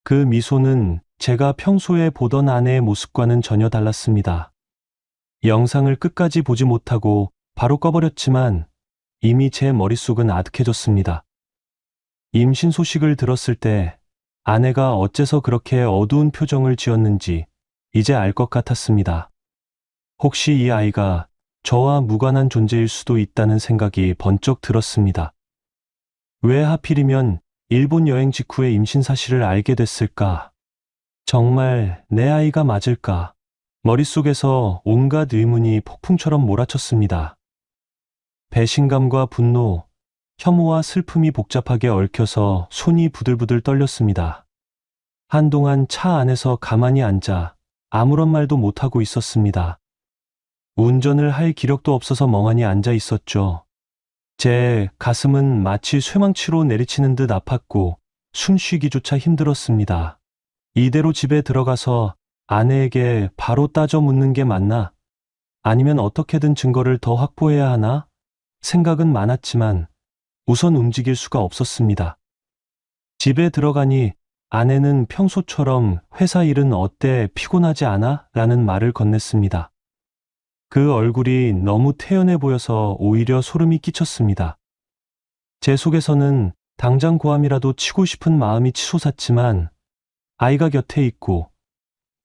그 미소는 제가 평소에 보던 아내의 모습과는 전혀 달랐습니다. 영상을 끝까지 보지 못하고 바로 꺼버렸지만 이미 제 머릿속은 아득해졌습니다. 임신 소식을 들었을 때 아내가 어째서 그렇게 어두운 표정을 지었는지 이제 알 것 같았습니다. 혹시 이 아이가 저와 무관한 존재일 수도 있다는 생각이 번쩍 들었습니다. 왜 하필이면 일본 여행 직후에 임신 사실을 알게 됐을까? 정말 내 아이가 맞을까? 머릿속에서 온갖 의문이 폭풍처럼 몰아쳤습니다. 배신감과 분노, 혐오와 슬픔이 복잡하게 얽혀서 손이 부들부들 떨렸습니다. 한동안 차 안에서 가만히 앉아 아무런 말도 못하고 있었습니다. 운전을 할 기력도 없어서 멍하니 앉아 있었죠. 제 가슴은 마치 쇠망치로 내리치는 듯 아팠고 숨쉬기조차 힘들었습니다. 이대로 집에 들어가서 아내에게 바로 따져 묻는 게 맞나? 아니면 어떻게든 증거를 더 확보해야 하나? 생각은 많았지만 우선 움직일 수가 없었습니다. 집에 들어가니 아내는 평소처럼 회사 일은 어때 피곤하지 않아? 라는 말을 건넸습니다. 그 얼굴이 너무 태연해 보여서 오히려 소름이 끼쳤습니다. 제 속에서는 당장 고함이라도 치고 싶은 마음이 치솟았지만 아이가 곁에 있고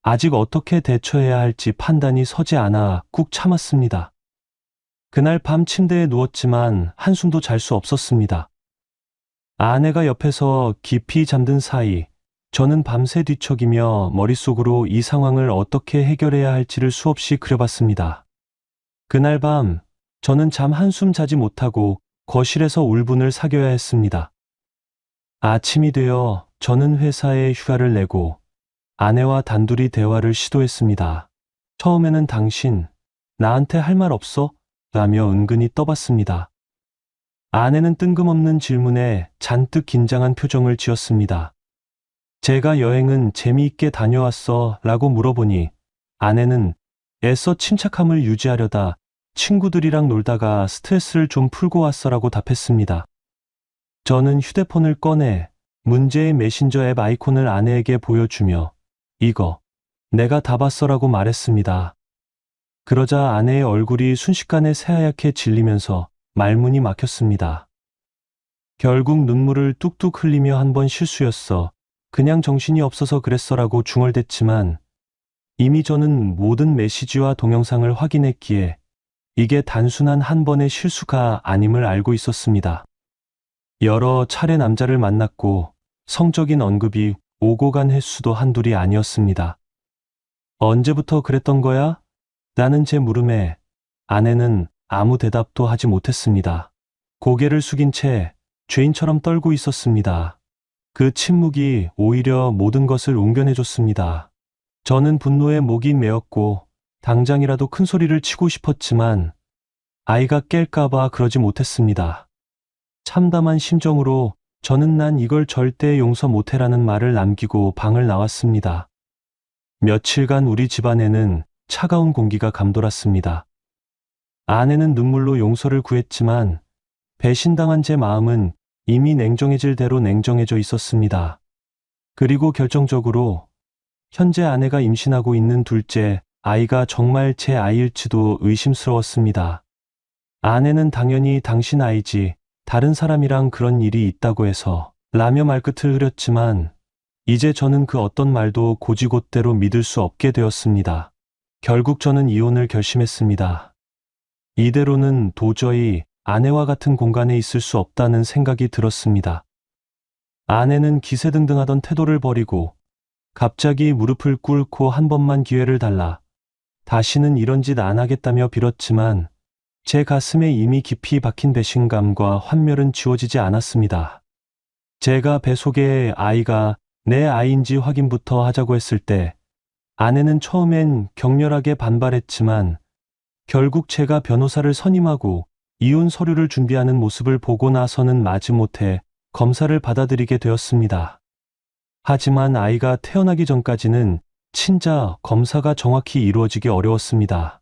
아직 어떻게 대처해야 할지 판단이 서지 않아 꾹 참았습니다. 그날 밤 침대에 누웠지만 한숨도 잘 수 없었습니다. 아내가 옆에서 깊이 잠든 사이 저는 밤새 뒤척이며 머릿속으로 이 상황을 어떻게 해결해야 할지를 수없이 그려봤습니다. 그날 밤 저는 잠 한숨 자지 못하고 거실에서 울분을 사겨야 했습니다. 아침이 되어 저는 회사에 휴가를 내고 아내와 단둘이 대화를 시도했습니다. 처음에는 당신, 나한테 할 말 없어? 라며 은근히 떠봤습니다. 아내는 뜬금없는 질문에 잔뜩 긴장한 표정을 지었습니다. 제가 여행은 재미있게 다녀왔어 라고 물어보니 아내는 애써 침착함을 유지하려다 친구들이랑 놀다가 스트레스를 좀 풀고 왔어라고 답했습니다. 저는 휴대폰을 꺼내 문제의 메신저 앱 아이콘을 아내에게 보여주며 이거 내가 다 봤어라고 말했습니다. 그러자 아내의 얼굴이 순식간에 새하얗게 질리면서 말문이 막혔습니다. 결국 눈물을 뚝뚝 흘리며 한 번 실수였어. 그냥 정신이 없어서 그랬어라고 중얼댔지만 이미 저는 모든 메시지와 동영상을 확인했기에 이게 단순한 한 번의 실수가 아님을 알고 있었습니다. 여러 차례 남자를 만났고 성적인 언급이 오고 간 횟수도 한둘이 아니었습니다. 언제부터 그랬던 거야? 라는 제 물음에 아내는 아무 대답도 하지 못했습니다. 고개를 숙인 채 죄인처럼 떨고 있었습니다. 그 침묵이 오히려 모든 것을 웅변해줬습니다. 저는 분노에 목이 메었고 당장이라도 큰 소리를 치고 싶었지만 아이가 깰까봐 그러지 못했습니다. 참담한 심정으로 저는 난 이걸 절대 용서 못해라는 말을 남기고 방을 나왔습니다. 며칠간 우리 집안에는 차가운 공기가 감돌았습니다. 아내는 눈물로 용서를 구했지만 배신당한 제 마음은 이미 냉정해질 대로 냉정해져 있었습니다. 그리고 결정적으로 현재 아내가 임신하고 있는 둘째 아이가 정말 제 아이일지도 의심스러웠습니다. 아내는 당연히 당신 아이지 다른 사람이랑 그런 일이 있다고 해서 라며 말끝을 흐렸지만 이제 저는 그 어떤 말도 고지곳대로 믿을 수 없게 되었습니다. 결국 저는 이혼을 결심했습니다. 이대로는 도저히 아내와 같은 공간에 있을 수 없다는 생각이 들었습니다. 아내는 기세등등하던 태도를 버리고 갑자기 무릎을 꿇고 한 번만 기회를 달라 다시는 이런 짓 안 하겠다며 빌었지만 제 가슴에 이미 깊이 박힌 배신감과 환멸은 지워지지 않았습니다. 제가 배 속에 아이가 내 아이인지 확인부터 하자고 했을 때 아내는 처음엔 격렬하게 반발했지만 결국 제가 변호사를 선임하고 이혼 서류를 준비하는 모습을 보고 나서는 마지못해 검사를 받아들이게 되었습니다. 하지만 아이가 태어나기 전까지는 친자 검사가 정확히 이루어지기 어려웠습니다.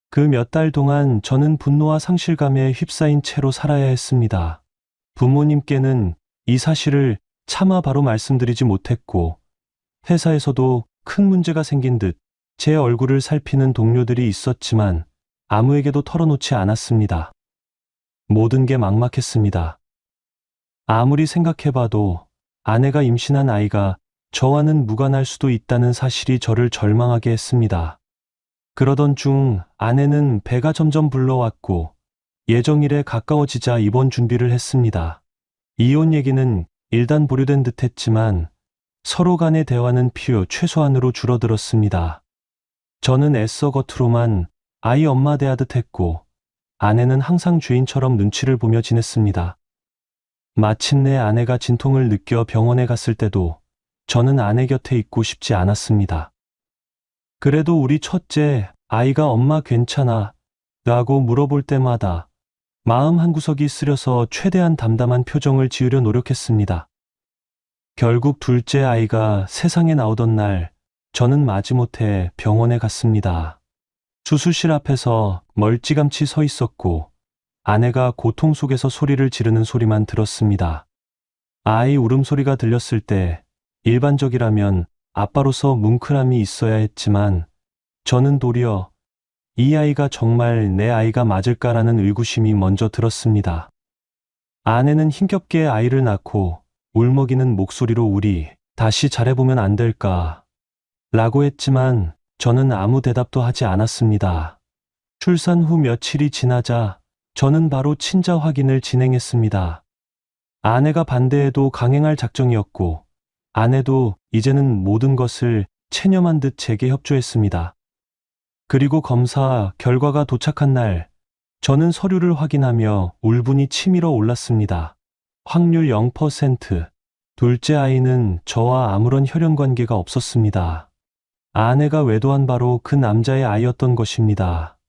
그 몇 달 동안 저는 분노와 상실감에 휩싸인 채로 살아야 했습니다. 부모님께는 이 사실을 차마 바로 말씀드리지 못했고 회사에서도 큰 문제가 생긴 듯 제 얼굴을 살피는 동료들이 있었지만 아무에게도 털어놓지 않았습니다. 모든 게 막막했습니다. 아무리 생각해봐도 아내가 임신한 아이가 저와는 무관할 수도 있다는 사실이 저를 절망하게 했습니다. 그러던 중 아내는 배가 점점 불러왔고 예정일에 가까워지자 입원 준비를 했습니다. 이혼 얘기는 일단 보류된 듯 했지만 서로 간의 대화는 필요 최소한으로 줄어들었습니다. 저는 애써 겉으로만 아이 엄마 대하듯 했고 아내는 항상 죄인처럼 눈치를 보며 지냈습니다. 마침내 아내가 진통을 느껴 병원에 갔을 때도 저는 아내 곁에 있고 싶지 않았습니다. 그래도 우리 첫째 아이가 엄마 괜찮아? 라고 물어볼 때마다 마음 한구석이 쓰려서 최대한 담담한 표정을 지으려 노력했습니다. 결국 둘째 아이가 세상에 나오던 날 저는 마지못해 병원에 갔습니다. 수술실 앞에서 멀찌감치 서 있었고 아내가 고통 속에서 소리를 지르는 소리만 들었습니다. 아이 울음소리가 들렸을 때 일반적이라면 아빠로서 뭉클함이 있어야 했지만 저는 도리어 이 아이가 정말 내 아이가 맞을까라는 의구심이 먼저 들었습니다. 아내는 힘겹게 아이를 낳고 울먹이는 목소리로 우리 다시 잘해보면 안 될까? 라고 했지만 저는 아무 대답도 하지 않았습니다. 출산 후 며칠이 지나자 저는 바로 친자 확인을 진행했습니다. 아내가 반대해도 강행할 작정이었고 아내도 이제는 모든 것을 체념한 듯 제게 협조했습니다. 그리고 검사 결과가 도착한 날 저는 서류를 확인하며 울분이 치밀어 올랐습니다. 확률 0%. 둘째 아이는 저와 아무런 혈연 관계가 없었습니다. 아내가 외도한 바로 그 남자의 아이였던 것입니다.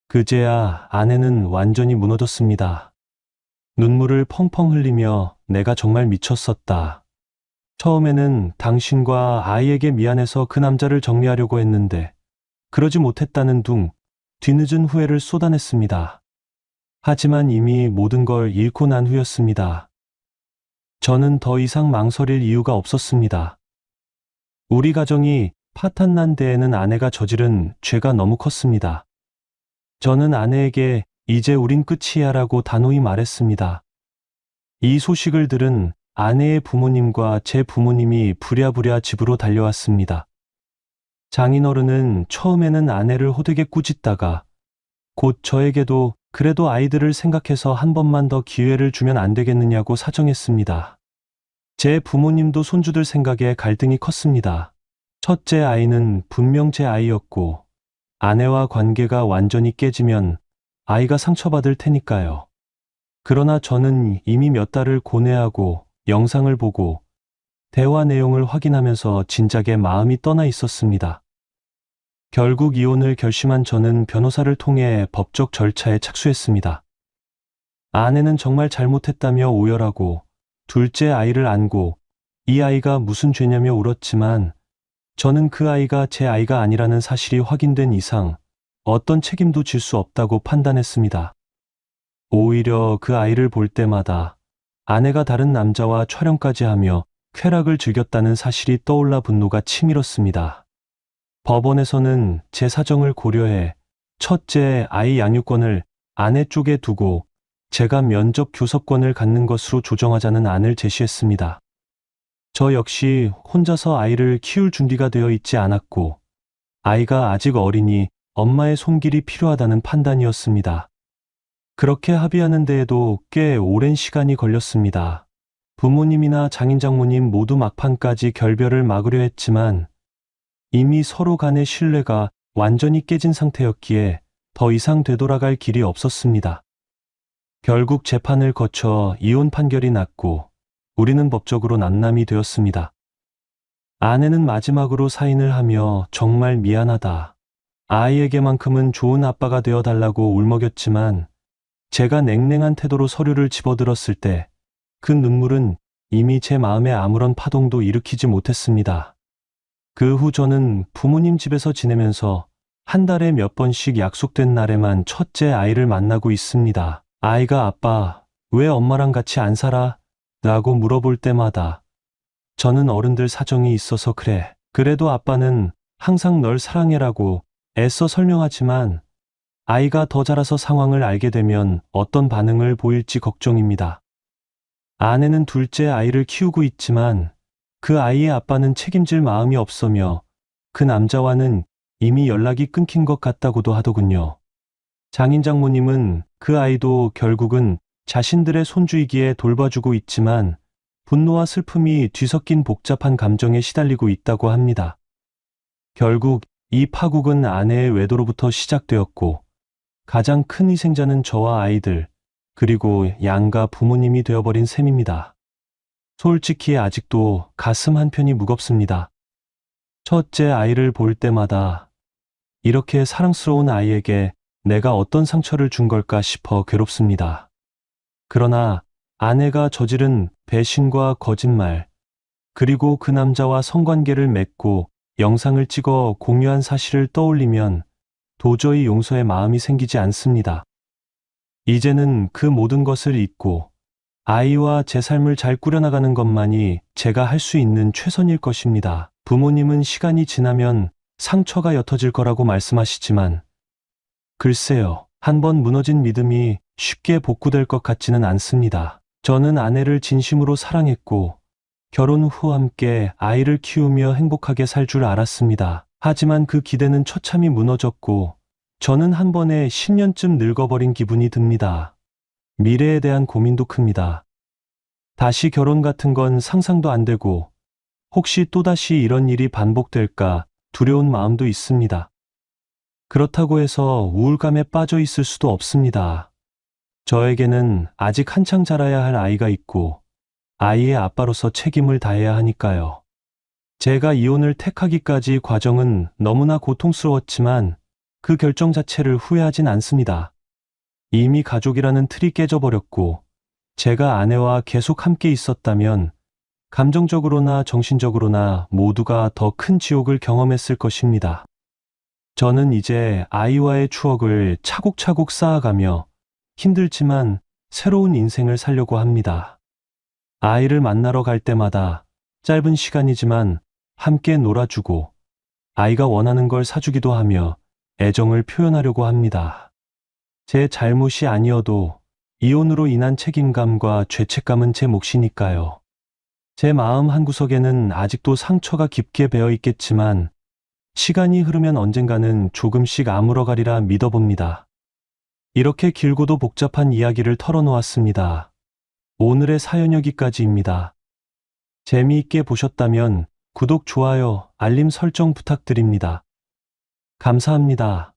그제야 아내는 완전히 무너졌습니다. 눈물을 펑펑 흘리며 내가 정말 미쳤었다. 처음에는 당신과 아이에게 미안해서 그 남자를 정리하려고 했는데 그러지 못했다는 둥 뒤늦은 후회를 쏟아냈습니다. 하지만 이미 모든 걸 잃고 난 후였습니다. 저는 더 이상 망설일 이유가 없었습니다. 우리 가정이 파탄난 데에는 아내가 저지른 죄가 너무 컸습니다. 저는 아내에게 이제 우린 끝이야라고 단호히 말했습니다. 이 소식을 들은 아내의 부모님과 제 부모님이 부랴부랴 집으로 달려왔습니다. 장인어른은 처음에는 아내를 호되게 꾸짖다가 곧 저에게도 그래도 아이들을 생각해서 한 번만 더 기회를 주면 안 되겠느냐고 사정했습니다. 제 부모님도 손주들 생각에 갈등이 컸습니다. 첫째 아이는 분명 제 아이였고 아내와 관계가 완전히 깨지면 아이가 상처받을 테니까요. 그러나 저는 이미 몇 달을 고뇌하고 영상을 보고 대화 내용을 확인하면서 진작에 마음이 떠나 있었습니다. 결국 이혼을 결심한 저는 변호사를 통해 법적 절차에 착수했습니다. 아내는 정말 잘못했다며 오열하고 둘째 아이를 안고 이 아이가 무슨 죄냐며 울었지만 저는 그 아이가 제 아이가 아니라는 사실이 확인된 이상 어떤 책임도 질 수 없다고 판단했습니다. 오히려 그 아이를 볼 때마다 아내가 다른 남자와 촬영까지 하며 쾌락을 즐겼다는 사실이 떠올라 분노가 치밀었습니다. 법원에서는 제 사정을 고려해 첫째 아이 양육권을 아내 쪽에 두고 제가 면접 교섭권을 갖는 것으로 조정하자는 안을 제시했습니다. 저 역시 혼자서 아이를 키울 준비가 되어 있지 않았고 아이가 아직 어리니 엄마의 손길이 필요하다는 판단이었습니다. 그렇게 합의하는 데에도 꽤 오랜 시간이 걸렸습니다. 부모님이나 장인장모님 모두 막판까지 결별을 막으려 했지만 이미 서로 간의 신뢰가 완전히 깨진 상태였기에 더 이상 되돌아갈 길이 없었습니다. 결국 재판을 거쳐 이혼 판결이 났고 우리는 법적으로 남남이 되었습니다. 아내는 마지막으로 사인을 하며 정말 미안하다. 아이에게만큼은 좋은 아빠가 되어달라고 울먹였지만 제가 냉랭한 태도로 서류를 집어들었을 때 그 눈물은 이미 제 마음에 아무런 파동도 일으키지 못했습니다. 그 후 저는 부모님 집에서 지내면서 한 달에 몇 번씩 약속된 날에만 첫째 아이를 만나고 있습니다. 아이가 아빠, 왜 엄마랑 같이 안 살아? 라고 물어볼 때마다 저는 어른들 사정이 있어서 그래. 그래도 아빠는 항상 널 사랑해라고 애써 설명하지만 아이가 더 자라서 상황을 알게 되면 어떤 반응을 보일지 걱정입니다. 아내는 둘째 아이를 키우고 있지만 그 아이의 아빠는 책임질 마음이 없으며 그 남자와는 이미 연락이 끊긴 것 같다고도 하더군요. 장인장모님은 그 아이도 결국은 자신들의 손주이기에 돌봐주고 있지만 분노와 슬픔이 뒤섞인 복잡한 감정에 시달리고 있다고 합니다. 결국 이 파국은 아내의 외도로부터 시작되었고 가장 큰 희생자는 저와 아이들 그리고 양가 부모님이 되어버린 셈입니다. 솔직히 아직도 가슴 한편이 무겁습니다. 첫째 아이를 볼 때마다 이렇게 사랑스러운 아이에게 내가 어떤 상처를 준 걸까 싶어 괴롭습니다. 그러나 아내가 저지른 배신과 거짓말, 그리고 그 남자와 성관계를 맺고 영상을 찍어 공유한 사실을 떠올리면 도저히 용서의 마음이 생기지 않습니다. 이제는 그 모든 것을 잊고 아이와 제 삶을 잘 꾸려나가는 것만이 제가 할 수 있는 최선일 것입니다. 부모님은 시간이 지나면 상처가 옅어질 거라고 말씀하시지만 글쎄요. 한번 무너진 믿음이 쉽게 복구될 것 같지는 않습니다. 저는 아내를 진심으로 사랑했고 결혼 후 함께 아이를 키우며 행복하게 살 줄 알았습니다. 하지만 그 기대는 처참히 무너졌고 저는 한 번에 10년쯤 늙어버린 기분이 듭니다. 미래에 대한 고민도 큽니다. 다시 결혼 같은 건 상상도 안 되고 혹시 또다시 이런 일이 반복될까 두려운 마음도 있습니다. 그렇다고 해서 우울감에 빠져 있을 수도 없습니다. 저에게는 아직 한창 자라야 할 아이가 있고 아이의 아빠로서 책임을 다해야 하니까요. 제가 이혼을 택하기까지 과정은 너무나 고통스러웠지만 그 결정 자체를 후회하진 않습니다. 이미 가족이라는 틀이 깨져버렸고 제가 아내와 계속 함께 있었다면 감정적으로나 정신적으로나 모두가 더 큰 지옥을 경험했을 것입니다. 저는 이제 아이와의 추억을 차곡차곡 쌓아가며 힘들지만 새로운 인생을 살려고 합니다. 아이를 만나러 갈 때마다 짧은 시간이지만 함께 놀아주고 아이가 원하는 걸 사주기도 하며 애정을 표현하려고 합니다. 제 잘못이 아니어도 이혼으로 인한 책임감과 죄책감은 제 몫이니까요. 제 마음 한구석에는 아직도 상처가 깊게 배어 있겠지만 시간이 흐르면 언젠가는 조금씩 아물어가리라 믿어봅니다. 이렇게 길고도 복잡한 이야기를 털어놓았습니다. 오늘의 사연 여기까지입니다. 재미있게 보셨다면 구독, 좋아요, 알림 설정 부탁드립니다. 감사합니다.